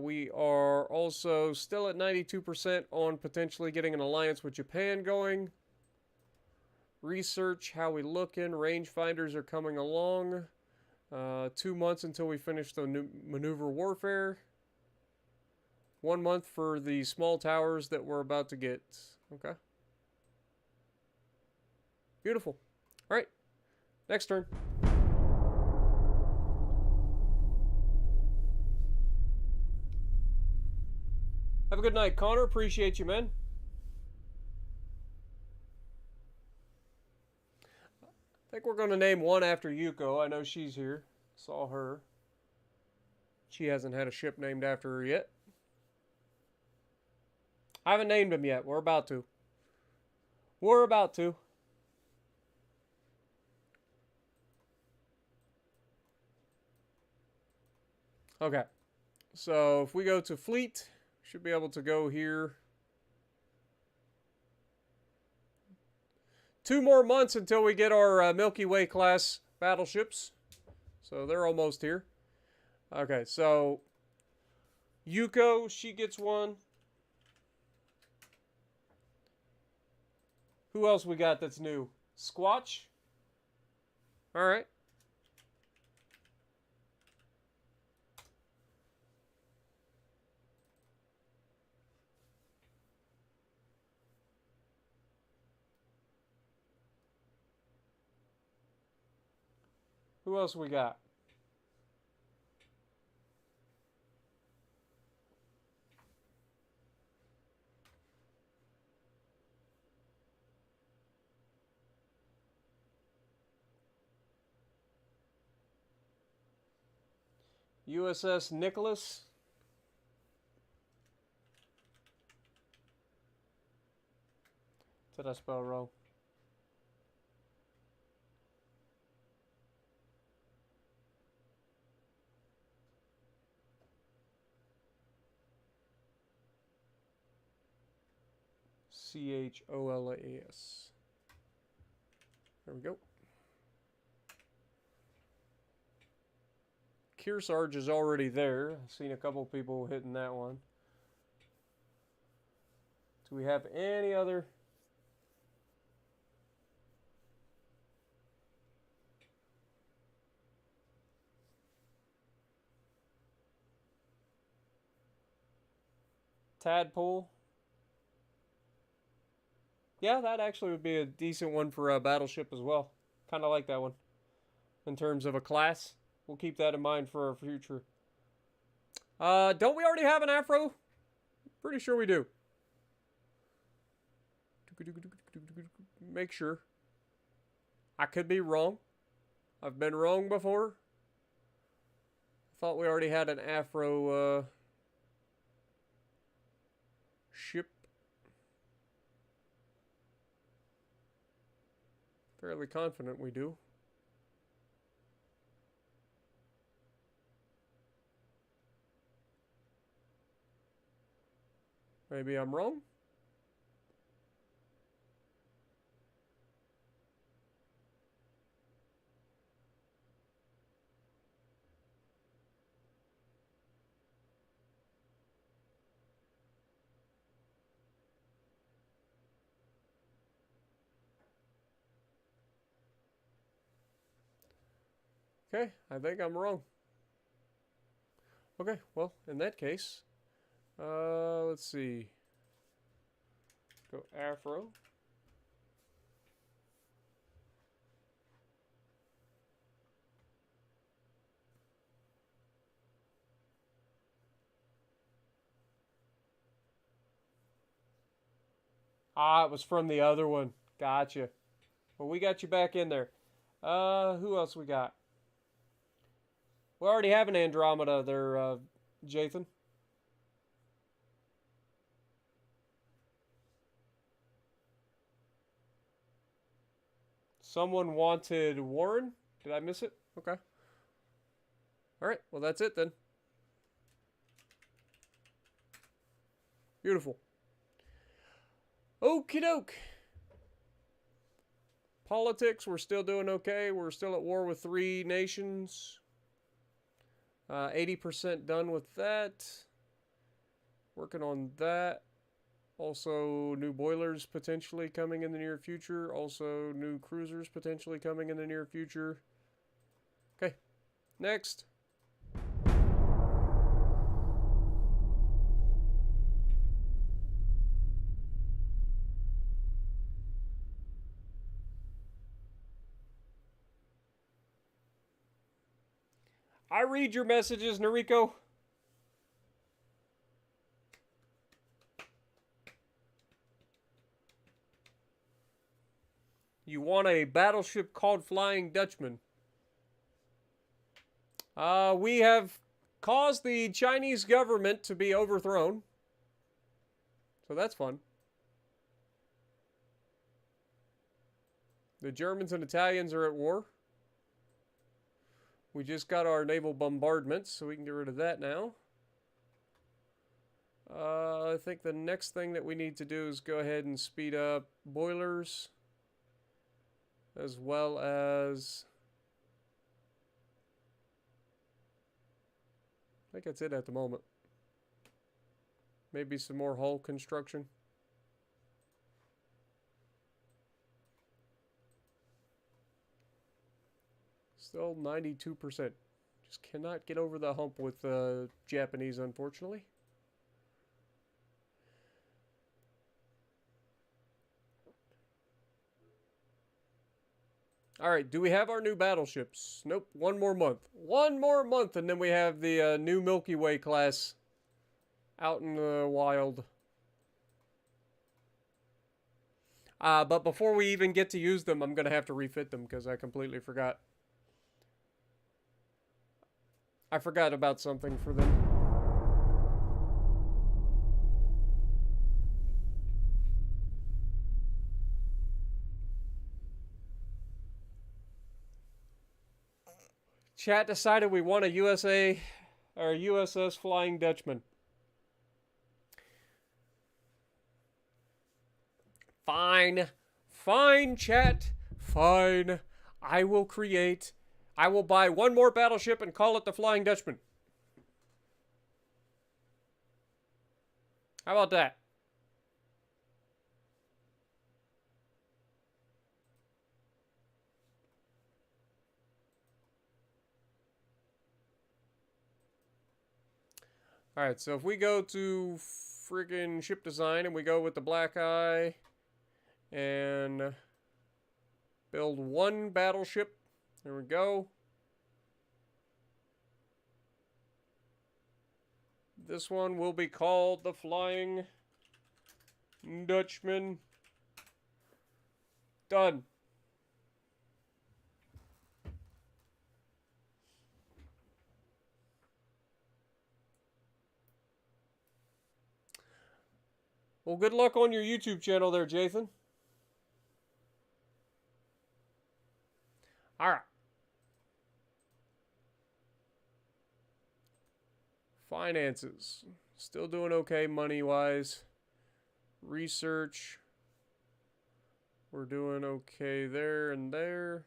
We are also still at 92% on potentially getting an alliance with Japan going. Research, how we looking? Rangefinders are coming along. 2 months until we finish the maneuver warfare. 1 month for the small towers that we're about to get. Okay. Beautiful. All right. Next turn. Have a good night, Connor. Appreciate you, man. I think we're going to name one after Yuko. I know she's here. Saw her. She hasn't had a ship named after her yet. I haven't named him yet. We're about to. We're about to. Okay. So if we go to fleet, should be able to go here. 2 more months until we get our Milky Way class battleships. So they're almost here. Okay, so Yuko, she gets one. Who else we got that's new? Squatch. All right. Who else we got? USS Nicholas. Did I spell wrong? Cholas. There we go. Kearsarge is already there. I've seen a couple people hitting that one. Do we have any other? Tadpole. Yeah, that actually would be a decent one for a battleship as well. Kind of like that one. In terms of a class. We'll keep that in mind for our future. Don't we already have an Afro? Pretty sure we do. Make sure. I could be wrong. I've been wrong before. I thought we already had an Afro ship. Fairly confident we do. Maybe I'm wrong. Okay, I think I'm wrong. Okay, well, in that case, let's see. Go Afro. Ah, it was from the other one. Gotcha. Well, we got you back in there. Who else we got? We already have an Andromeda there, Jathan. Someone wanted Warren. Did I miss it? Okay. All right. Well, that's it then. Beautiful. Okie doke. Politics, we're still doing okay. We're still at war with 3 nations. 80% done with that. Working on that. Also, new boilers potentially coming in the near future. Also, new cruisers potentially coming in the near future. Okay, next. I read your messages, Noriko. You want a battleship called Flying Dutchman. We have caused the Chinese government to be overthrown. So that's fun. The Germans and Italians are at war. We just got our naval bombardments, so we can get rid of that now. I think the next thing that we need to do is go ahead and speed up boilers, as well as... I think that's it at the moment. Maybe some more hull construction. Still 92%. Just cannot get over the hump with the Japanese, unfortunately. All right, do we have our new battleships? Nope, one more month. One more month, and then we have the new Milky Way class out in the wild. But before we even get to use them, I'm going to have to refit them because I completely forgot. I forgot about something for them. Chat decided we want a USA or USS Flying Dutchman. Fine. Fine, chat. Fine. I will buy one more battleship and call it the Flying Dutchman. How about that? Alright, so if we go to friggin' ship design and we go with the black eye and build one battleship. There we go. This one will be called the Flying Dutchman. Done. Well, good luck on your YouTube channel there, Jathan. All right. Finances. Still doing okay money-wise. Research. We're doing okay there and there.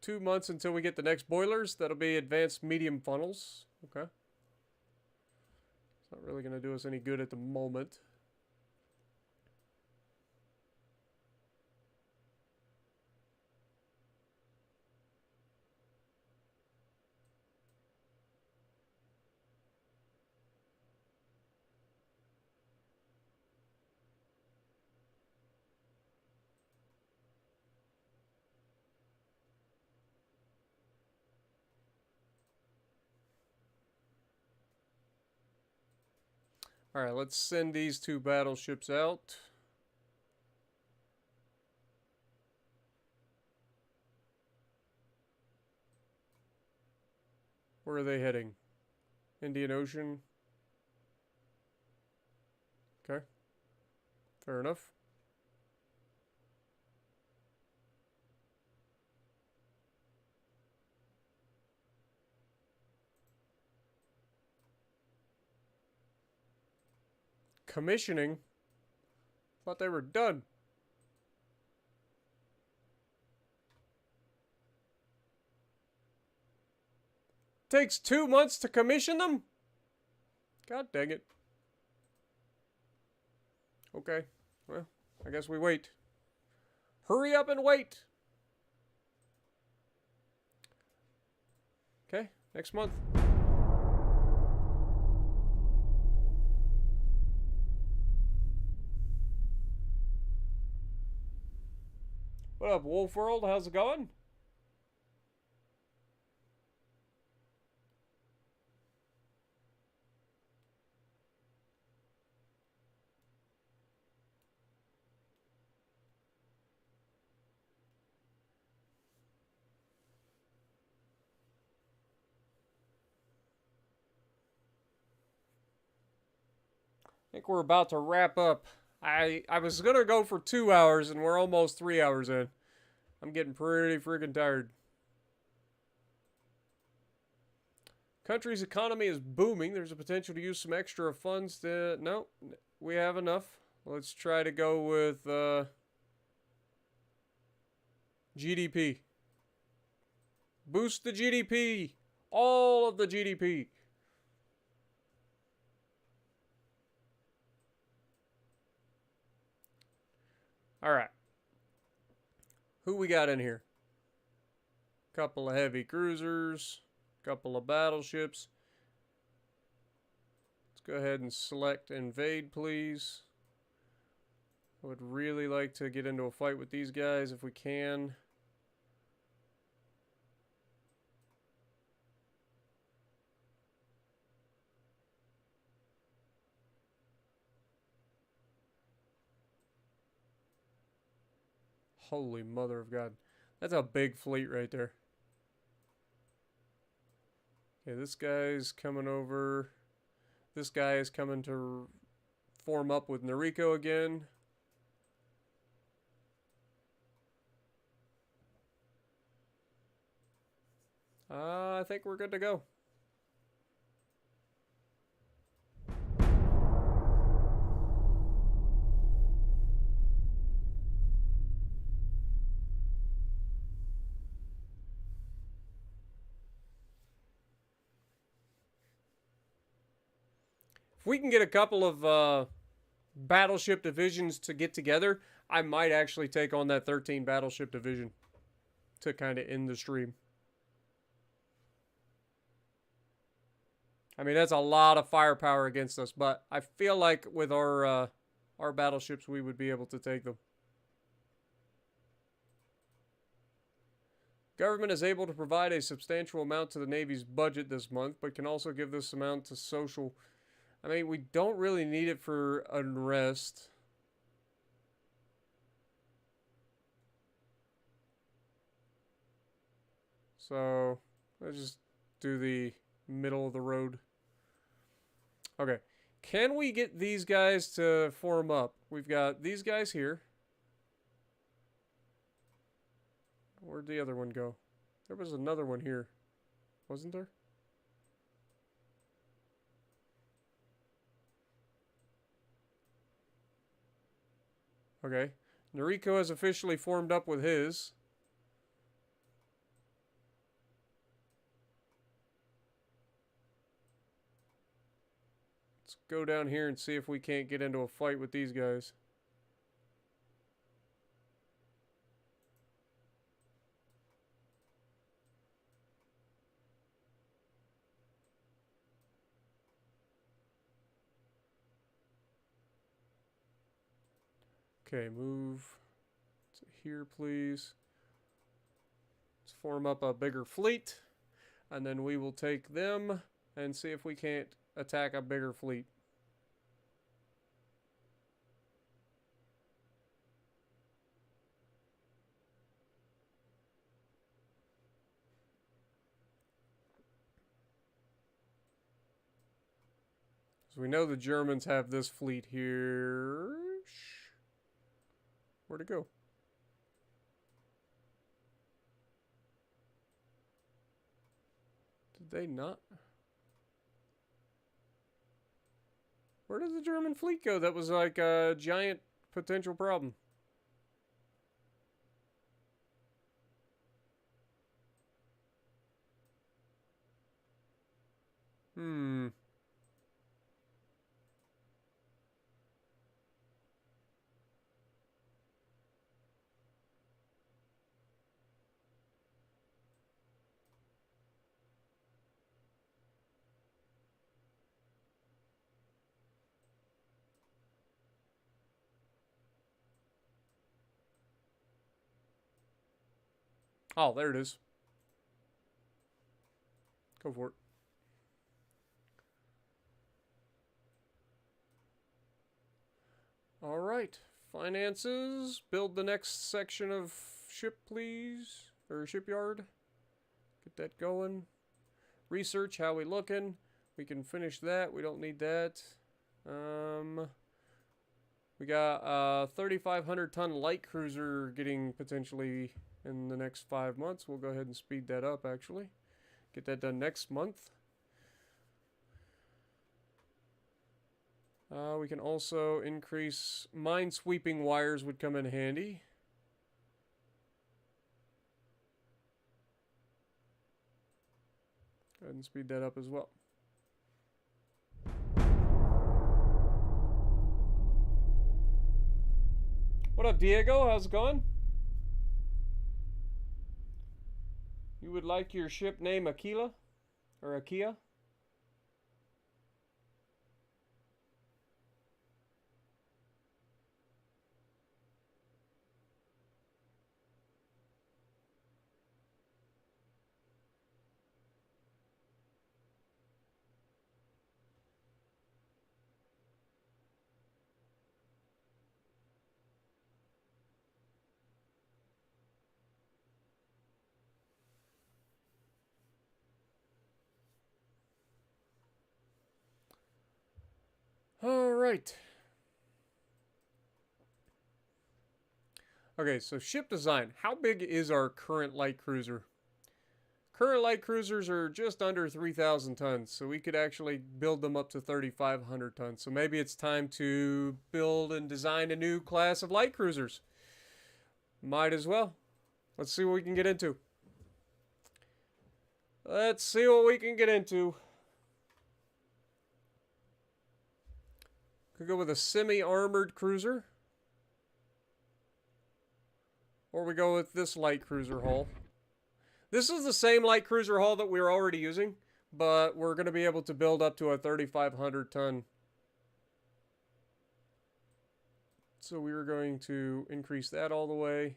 2 months until we get the next boilers. That'll be advanced medium funnels. Okay. It's not really going to do us any good at the moment. Alright, let's send these 2 battleships out. Where are they heading? Indian Ocean. Okay. Fair enough. Commissioning? Thought they were done. Takes 2 months to commission them? God dang it. Okay. Well, I guess we wait. Hurry up and wait. Okay, next month. What up, Wolf World? How's it going? I think we're about to wrap up. I was gonna go for 2 hours and we're almost 3 hours in. I'm getting pretty freaking tired. Country's economy is booming. There's a potential to use some extra funds to... No, we have enough. Let's try to go with GDP. Boost the GDP. All of the GDP. All right. Who we got in here? Couple of heavy cruisers. Couple of battleships. Let's go ahead and select invade, please. I would really like to get into a fight with these guys if we can. Holy mother of God. That's a big fleet right there. Okay, this guy's coming over. This guy is coming to form up with Noriko again. I think we're good to go. If we can get a couple of battleship divisions to get together, I might actually take on that 13 battleship division to kind of end the stream. I mean, that's a lot of firepower against us, but I feel like with our battleships, we would be able to take them. Government is able to provide a substantial amount to the Navy's budget this month, but can also give this amount to social... I mean, we don't really need it for unrest. So, let's just do the middle of the road. Okay. Can we get these guys to form up? We've got these guys here. Where'd the other one go? There was another one here. Wasn't there? Okay. Noriko has officially formed up with his. Let's go down here and see if we can't get into a fight with these guys. Okay, move to here, please. Let's form up a bigger fleet, and then we will take them and see if we can't attack a bigger fleet. So we know the Germans have this fleet here. Where'd it go? Did they not? Where did the German fleet go? That was like a giant potential problem. Oh, there it is. Go for it. All right. Finances. Build the next section of ship, please. Or shipyard. Get that going. Research. How we looking? We can finish that. We don't need that. We got a 3,500 ton light cruiser getting potentially in the next 5 months. We'll go ahead and speed that up, actually. Get that done next month. We can also increase mine-sweeping wires would come in handy. Go ahead and speed that up as well. What up, Diego? How's it going? You would like your ship name Aquila? Or Akia? All right. Okay, so ship design. How big is our current light cruiser? Current light cruisers are just under 3,000 tons, so we could actually build them up to 3,500 tons. So maybe it's time to build and design a new class of light cruisers. Might as well. Let's see what we can get into. Let's see what we can get into. Could go with a semi-armored cruiser. Or we go with this light cruiser hull. This is the same light cruiser hull that we were already using, but we're going to be able to build up to a 3,500 ton. So we are going to increase that all the way.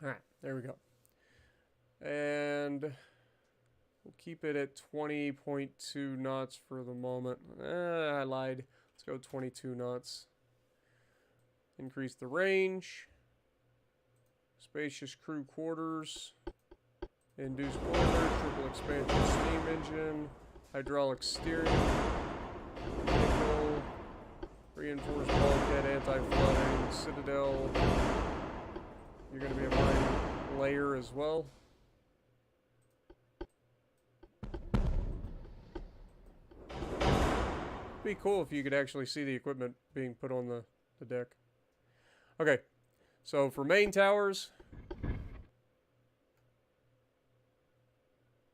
All right, there we go. And we'll keep it at 20.2 knots for the moment. I lied. Let's go 22 knots. Increase the range. Spacious crew quarters. Induced boiler, triple expansion steam engine. Hydraulic steering. Nickel. Reinforced bulkhead, anti-flooding. Citadel. You're going to be a mine layer as well. Be cool if you could actually see the equipment being put on the deck. Okay, so for main towers,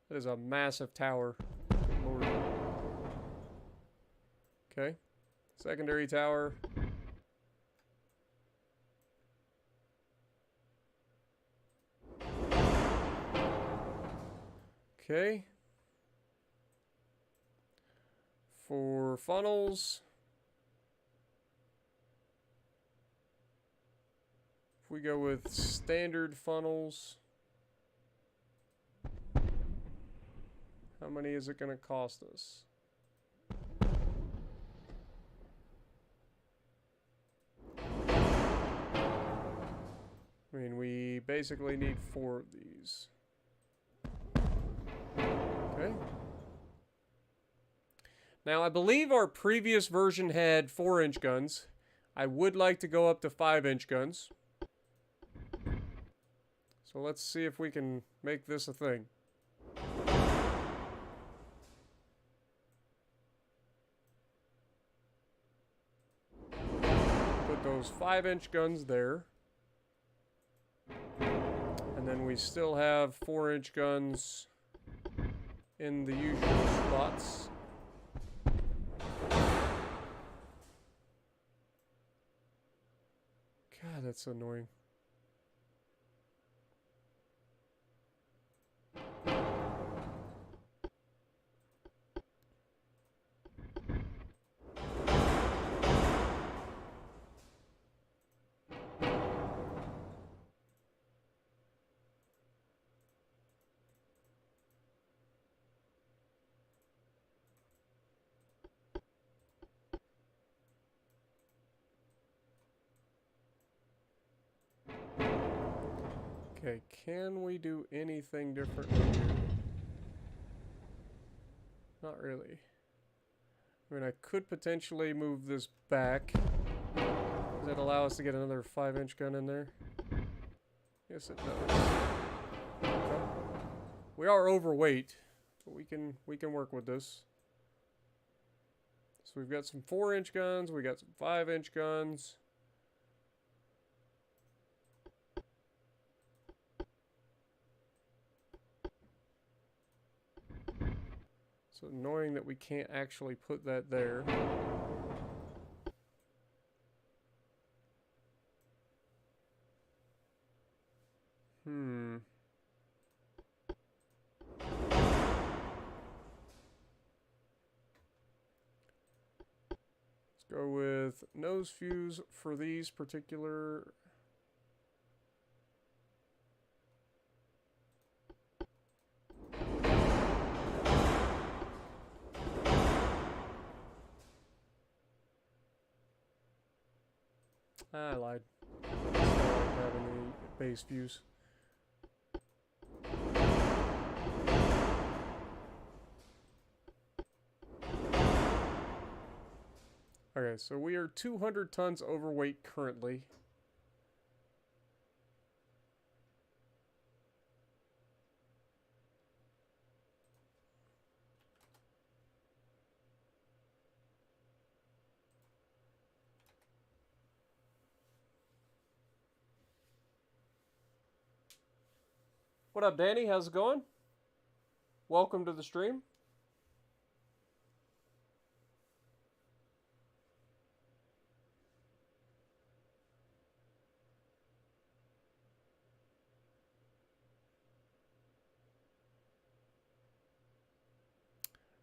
that is a massive tower. Lord. Okay, secondary tower. Okay. For funnels, if we go with standard funnels, how many is it going to cost us? I mean, we basically need 4 of these. Okay. Now, I believe our previous version had 4-inch guns. I would like to go up to 5-inch guns. So let's see if we can make this a thing. Put those 5-inch guns there. And then we still have 4-inch guns in the usual spots. God, that's annoying. Okay, can we do anything different here? Not really. I mean, I could potentially move this back. Does that allow us to get another 5-inch gun in there? Yes, it does. Okay. We are overweight, but we can work with this. So we've got some 4-inch guns, we got some 5-inch guns. So annoying that we can't actually put that there. Let's go with nose fuse for these particular. I lied. I like having the base fuse. Okay, so we are 200 tons overweight currently. What up, Danny? How's it going? Welcome to the stream.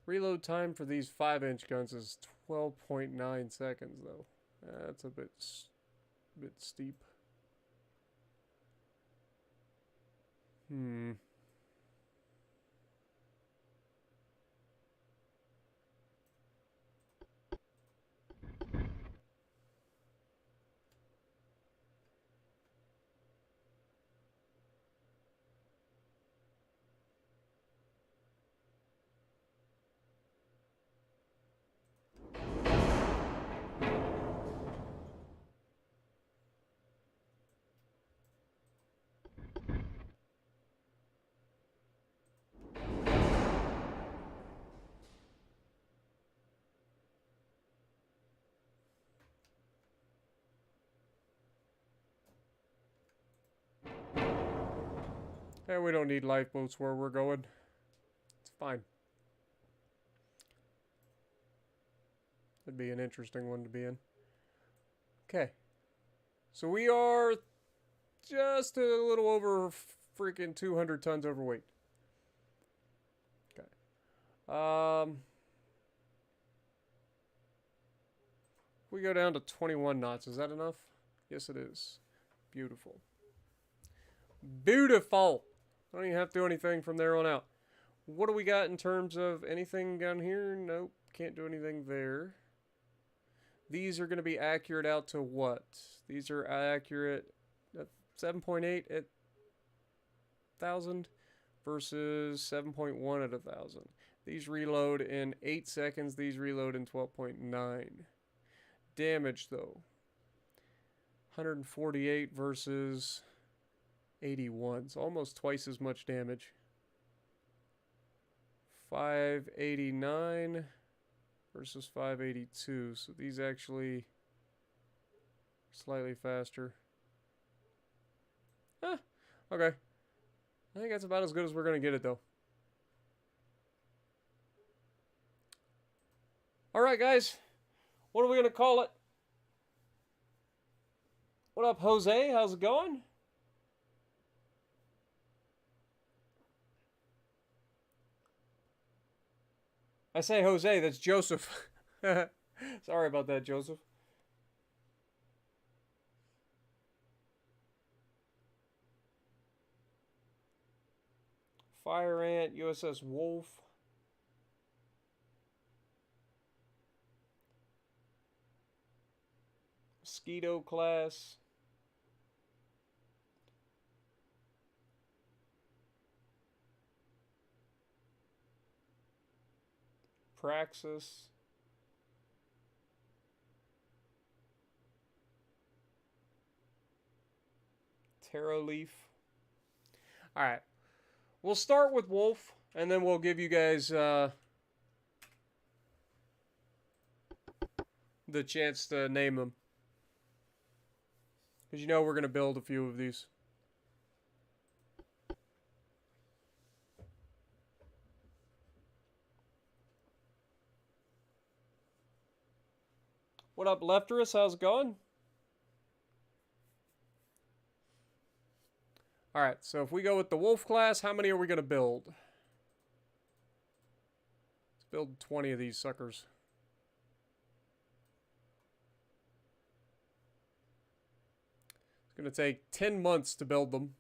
Reload time for these 5-inch guns is 12.9 seconds, though. That's a bit steep. And we don't need lifeboats where we're going. It's fine. That'd be an interesting one to be in. Okay. So we are just a little over freaking 200 tons overweight. Okay. We go down to 21 knots. Is that enough? Yes, it is. Beautiful. Beautiful. I don't even have to do anything from there on out. What do we got in terms of anything down here? Nope. Can't do anything there. These are going to be accurate out to what? These are accurate at 7.8 at 1,000 versus 7.1 at 1,000. These reload in 8 seconds. These reload in 12.9. Damage, though. 148 versus 81. It's almost twice as much damage. 589 versus 582. So these actually slightly faster. Okay. I think that's about as good as we're going to get it, though. All right, guys. What are we going to call it? What up, Jose? How's it going? I say Jose, that's Joseph. Sorry about that, Joseph. Fire Ant, USS Wolf. Mosquito class. Praxis. Taro Leaf. Alright. We'll start with Wolf, and then we'll give you guys the chance to name them. Because you know we're going to build a few of these. What up, Lefterus? How's it going? Alright, so if we go with the Wolf class, how many are we going to build? Let's build 20 of these suckers. It's going to take 10 months to build them.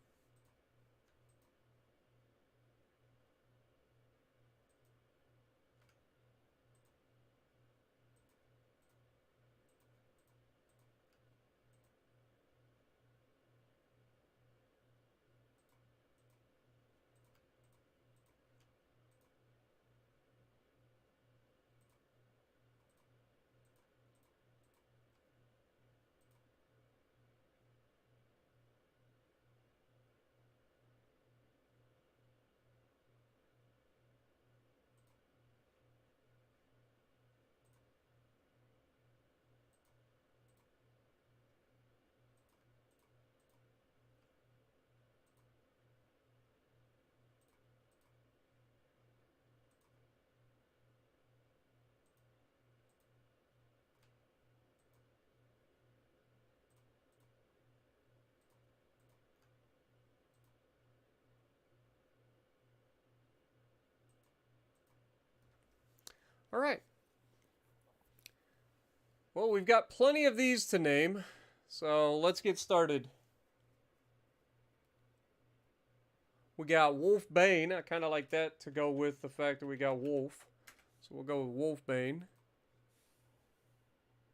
All right. Well, we've got plenty of these to name, so let's get started. We got Wolfbane. I kind of like that to go with the fact that we got Wolf. So we'll go with Wolfbane.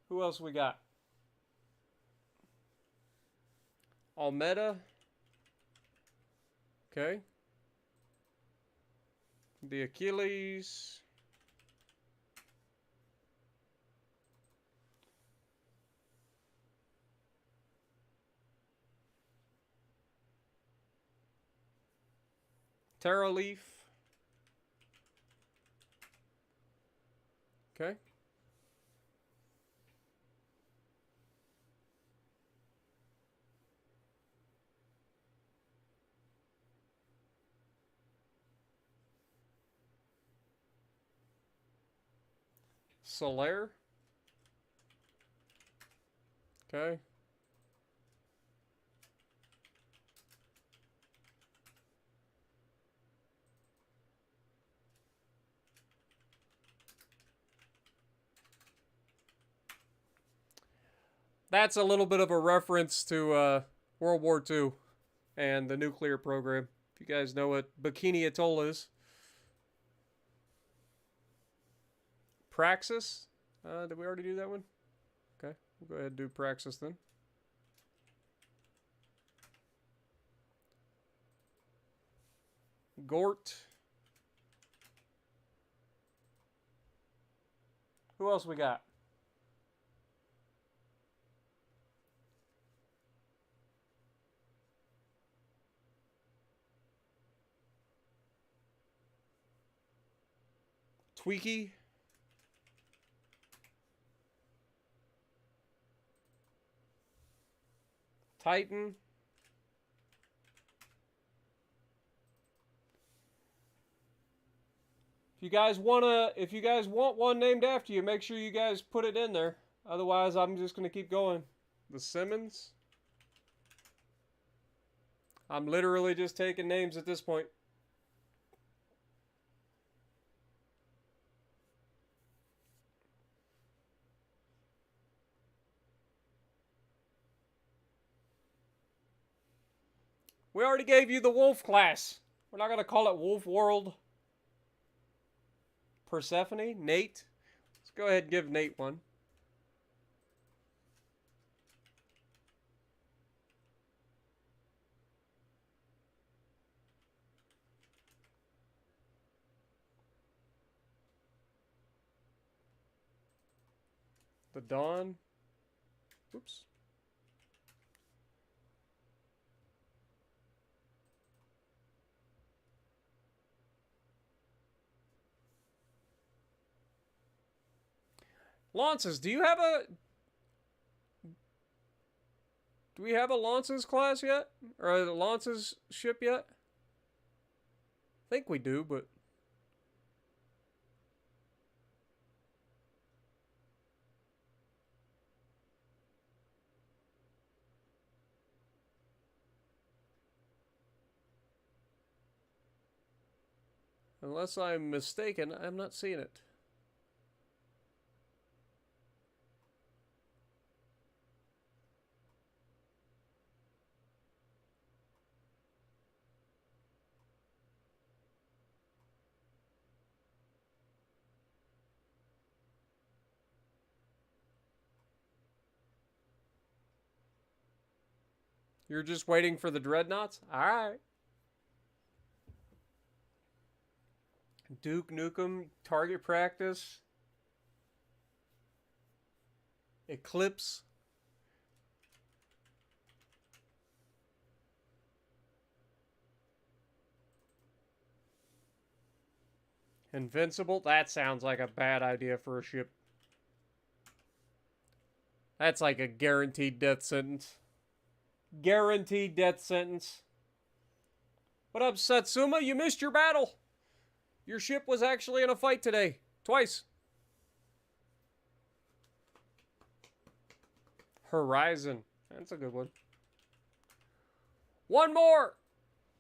Who else we got? Almeda. Okay. The Achilles. Taro Leaf. Okay. Solaire. Okay. That's a little bit of a reference to World War II and the nuclear program. If you guys know what Bikini Atoll is. Praxis. Did we already do that one? Okay, we'll go ahead and do Praxis then. Gort. Who else we got? Tweaky. Titan. If you guys want one named after you, make sure you guys put it in there. Otherwise, I'm just gonna keep going. The Simmons. I'm literally just taking names at this point. We already gave you the Wolf class. We're not gonna call it Wolf World. Persephone, Nate. Let's go ahead and give Nate one. The Dawn. Oops. Lances, do we have a Lances class yet? Or a Lances ship yet? I think we do, but unless I'm mistaken, I'm not seeing it. You're just waiting for the dreadnoughts? Alright. Duke Nukem, target practice. Eclipse. Invincible? That sounds like a bad idea for a ship. That's like a guaranteed death sentence. Guaranteed death sentence. What up, Satsuma? You missed your battle. Your ship was actually in a fight today. Twice. Horizon. That's a good one. One more.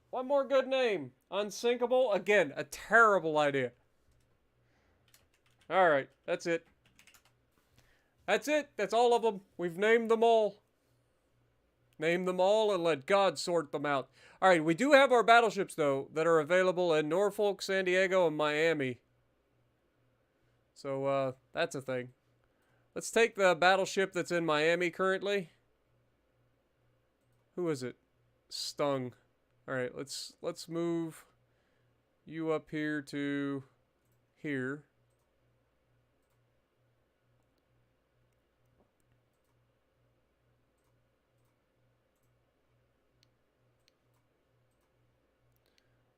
One more good name. Unsinkable. Again, a terrible idea. Alright, that's it. That's it. That's all of them. We've named them all. Name them all and let God sort them out. Alright, we do have our battleships, though, that are available in Norfolk, San Diego, and Miami. So, that's a thing. Let's take the battleship that's in Miami currently. Who is it? Stung. Alright, let's move you up here to here.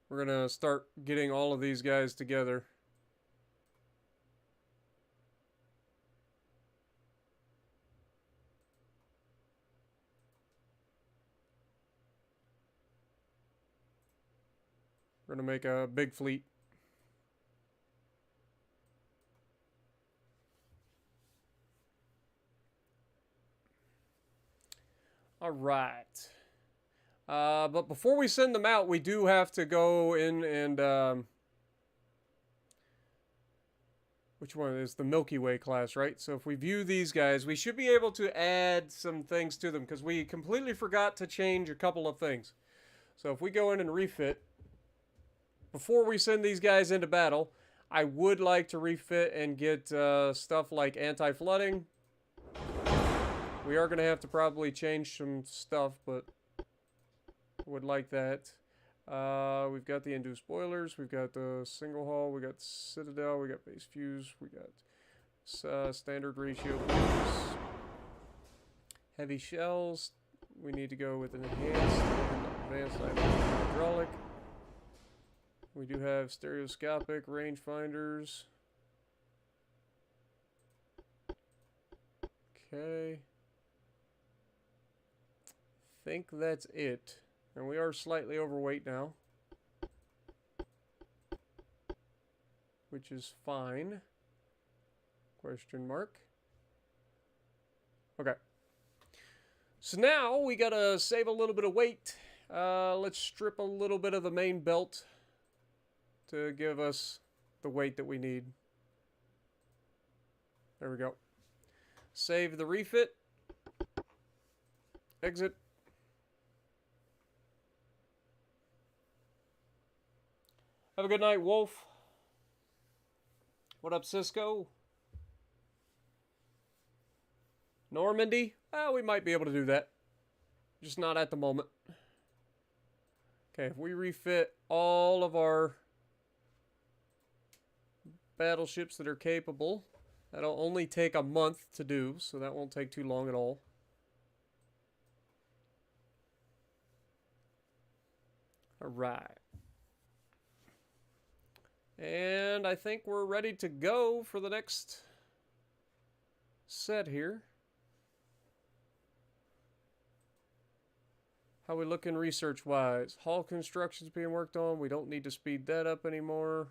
We're going to start getting all of these guys together. We're going to make a big fleet. All right. But before we send them out, we do have to go in and... which one is the Milky Way class, right? So if we view these guys, we should be able to add some things to them because we completely forgot to change a couple of things. So if we go in and refit, before we send these guys into battle, I would like to refit and get stuff like anti-flooding. We are going to have to probably change some stuff, but would like that. We've got the induced boilers. We've got the single hull. We got Citadel. We got base fuse. We got standard ratio fuse. Heavy shells. We need to go with an enhanced and advanced hydraulic. We do have stereoscopic rangefinders. Okay. Think that's it. And we are slightly overweight now, which is fine. Question mark. Okay. So now we gotta save a little bit of weight. Let's strip a little bit of the main belt to give us the weight that we need. There we go. Save the refit. Exit. Have a good night, Wolf. What up, Cisco? Normandy? We might be able to do that. Just not at the moment. Okay, if we refit all of our battleships that are capable, that'll only take a month to do, so that won't take too long at all. Alright. And I think we're ready to go for the next set here. How we looking research-wise? Hull construction's being worked on. We don't need to speed that up anymore.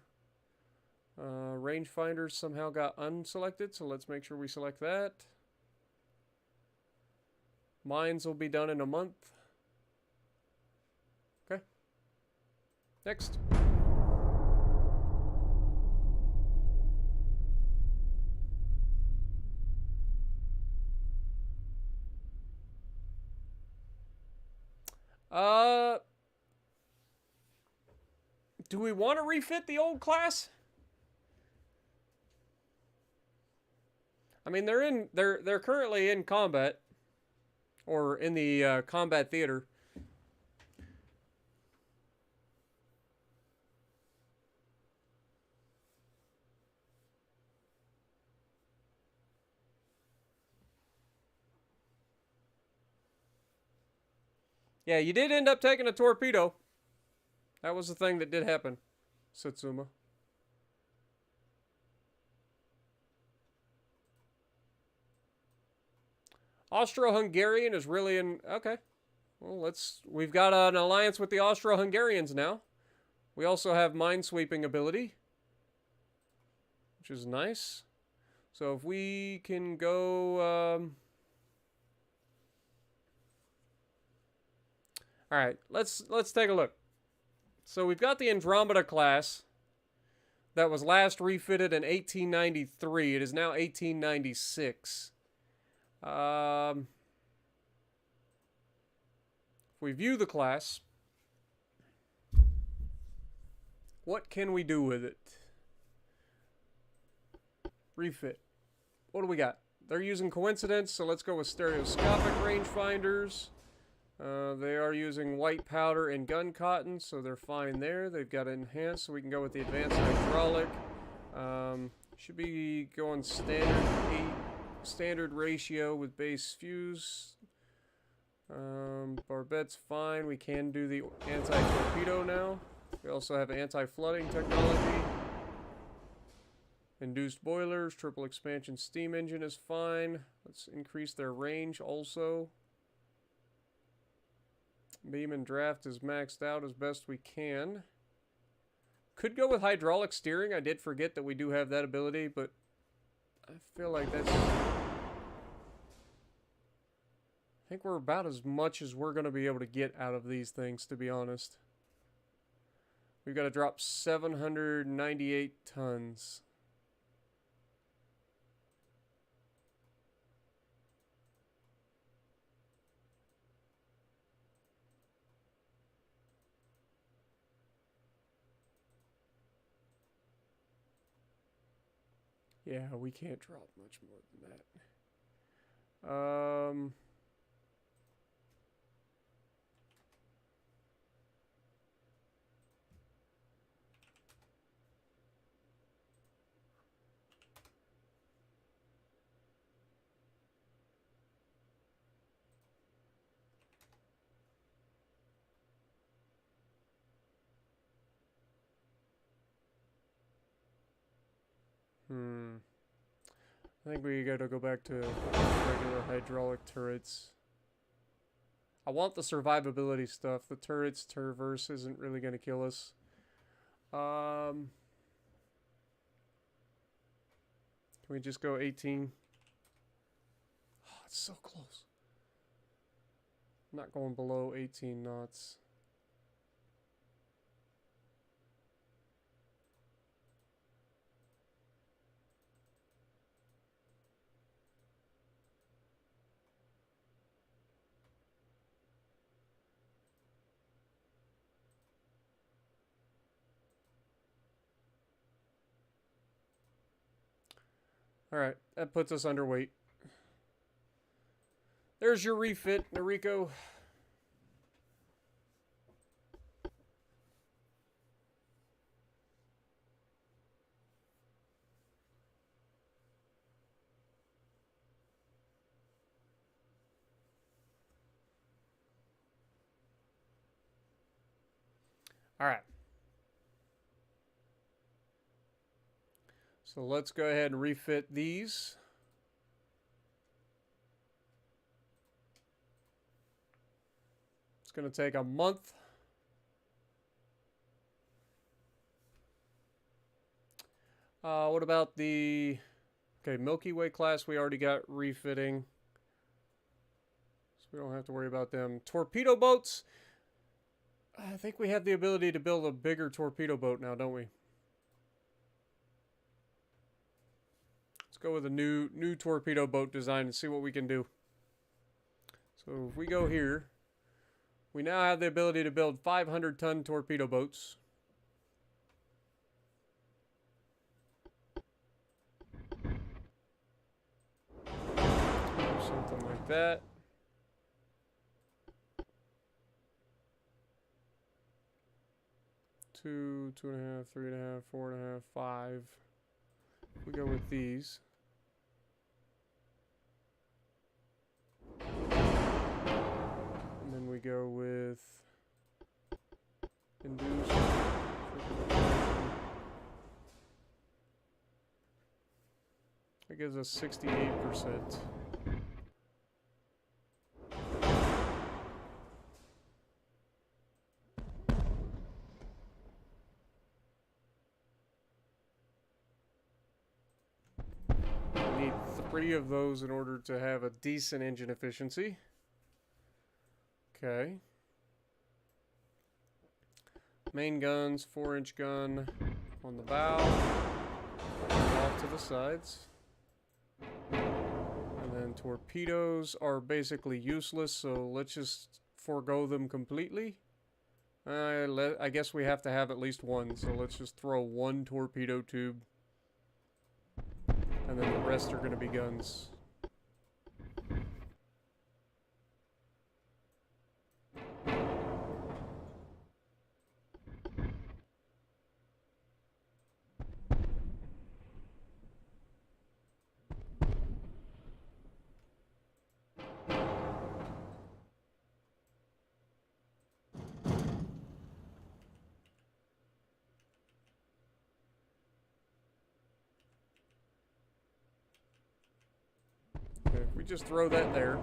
Rangefinders somehow got unselected, so let's make sure we select that. Mines will be done in a month. Okay. Next. Do we want to refit the old class? I mean, they're currently in combat, or in the combat theater. Yeah, you did end up taking a torpedo. That was the thing that did happen, Satsuma. Austro-Hungarian is really in... Okay. Well, we've got an alliance with the Austro-Hungarians now. We also have minesweeping ability, which is nice. So if we can go... Alright, let's take a look. So we've got the Andromeda class that was last refitted in 1893. It is now 1896. If we view the class, what can we do with it? Refit. What do we got? They're using coincidence, so let's go with stereoscopic rangefinders. They are using white powder and gun cotton, so they're fine there. They've got enhanced, so we can go with the advanced hydraulic. Should be going standard ratio with base fuse. Barbette's fine. We can do the anti-torpedo now. We also have anti-flooding technology. Induced boilers, triple expansion steam engine is fine. Let's increase their range also. Beam and draft is maxed out as best we can. Could go with hydraulic steering. I did forget that we do have that ability, but I feel like that's... I think we're about as much as we're going to be able to get out of these things, to be honest. We've got to drop 798 tons. Yeah, we can't drop much more than that. I think we gotta go back to regular hydraulic turrets. I want the survivability stuff. The turrets traverse isn't really gonna kill us. Can we just go 18? Oh, it's so close. I'm not going below 18 knots. Alright, that puts us underweight. There's your refit, Noriko. Alright. So let's go ahead and refit these. It's going to take a month. What about the... Okay, Milky Way class we already got refitting. So we don't have to worry about them. Torpedo boats. I think we have the ability to build a bigger torpedo boat now, don't we? Let's go with a new torpedo boat design and see what we can do. So if we go here, we now have the ability to build 500-ton torpedo boats. Something like that. Two, 2.5, 3.5, 4.5, 5. We go with these. And then we go with induced. That gives us 68%. Need 3 of those in order to have a decent engine efficiency. Okay. Main guns, 4-inch gun on the bow, off to the sides. And then torpedoes are basically useless, so let's just forego them completely. I guess we have to have at least one, so let's just throw 1 torpedo tube. And then the rest are going to be guns. Okay, if we just throw that there.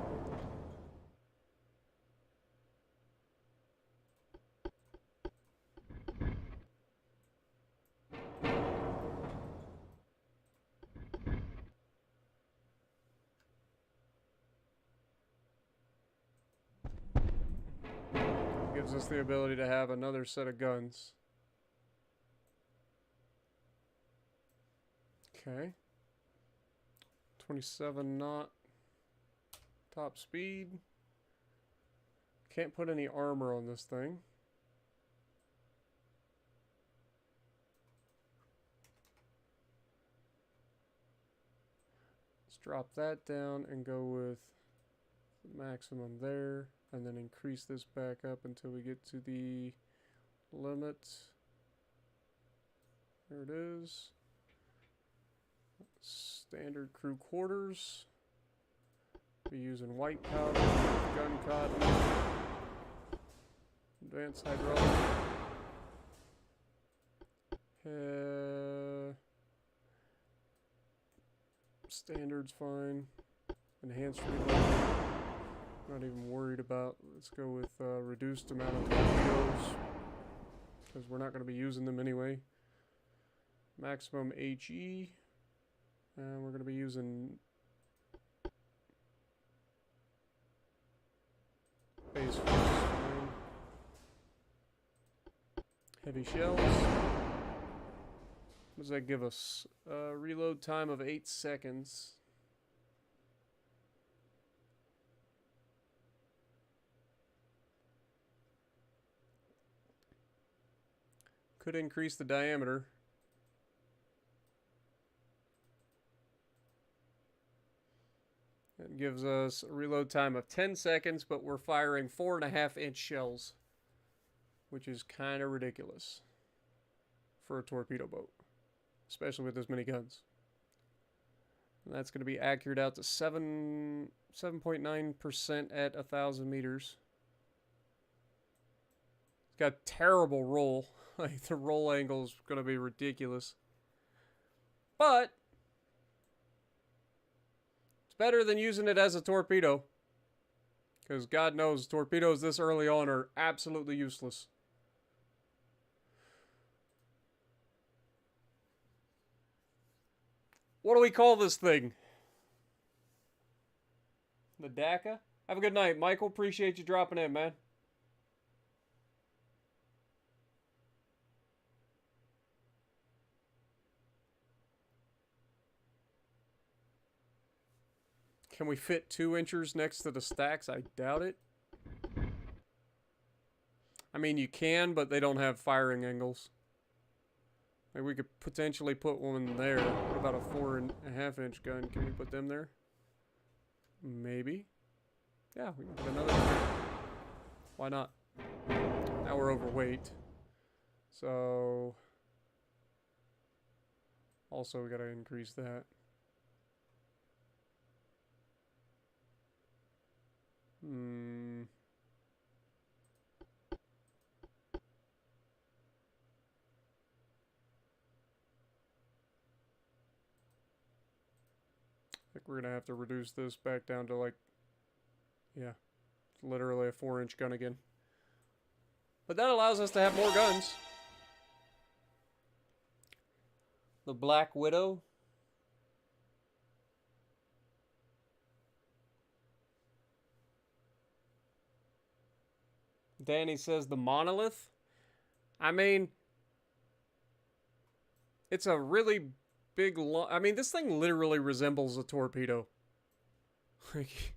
Gives us the ability to have another set of guns. Okay. 27 knot top speed. Can't put any armor on this thing. Let's drop that down and go with the maximum there, and then increase this back up until we get to the limit. There it is. Standard crew quarters. Be using white powder, gun cotton, advanced hydraulic. Standard's fine. Enhanced reload. Not even worried about. Let's go with reduced amount of torpedoes, because we're not going to be using them anyway. Maximum HE. And we're going to be using base force. Fine. Heavy shells. What does that give us? Reload time of 8 seconds. Could increase the diameter. That gives us a reload time of 10 seconds, but we're firing 4.5-inch shells, which is kind of ridiculous for a torpedo boat, especially with this many guns. And that's going to be accurate out to 7.9% at 1,000 meters. It's got terrible roll. Like, the roll angle is going to be ridiculous. But it's better than using it as a torpedo, because God knows torpedoes this early on are absolutely useless. What do we call this thing? The DACA? Have a good night, Michael. Appreciate you dropping in, man. Can we fit 2 inchers next to the stacks? I doubt it. I mean, you can, but they don't have firing angles. Like, we could potentially put one there. What about a 4.5-inch gun? Can we put them there? Maybe. Yeah, we can put another one there. Why not? Now we're overweight. So also we gotta increase that. I think we're gonna have to reduce this back down to, like, yeah, it's literally a 4-inch gun again. But that allows us to have more guns. The Black Widow. Danny says the Monolith. I mean, it's a really big... I mean, this thing literally resembles a torpedo. Like,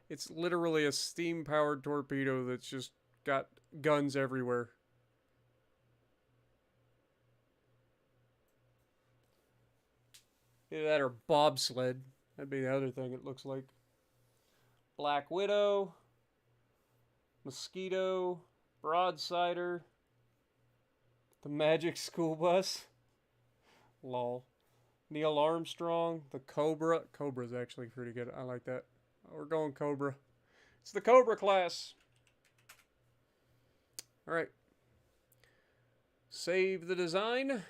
it's literally a steam-powered torpedo that's just got guns everywhere. Either that or bobsled. That'd be the other thing it looks like. Black Widow. Mosquito. Broadsider. The Magic School Bus. Lol. Neil Armstrong. The Cobra. Cobra's actually pretty good. I like that. We're going Cobra. It's the Cobra class. Alright. Save the design.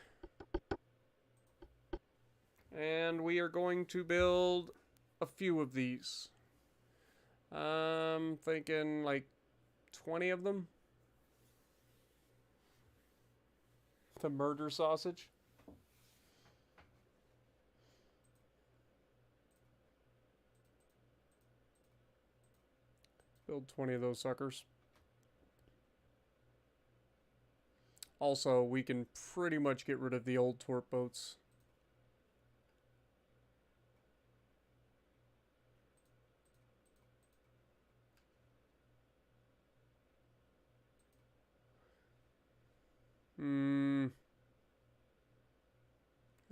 And we are going to build a few of these. I'm thinking like 20 of them. The murder sausage. Build 20 of those suckers. Also, we can pretty much get rid of the old torp boats.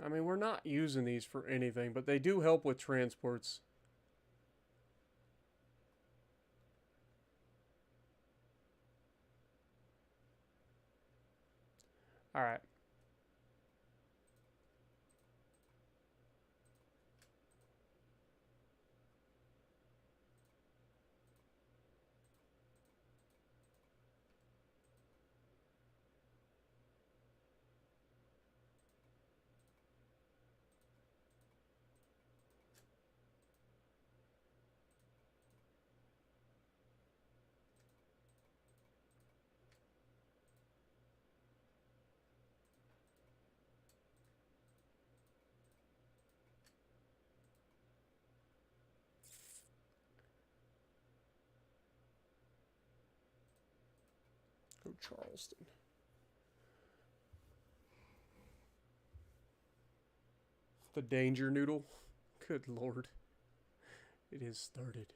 I mean, we're not using these for anything, but they do help with transports. All right. Go Charleston. The danger noodle. Good lord. It has started.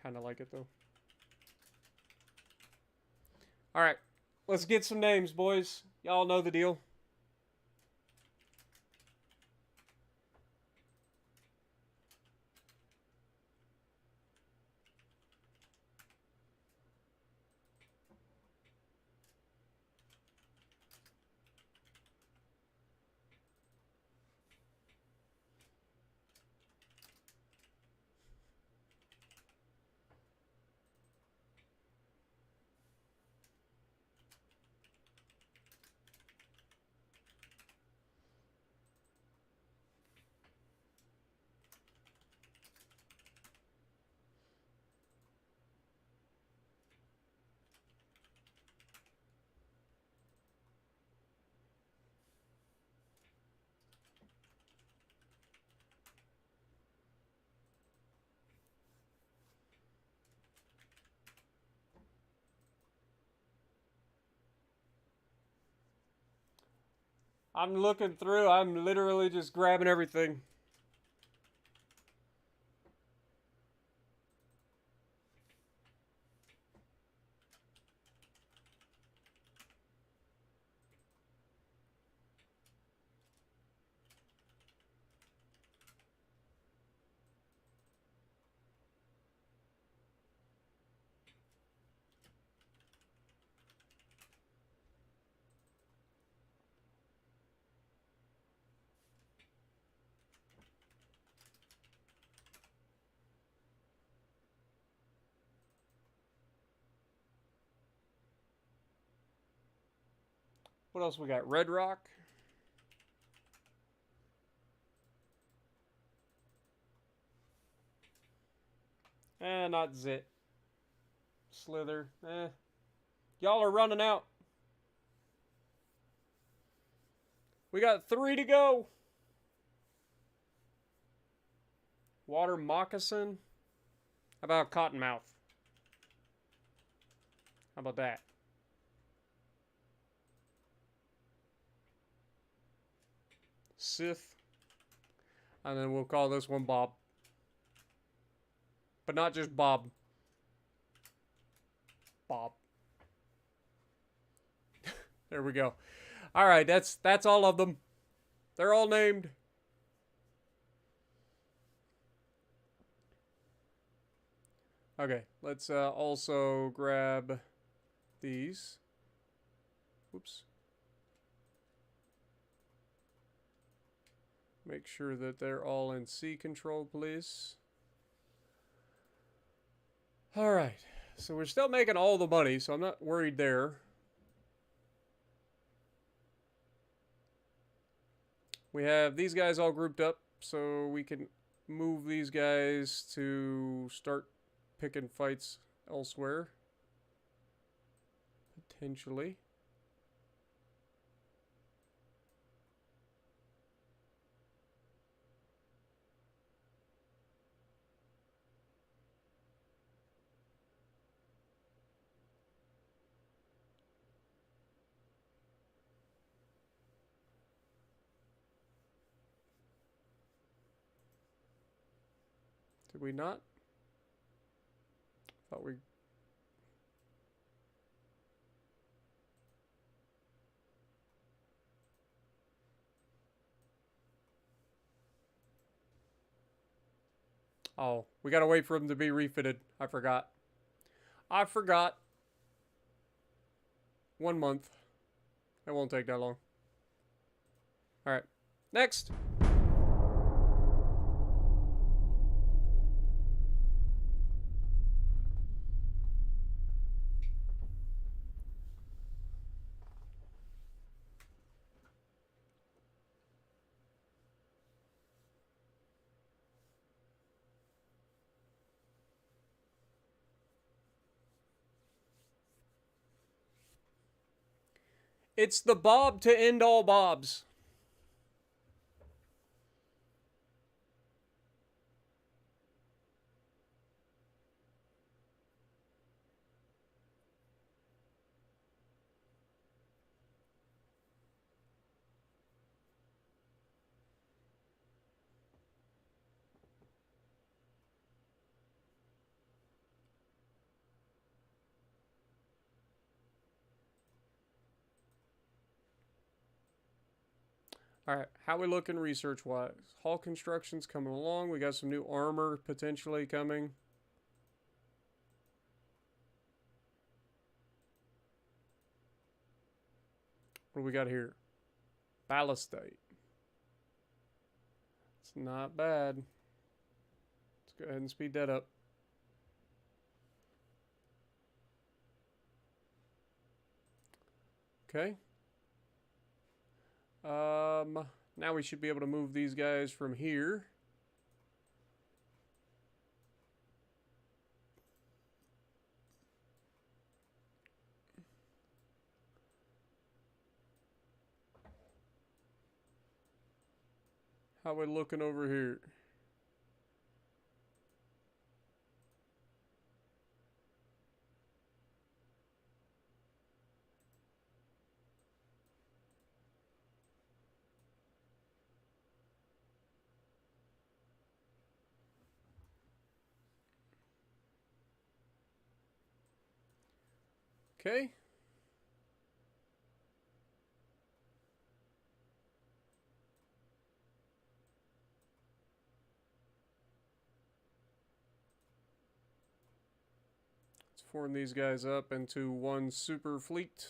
Kind of like it though. Alright. Let's get some names, boys. Y'all know the deal. I'm looking through. I'm literally just grabbing everything. What else we got? Red Rock. Not Zit. Slither. Y'all are running out. We got 3 to go. Water Moccasin. How about Cottonmouth? How about that? Sith. And then we'll call this one Bob. But not just Bob. Bob. There we go. All right, that's all of them. They're all named. Okay, let's also grab these. Whoops. Make sure that they're all in C control, please. All right, so we're still making all the money, so I'm not worried there. We have these guys all grouped up, so we can move these guys to start picking fights elsewhere. Potentially. Did we not? Thought we... Oh, we gotta wait for them to be refitted. I forgot. I forgot. 1 month. It won't take that long. Alright. Next! It's the Bob to end all Bobs. All right, how we looking research-wise? Hull construction's coming along. We got some new armor potentially coming. What do we got here? Ballistite. It's not bad. Let's go ahead and speed that up. Okay. Now we should be able to move these guys from here. How we looking over here? Okay. Let's form these guys up into one super fleet.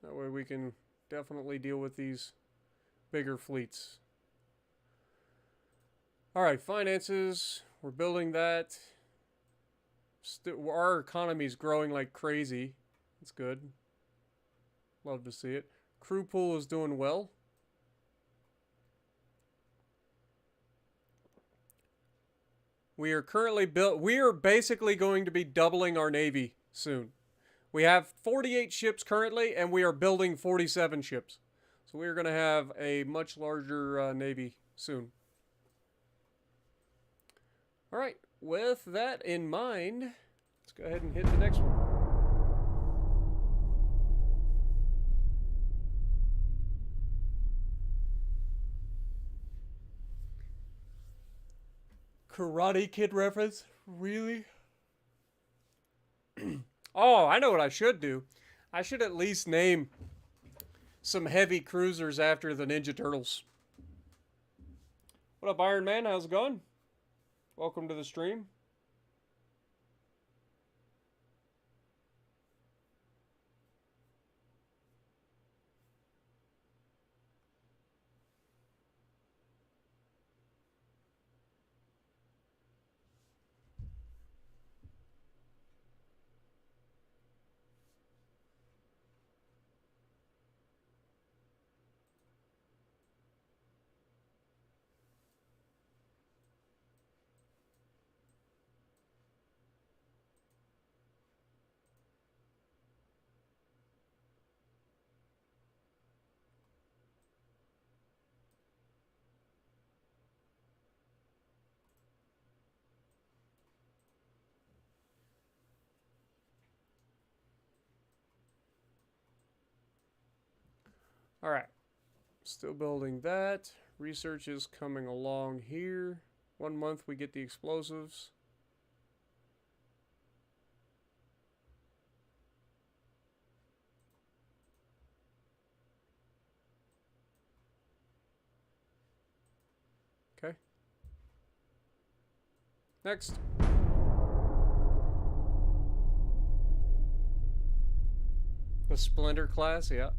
That way we can definitely deal with these bigger fleets. All right, finances. We're building that. Our economy is growing like crazy. That's good. Love to see it. Crew pool is doing well. We are currently we are basically going to be doubling our Navy soon. We have 48 ships currently, and we are building 47 ships. So we are going to have a much larger Navy soon. All right, with that in mind, let's go ahead and hit the next one. Karate Kid reference? Really? Oh, I know what I should do. I should at least name some heavy cruisers after the Ninja Turtles. What up, Iron Man? How's it going? Welcome to the stream. All right. Still building that. Research is coming along here. 1 month we get the explosives. Okay. Next. The Splinter class, yeah.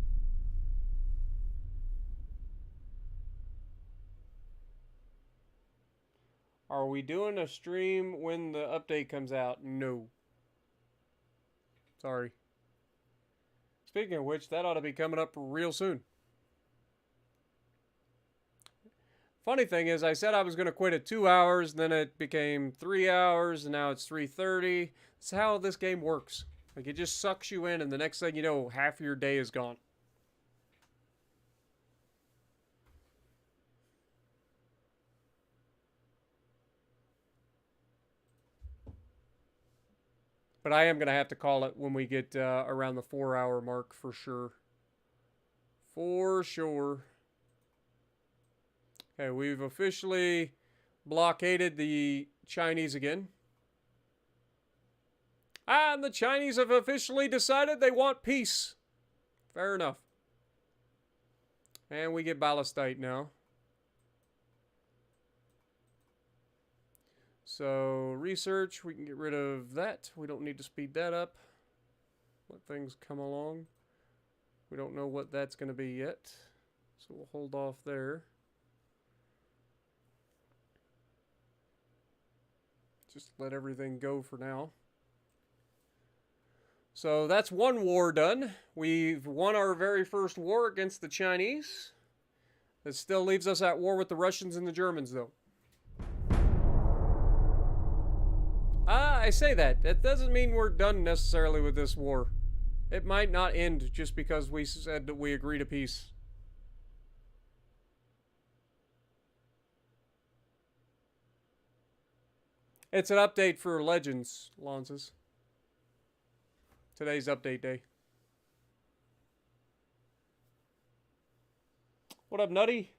Are we doing a stream when the update comes out? No. Sorry. Speaking of which, that ought to be coming up real soon. Funny thing is, I said I was going to quit at 2 hours, then it became 3 hours, and now it's 3:30. That's how this game works. Like, it just sucks you in, and the next thing you know, half of your day is gone. But I am going to have to call it when we get around the 4-hour mark for sure. For sure. Okay, we've officially blockaded the Chinese again. And the Chinese have officially decided they want peace. Fair enough. And we get ballistite now. So, research, we can get rid of that. We don't need to speed that up. Let things come along. We don't know what that's going to be yet. So, we'll hold off there. Just let everything go for now. So, that's one war done. We've won our very first war against the Chinese. It still leaves us at war with the Russians and the Germans, though. I say that. That doesn't mean we're done necessarily with this war. It might not end just because we said that we agree to peace. It's an update for Legends, Lances. Today's update day. What up, Nutty?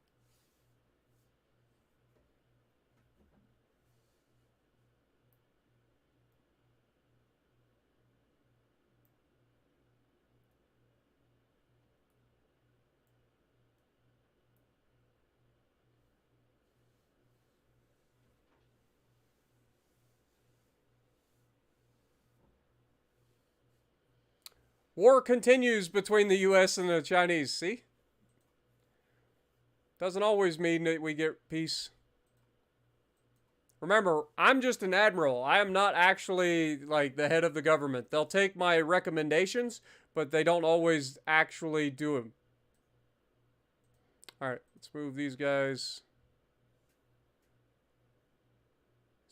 War continues between the US and the Chinese, see? Doesn't always mean that we get peace. Remember, I'm just an admiral. I am not actually, like, the head of the government. They'll take my recommendations, but they don't always actually do them. Alright, let's move these guys.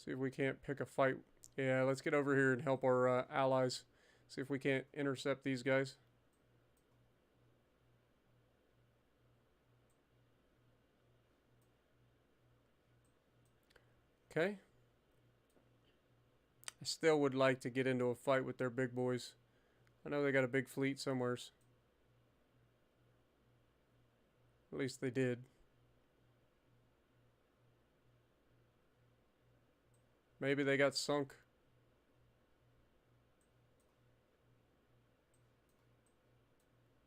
See if we can't pick a fight. Yeah, let's get over here and help our allies. See if we can't intercept these guys. Okay. I still would like to get into a fight with their big boys. I know they got a big fleet somewheres. At least they did. Maybe they got sunk.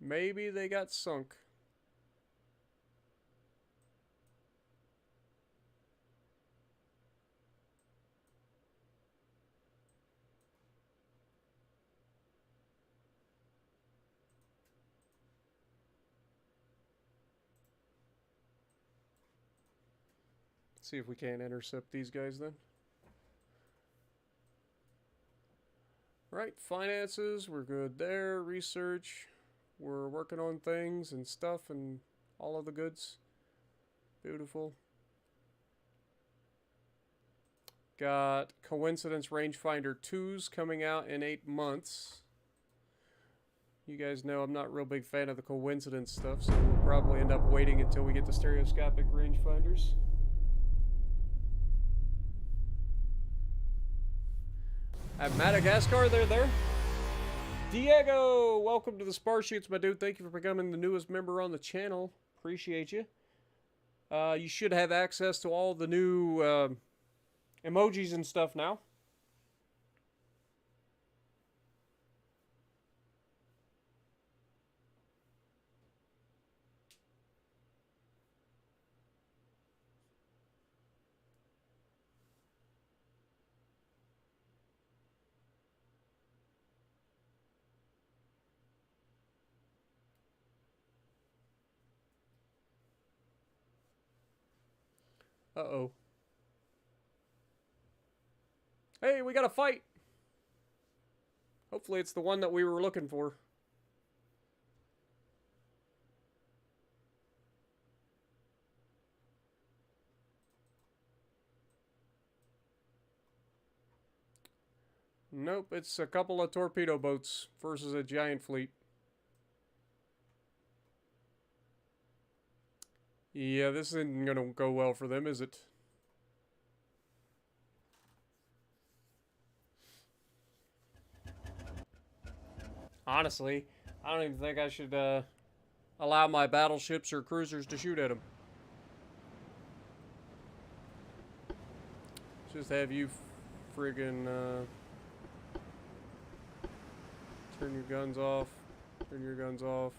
Maybe they got sunk. See if we can't intercept these guys then. Right, finances, we're good there. Research, we're working on things and stuff and all of the goods. Beautiful. Got Coincidence Rangefinder 2s coming out in 8 months. You guys know I'm not a real big fan of the coincidence stuff, so we'll probably end up waiting until we get the stereoscopic rangefinders. At Madagascar, they're there. Diego, welcome to the Spar Shoots, my dude. Thank you for becoming the newest member on the channel. Appreciate you. You should have access to all the new emojis and stuff now. Uh-oh. Hey, we got a fight. Hopefully it's the one that we were looking for. Nope, it's a couple of torpedo boats versus a giant fleet. Yeah, this isn't gonna go well for them, is it? Honestly, I don't even think I should allow my battleships or cruisers to shoot at them. Just have you friggin' turn your guns off. Turn your guns off.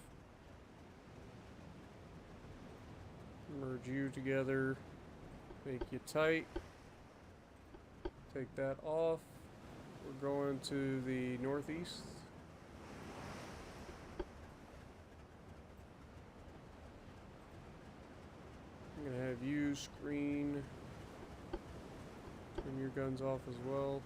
Merge you together. Make you tight. Take that off. We're going to the northeast. I'm gonna have you screen. Turn your guns off as well.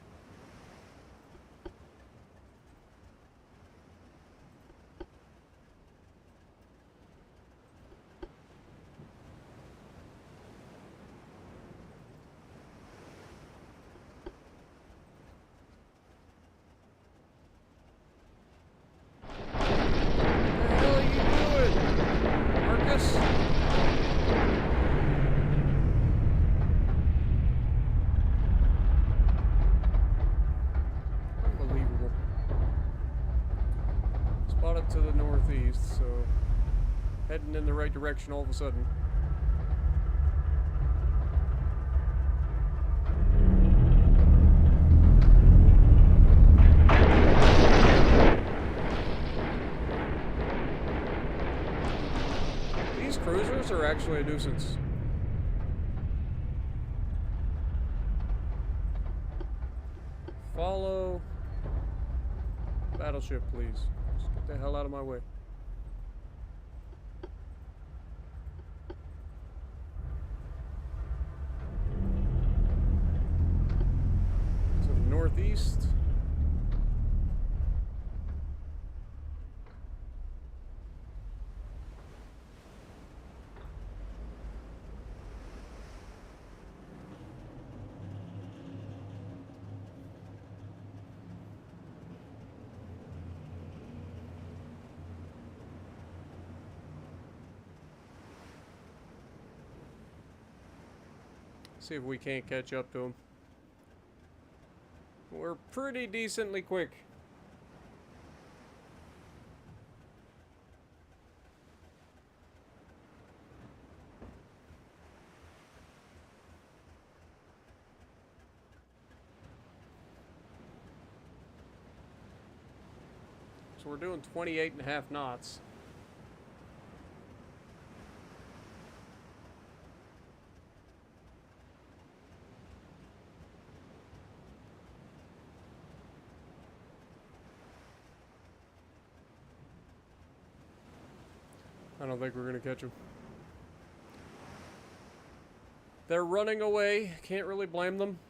To the northeast, so heading in the right direction all of a sudden. These cruisers are actually a nuisance. Follow battleship, please. Get the hell out of my way. To the northeast. See if we can't catch up to them. We're pretty decently quick. So we're doing 28.5 knots. I don't think we're going to catch them. They're running away. Can't really blame them.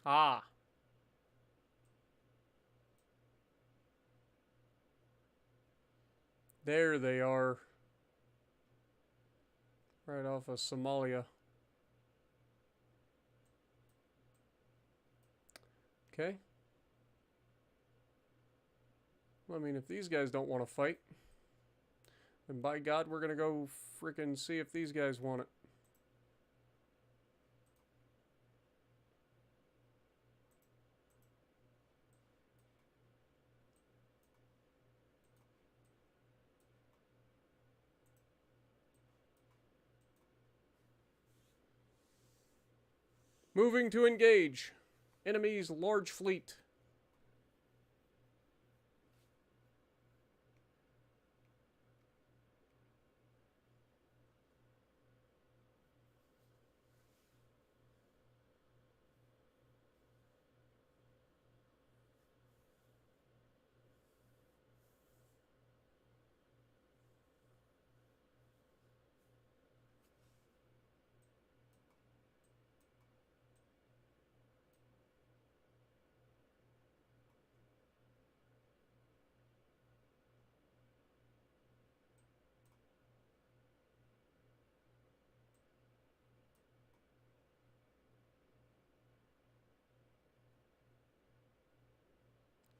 Ah. There they are. Right off of Somalia. Okay. Well, I mean, if these guys don't want to fight, then by God, we're going to go frickin' see if these guys want it. Moving to engage. Enemy's large fleet.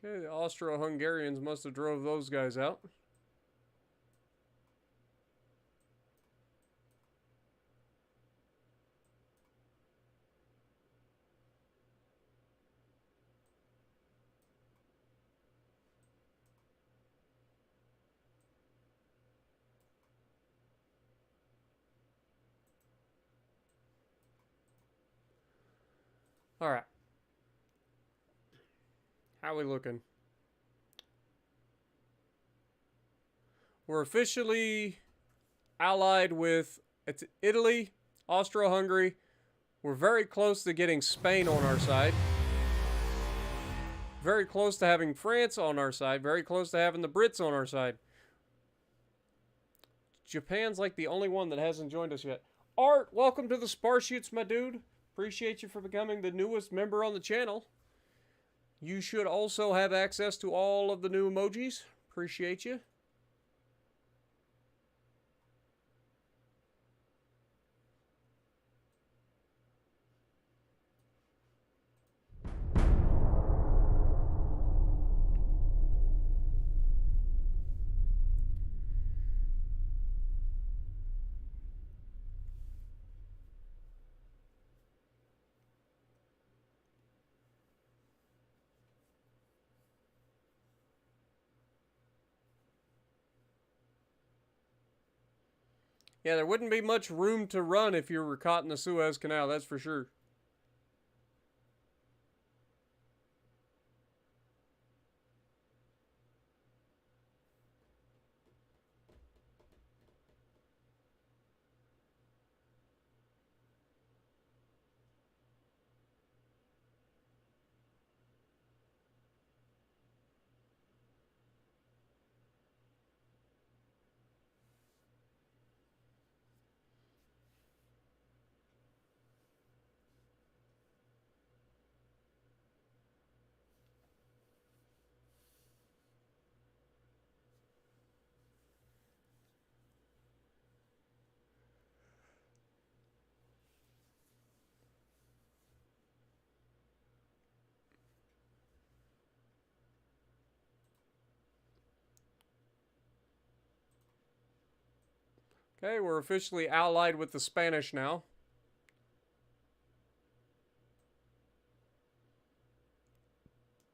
Okay, the Austro-Hungarians must have drove those guys out. All right. How we looking? We're officially allied with Italy, Austro-Hungary. We're very close to getting Spain on our side. Very close to having France on our side. Very close to having the Brits on our side. Japan's like the only one that hasn't joined us yet. Art, welcome to the Sparshoots, my dude. Appreciate you for becoming the newest member on the channel. You should also have access to all of the new emojis. Appreciate you. Yeah, there wouldn't be much room to run if you were caught in the Suez Canal, that's for sure. Okay, we're officially allied with the Spanish now.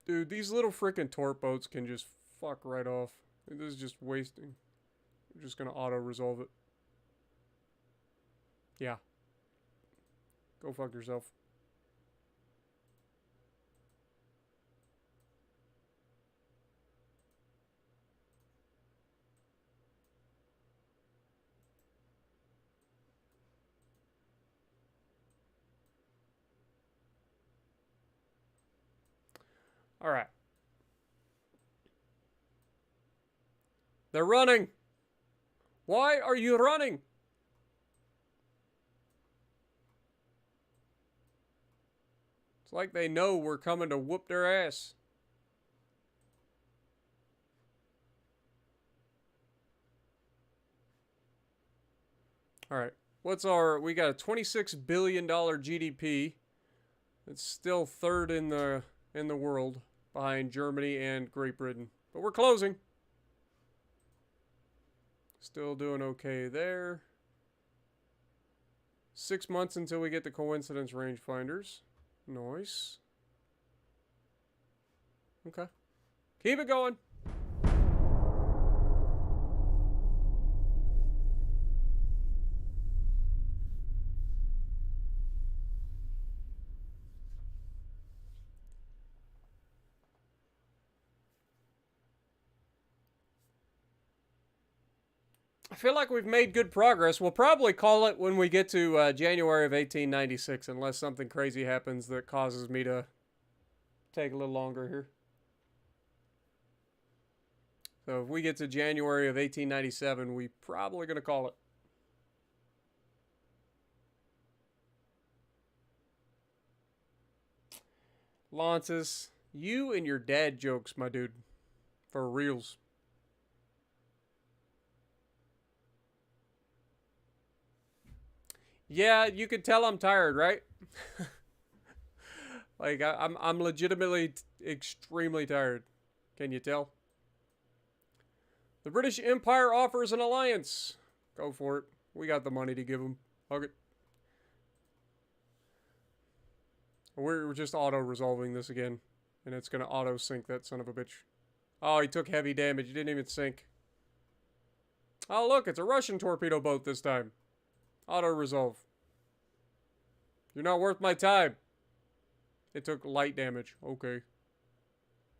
Dude, these little freaking torp boats can just fuck right off. This is just wasting. We're just gonna auto-resolve it. Yeah. Go fuck yourself. Alright. They're running! Why are you running? It's like they know we're coming to whoop their ass. Alright. What's our... We got a $26 billion GDP. It's still third in the world, behind Germany and Great Britain. But we're closing. Still doing okay there. 6 months until we get the coincidence rangefinders. Nice. Okay. Keep it going. I feel like we've made good progress. We'll probably call it when we get to January of 1896, unless something crazy happens that causes me to take a little longer here. So if we get to January of 1897, we're probably going to call it. Lances, you and your dad jokes, my dude. For reals. Yeah, you could tell I'm tired, right? Like I'm legitimately extremely tired. Can you tell? The British Empire offers an alliance. Go for it. We got the money to give them. Okay. We're just auto-resolving this again. And it's going to auto-sink that son of a bitch. Oh, he took heavy damage. He didn't even sink. Oh, look. It's a Russian torpedo boat this time. Auto-resolve. You're not worth my time. It took light damage. Okay.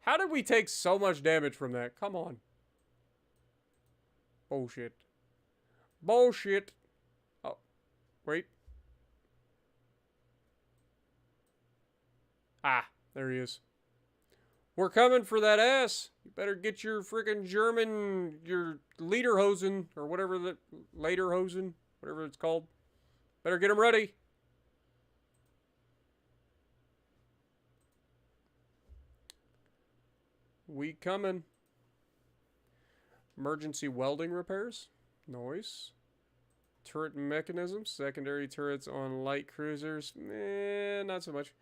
How did we take so much damage from that? Come on. Bullshit. Bullshit. Oh. Wait. Ah. There he is. We're coming for that ass. You better get your freaking German, your Lederhosen, or whatever the, Lederhosen, whatever it's called. Better get them ready. We coming. Emergency welding repairs. Noise. Turret mechanisms. Secondary turrets on light cruisers. Not so much.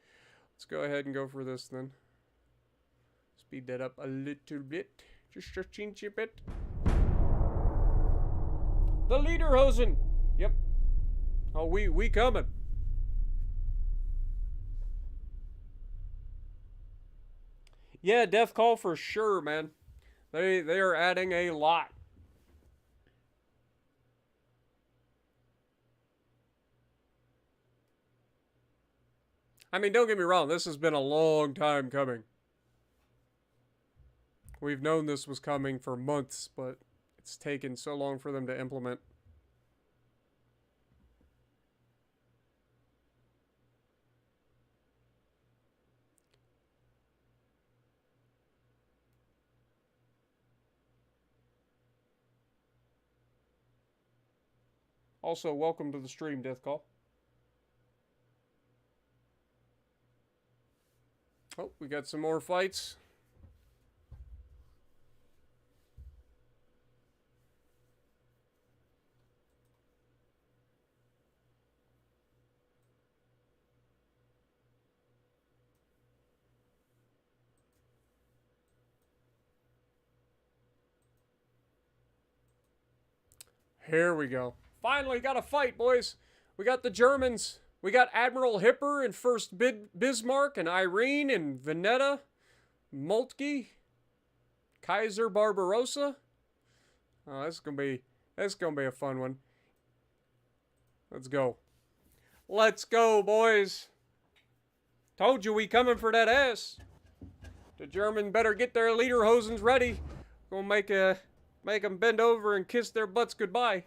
Let's go ahead and go for this then. Speed that up a little bit. Just a teensy bit. The Lederhosen. Yep. Oh, we coming. Yeah, death call for sure, man. They are adding a lot. I mean, don't get me wrong. This has been a long time coming. We've known this was coming for months, but it's taken so long for them to implement. Also, welcome to the stream, Death Call. Oh, we got some more fights. Here we go. Finally got a fight, boys. We got the Germans. We got Admiral Hipper and First Bismarck and Irene and Veneta, Moltke, Kaiser Barbarossa. Oh, that's gonna be a fun one. Let's go. Let's go, boys. Told you we coming for that ass. The German better get their Lederhosens ready. Gonna make them bend over and kiss their butts goodbye.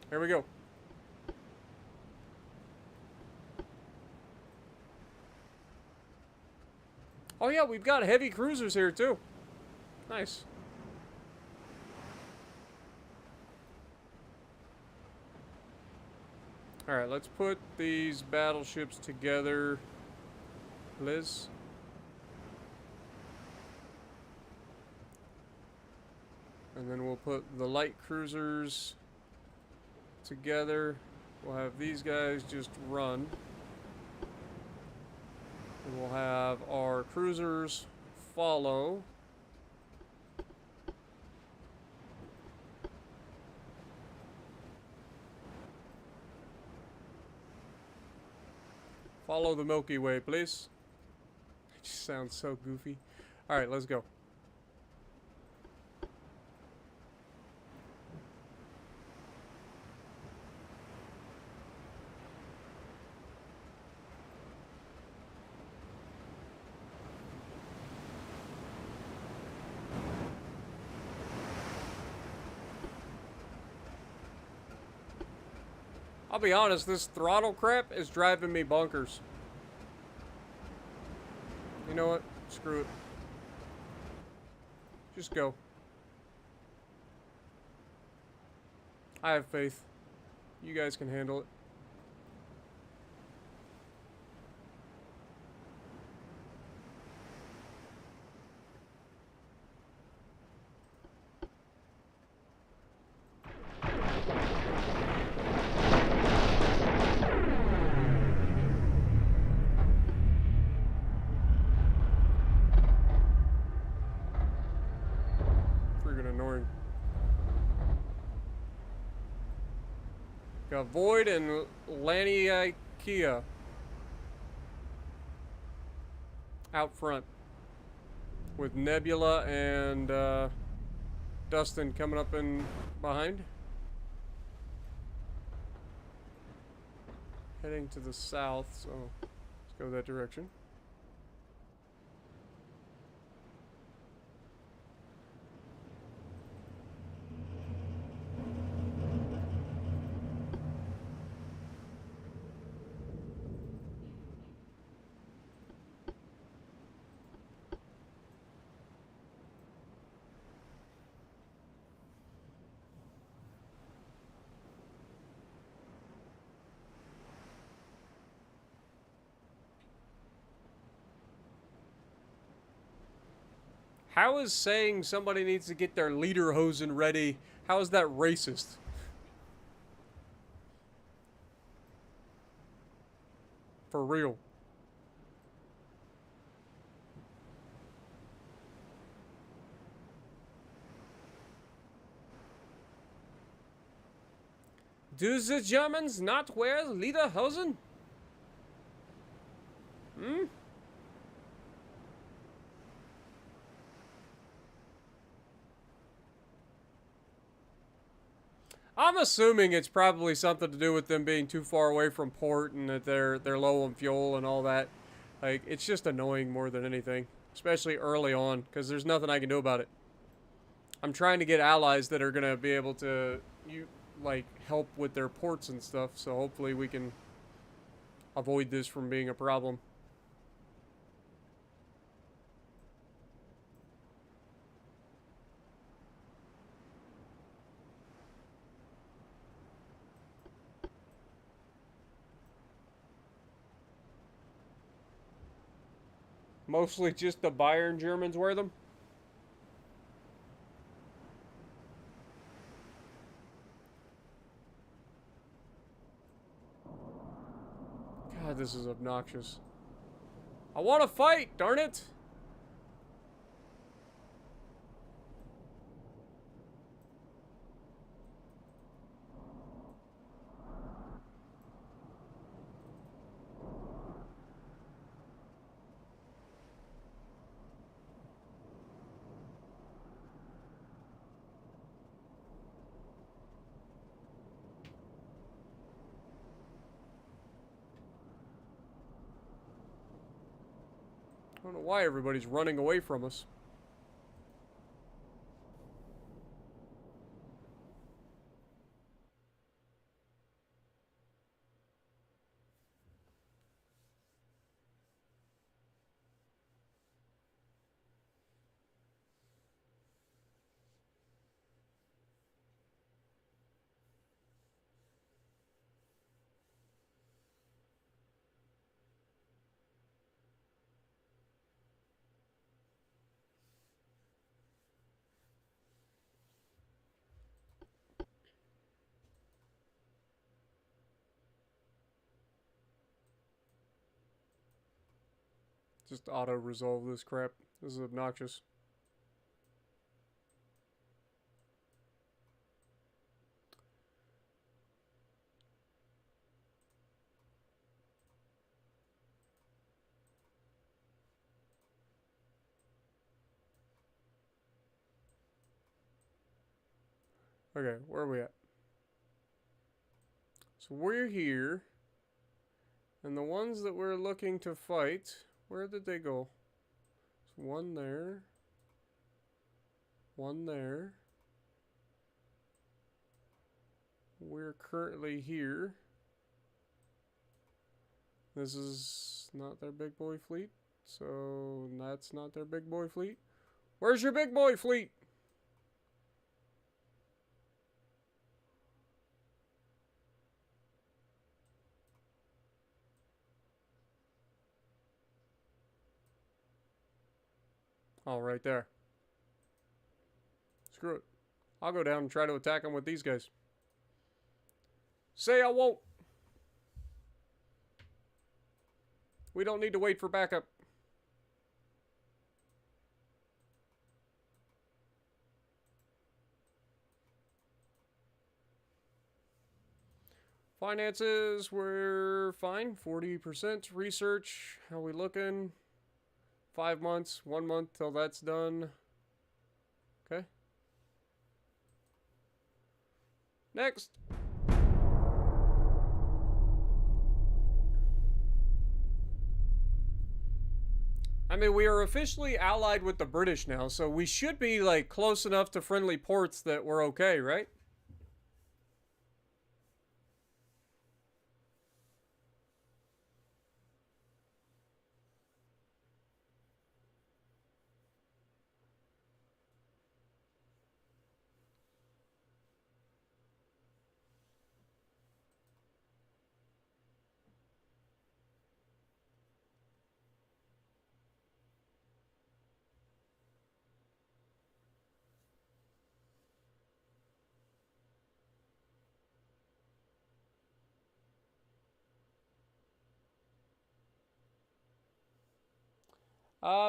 Here we go. Oh yeah, we've got heavy cruisers here too. Nice. Alright, let's put these battleships together. Liz. And then we'll put the light cruisers together. We'll have these guys just run. And we'll have our cruisers follow. Follow the Milky Way, please. It just sounds so goofy. Alright, let's go. I'll be honest, this throttle crap is driving me bonkers. You know what? Screw it. Just go. I have faith. You guys can handle it. Got Void and Laniakea out front, with Nebula and Dustin coming up in behind. Heading to the south, so let's go that direction. How is saying somebody needs to get their lederhosen ready, how is that racist? For real. Do the Germans not wear lederhosen? Hmm? I'm assuming it's probably something to do with them being too far away from port and that they're low on fuel and all that. Like, it's just annoying more than anything, especially early on, because there's nothing I can do about it. I'm trying to get allies that are gonna be able to help with their ports and stuff, so hopefully we can avoid this from being a problem. Mostly just the Bayern Germans wear them. God, this is obnoxious. I want to fight, darn it! I don't know why everybody's running away from us. Just auto-resolve this crap. This is obnoxious. Okay, where are we at? So we're here. And the ones that we're looking to fight, where did they go? So one there. One there. We're currently here. This is not their big boy fleet. So that's not their big boy fleet. Where's your big boy fleet? Oh, right there. Screw it. I'll go down and try to attack them with these guys. Say I won't. We don't need to wait for backup. Finances, we're fine. 40%. Research, how we looking? 5 months, 1 month till that's done. Okay. Next. I mean, we are officially allied with the British now, so we should be, like, close enough to friendly ports that we're okay, right?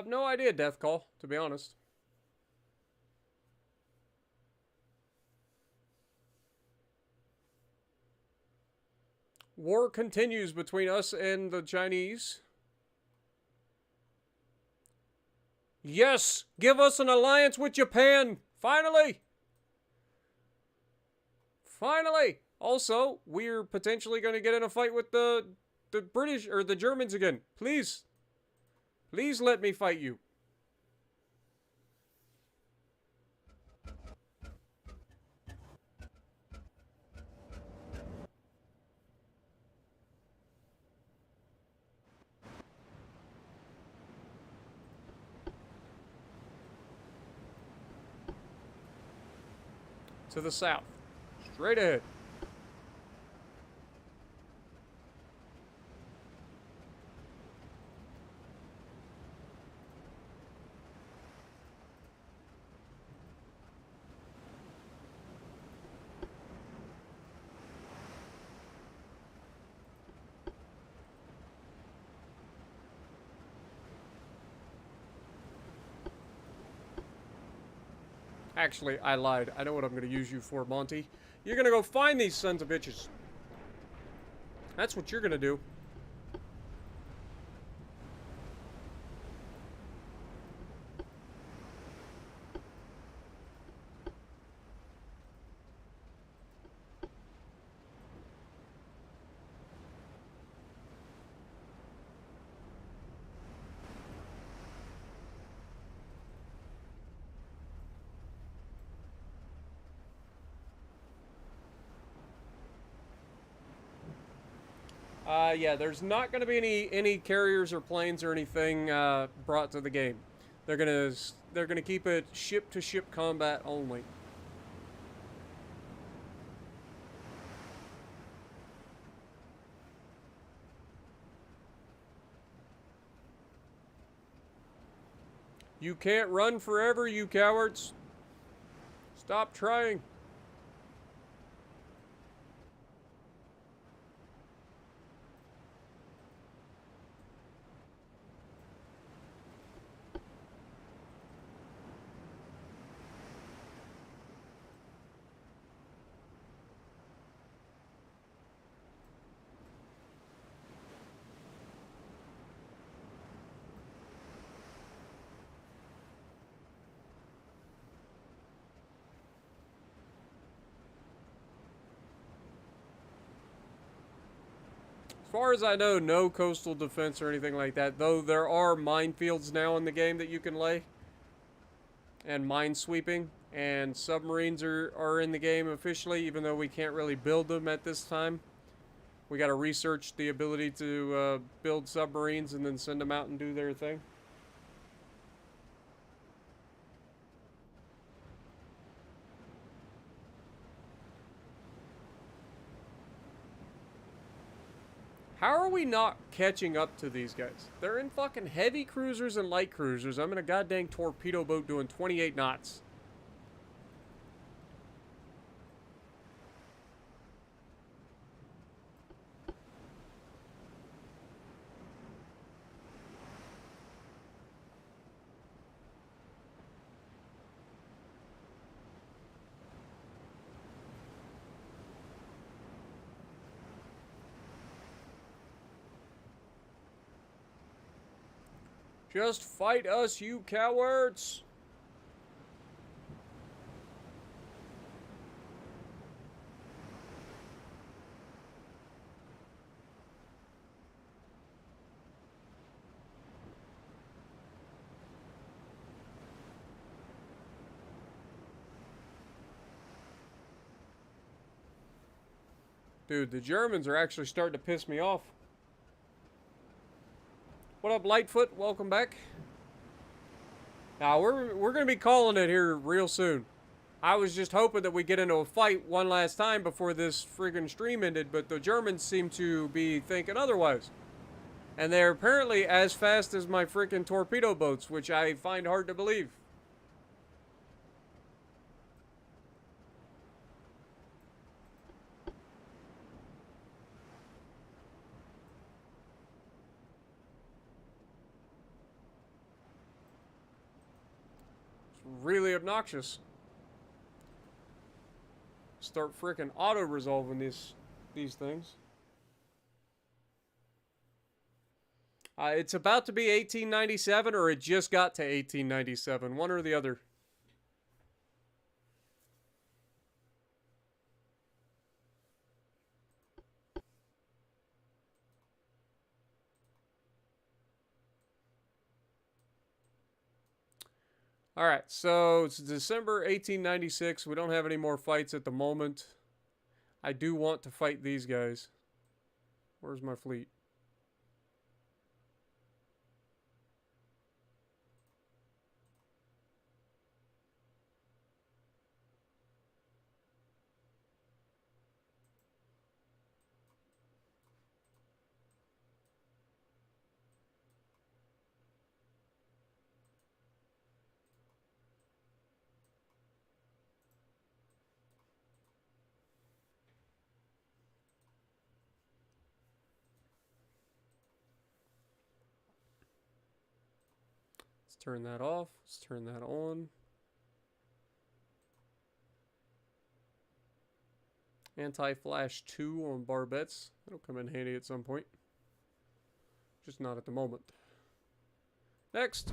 No idea, Death Call, to be honest. War continues between us and the Chinese. Yes! Give us an alliance with Japan! Finally! Finally! Also, we're potentially going to get in a fight with the British, or the Germans again. Please. Please let me fight you. To the south. Straight ahead. Actually, I lied. I know what I'm going to use you for, Monty. You're going to go find these sons of bitches. That's what you're going to do. Yeah, there's not going to be any carriers or planes or anything brought to the game. They're gonna keep it ship to ship combat only. You can't run forever, you cowards. Stop trying. As far as I know, no coastal defense or anything like that, though there are minefields now in the game that you can lay. And mine sweeping. And submarines are in the game officially, even though we can't really build them at this time. We got to research the ability to build submarines and then send them out and do their thing. How are we not catching up to these guys? They're in fucking heavy cruisers and light cruisers. I'm in a goddamn torpedo boat doing 28 knots. Just fight us, you cowards! Dude, the Germans are actually starting to piss me off. What up, Lightfoot? Welcome back. Now, we're going to be calling it here real soon. I was just hoping that we get into a fight one last time before this friggin' stream ended, but the Germans seem to be thinking otherwise. And they're apparently as fast as my freaking torpedo boats, which I find hard to believe. Really obnoxious. Start freaking auto-resolving these things. It's about to be 1897, or it just got to 1897. One or the other. Alright, so it's December 1896. We don't have any more fights at the moment. I do want to fight these guys. Where's my fleet? Let's turn that off. Let's turn that on. Anti-flash 2 on barbettes. That'll come in handy at some point. Just not at the moment. Next.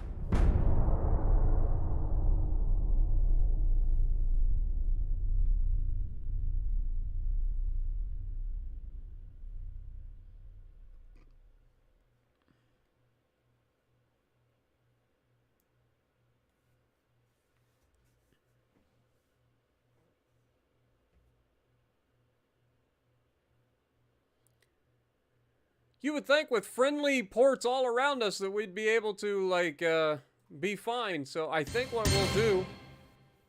You would think with friendly ports all around us that we'd be able to, like, be fine. So I think what we'll do...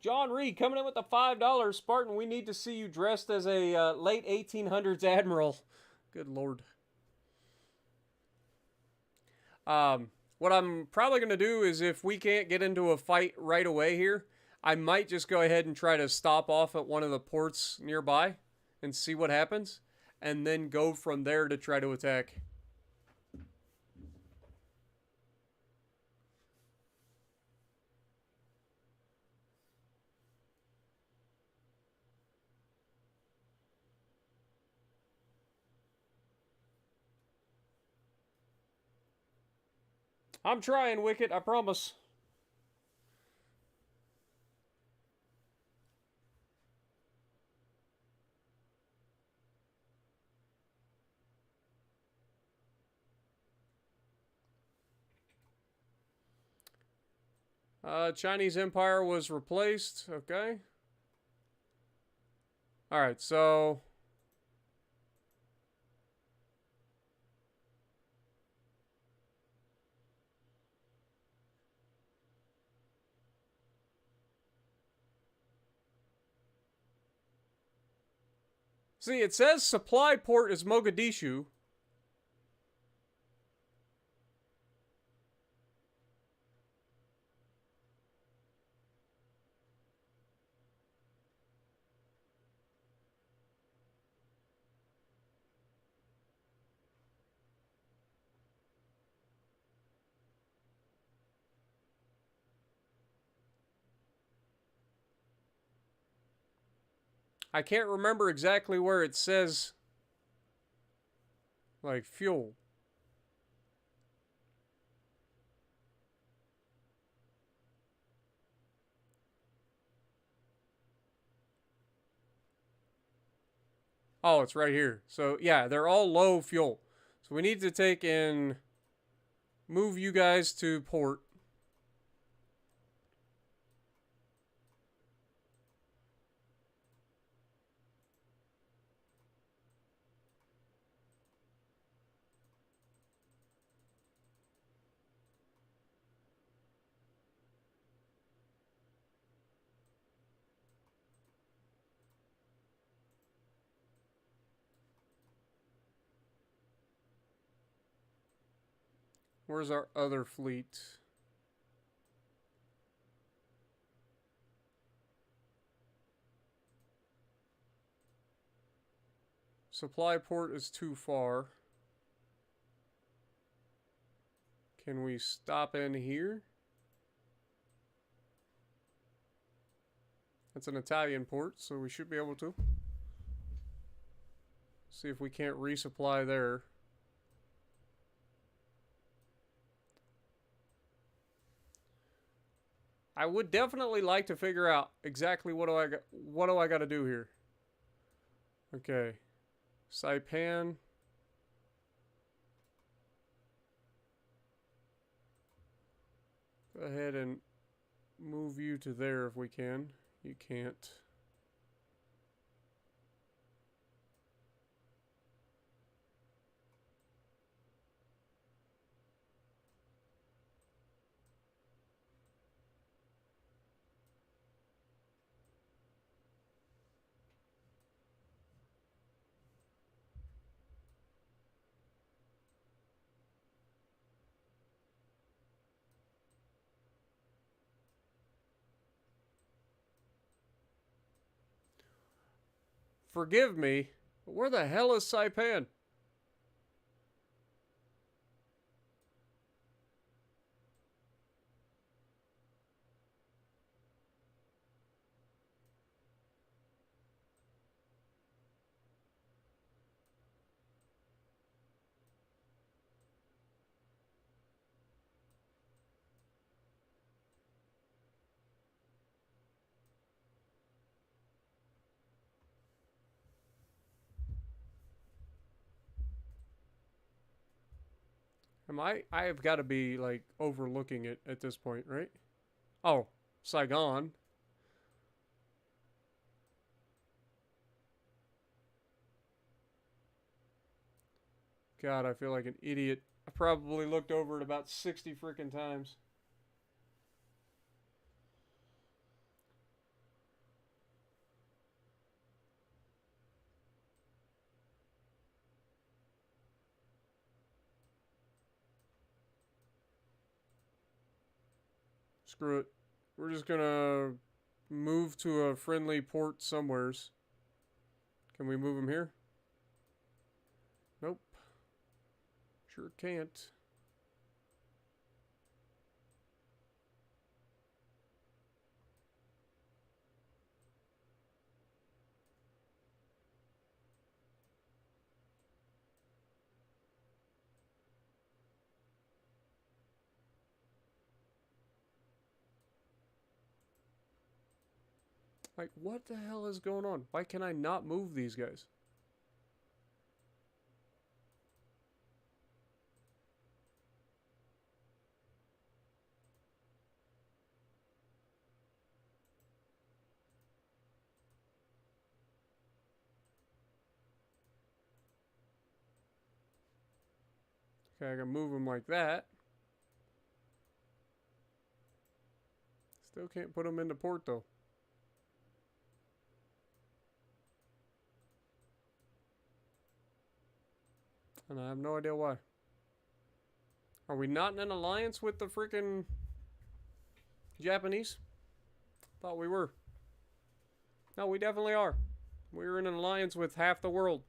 John Reed coming in with the $5. Spartan, we need to see you dressed as a late 1800s admiral. Good lord. What I'm probably going to do is if we can't get into a fight right away here, I might just go ahead and try to stop off at one of the ports nearby and see what happens. And then go from there to try to attack. I'm trying, Wicket, I promise. Chinese Empire was replaced. Okay. Alright, so... See, it says supply port is Mogadishu. I can't remember exactly where it says, like, fuel. Oh, it's right here. So, yeah, they're all low fuel. So we need to take and move you guys to port. Where's our other fleet? Supply port is too far. Can we stop in here? That's an Italian port, so we should be able to. See if we can't resupply there. I would definitely like to figure out exactly what do I got to do here. Okay. Saipan. Go ahead and move you to there if we can. You can't. Forgive me, but where the hell is Saipan? I have got to be like overlooking it at this point, right? Oh, Saigon. God, I feel like an idiot. I probably looked over it about 60 freaking times. Screw it. We're just gonna move to a friendly port somewheres. Can we move him here? Nope. Sure can't. Like, what the hell is going on? Why can I not move these guys? Okay, I can move them like that. Still can't put them into port, though. And I have no idea why. Are we not in an alliance with the freaking Japanese? Thought we were. No, we definitely are. We're in an alliance with half the world.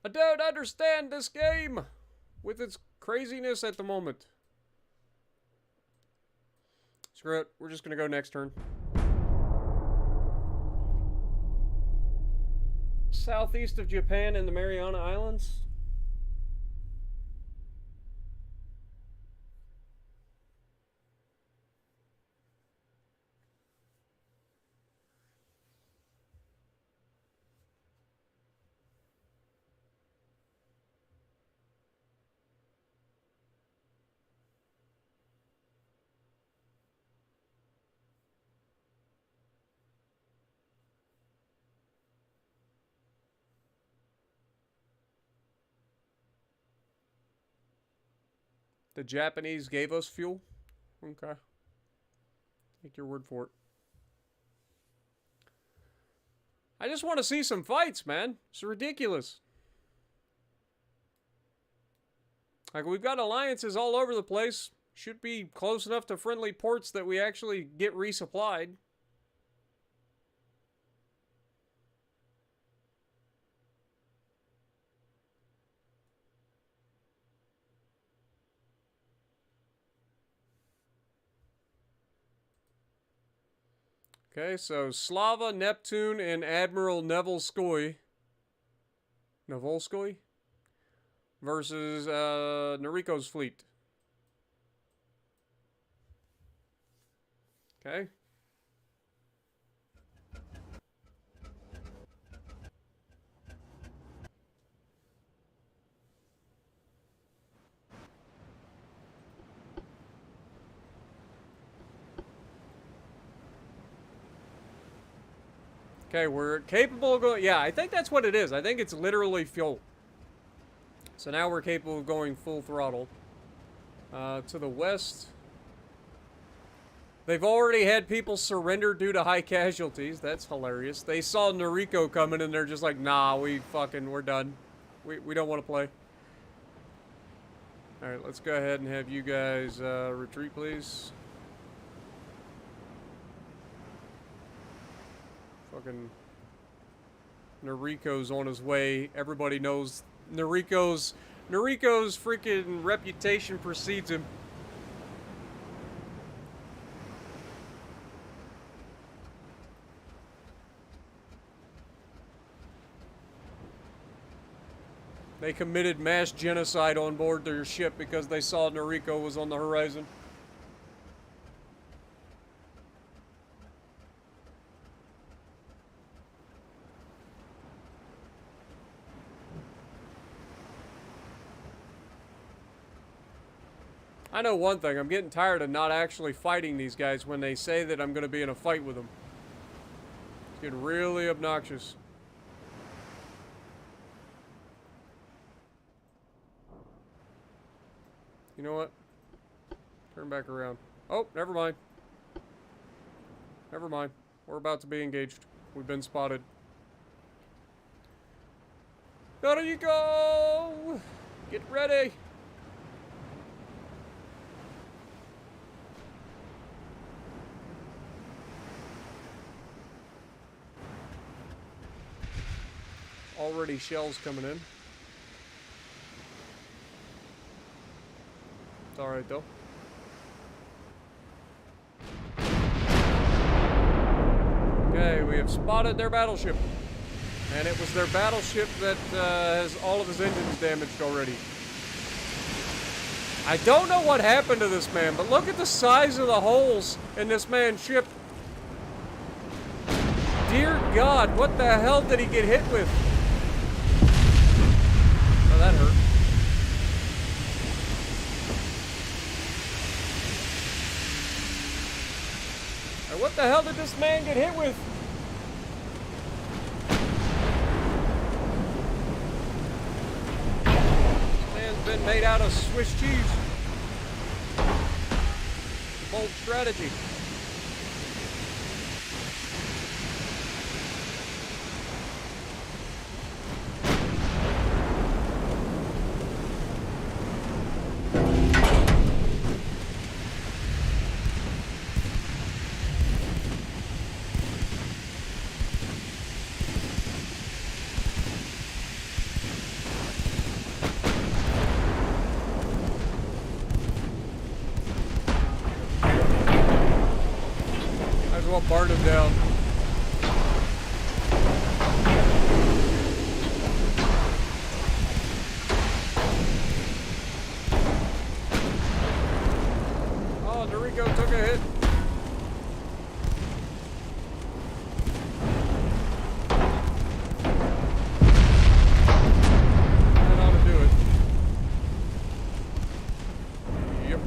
I don't understand this game with its craziness at the moment. Screw it. We're just going to go next turn. Southeast of Japan and the Mariana Islands. The Japanese gave us fuel? Okay. Take your word for it. I just want to see some fights, man. It's ridiculous. Like, we've got alliances all over the place. Should be close enough to friendly ports that we actually get resupplied. Okay, so Slava, Neptune, and Admiral Nevelskoy versus Noriko's fleet. Okay. Okay, we're capable of going... Yeah, I think that's what it is. I think it's literally fuel. So now we're capable of going full throttle. To the west... They've already had people surrender due to high casualties. That's hilarious. They saw Noriko coming and they're just like, nah, we're done. We don't want to play. Alright, let's go ahead and have you guys retreat, please. Fucking Noriko's on his way. Everybody knows Noriko's freaking reputation precedes him. They committed mass genocide on board their ship because they saw Noriko was on the horizon. I know one thing, I'm getting tired of not actually fighting these guys when they say that I'm going to be in a fight with them. It's getting really obnoxious. You know what? Turn back around. Oh, never mind. Never mind. We're about to be engaged. We've been spotted. There you go! Get ready! Already shells coming in. It's alright though. Okay, we have spotted their battleship. And it was their battleship that has all of his engines damaged already. I don't know what happened to this man, but look at the size of the holes in this man's ship. Dear God, what the hell did he get hit with? Oh, that hurt. And what the hell did this man get hit with? This man's been made out of Swiss cheese. Bold strategy. Burned him down. Oh, Noriko took a hit. That ought to do it. Yep.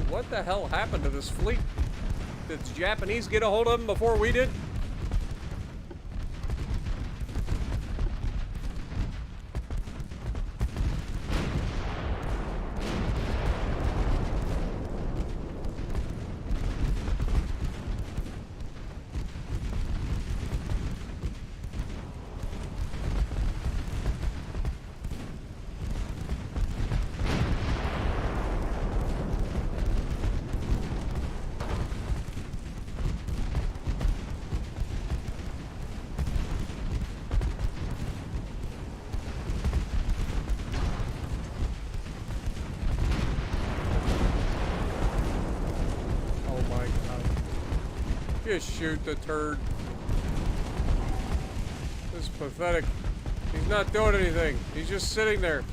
What the hell happened to this fleet? Did the Japanese get a hold of them before we did? Just shoot the turd. This is pathetic. He's not doing anything. He's just sitting there.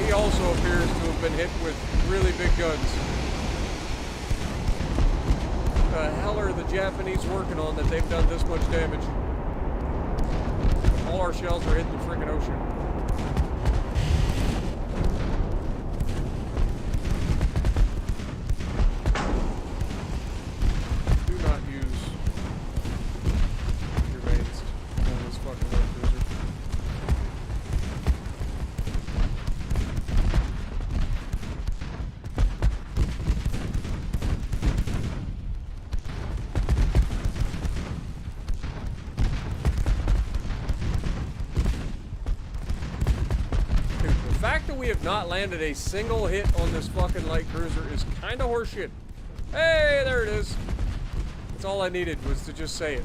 He also appears to have been hit with really big guns. What the hell are the Japanese working on that they've done this much damage? All our shells are hitting the freaking ocean. Do not use your mains on this fucking light cruiser. The fact that we have not landed a single hit on this fucking light cruiser is kind of horseshit. Hey, there it is. That's all I needed was to just say it.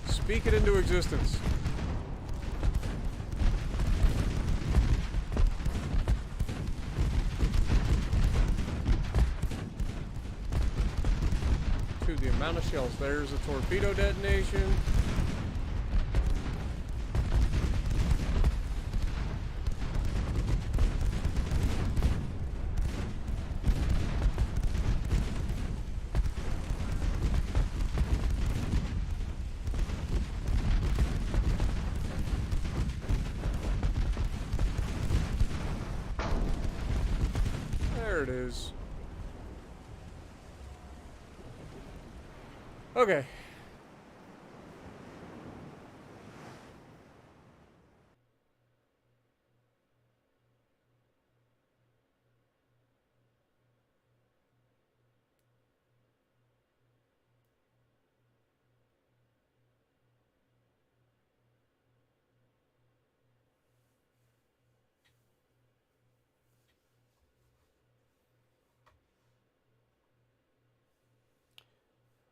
Speak it into existence. Dude, the amount of shells. There's a torpedo detonation. There it is. Okay.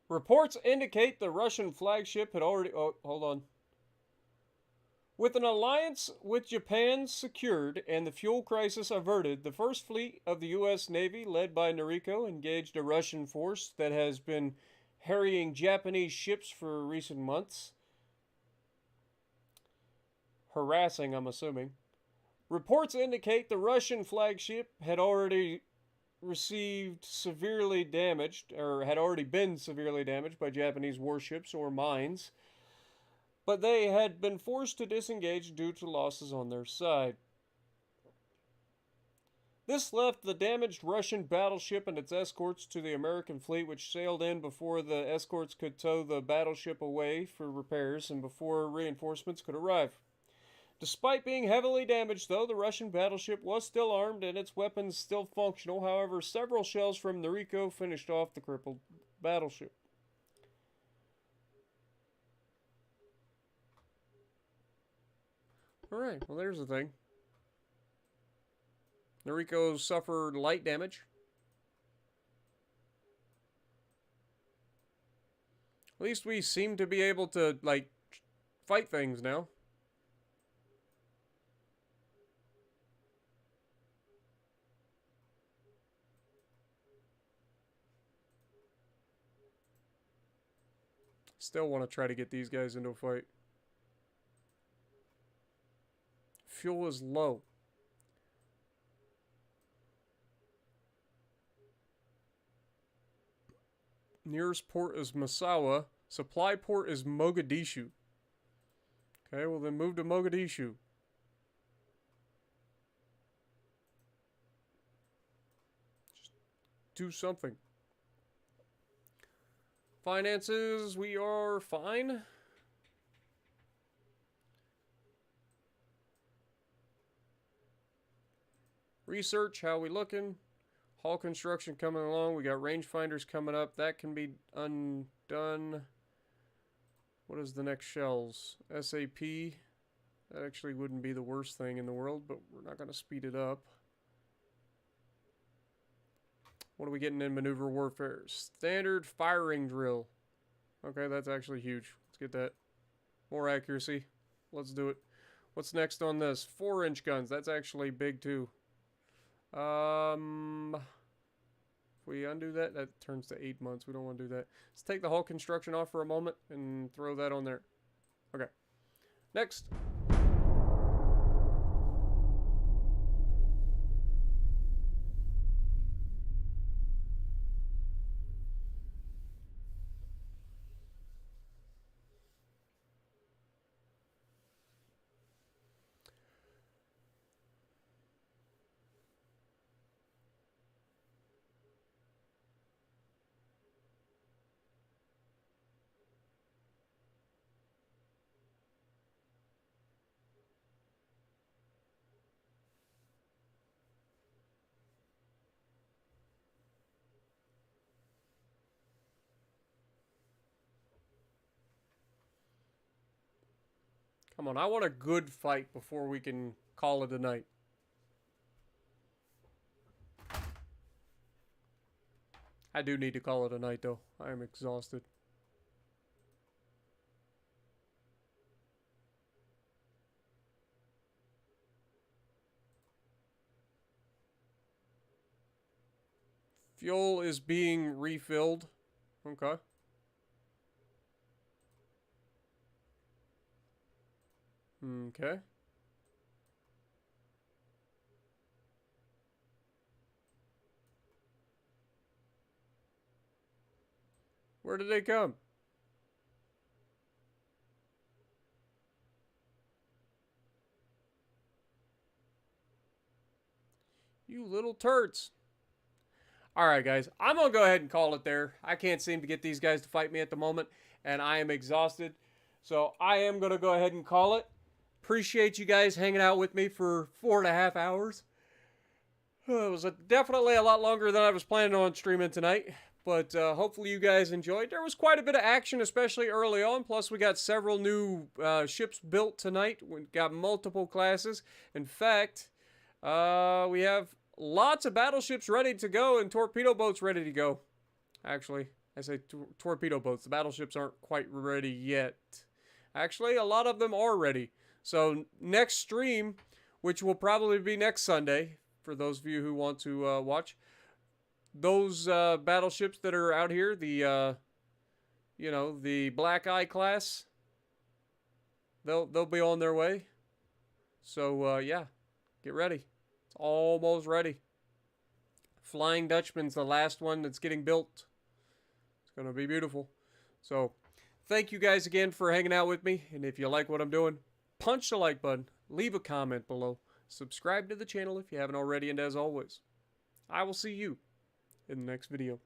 Reports indicate the Russian flagship had already... Oh, hold on. With an alliance with Japan secured and the fuel crisis averted, the first fleet of the US Navy, led by Noriko, engaged a Russian force that has been harrying Japanese ships for recent months. Harassing, I'm assuming. Reports indicate the Russian flagship had already received severely damaged, or had already been severely damaged by Japanese warships or mines, but they had been forced to disengage due to losses on their side. This left the damaged Russian battleship and its escorts to the American fleet, which sailed in before the escorts could tow the battleship away for repairs and before reinforcements could arrive. Despite being heavily damaged, though, the Russian battleship was still armed and its weapons still functional. However, several shells from Noriko finished off the crippled battleship. Alright, well there's the thing. Noriko suffered light damage. At least we seem to be able to, like, fight things now. Still want to try to get these guys into a fight. Fuel is low. Nearest port is Misawa. Supply port is Mogadishu. Okay, well then move to Mogadishu. Just do something. Finances, we are fine. Research, how we looking? Hull construction coming along. We got rangefinders coming up. That can be undone. What is the next shells? SAP. That actually wouldn't be the worst thing in the world, but we're not going to speed it up. What are we getting in maneuver warfare? Standard firing drill. Okay, that's actually huge. Let's get that. More accuracy. Let's do it. What's next on this? 4-inch guns. That's actually big too. If we undo that, that turns to 8 months. We don't want to do that. Let's take the hull construction off for a moment and throw that on there. Okay. Next. Come on, I want a good fight before we can call it a night. I do need to call it a night, though. I am exhausted. Fuel is being refilled. Okay. Okay. Where did they come? You little turds. Alright, guys. I'm going to go ahead and call it there. I can't seem to get these guys to fight me at the moment, and I am exhausted. So I am going to go ahead and call it. Appreciate you guys hanging out with me for 4.5 hours. It was definitely a lot longer than I was planning on streaming tonight. But hopefully you guys enjoyed. There was quite a bit of action, especially early on. Plus, we got several new ships built tonight. We got multiple classes. In fact, we have lots of battleships ready to go and torpedo boats ready to go. Actually, I say torpedo boats. The battleships aren't quite ready yet. Actually, a lot of them are ready. So next stream, which will probably be next Sunday, for those of you who want to watch, those battleships that are out here, the the Black Eye class, they'll be on their way. So yeah, get ready. It's almost ready. Flying Dutchman's the last one that's getting built. It's gonna be beautiful. So thank you guys again for hanging out with me. And if you like what I'm doing, punch the like button, leave a comment below, subscribe to the channel if you haven't already, and as always, I will see you in the next video.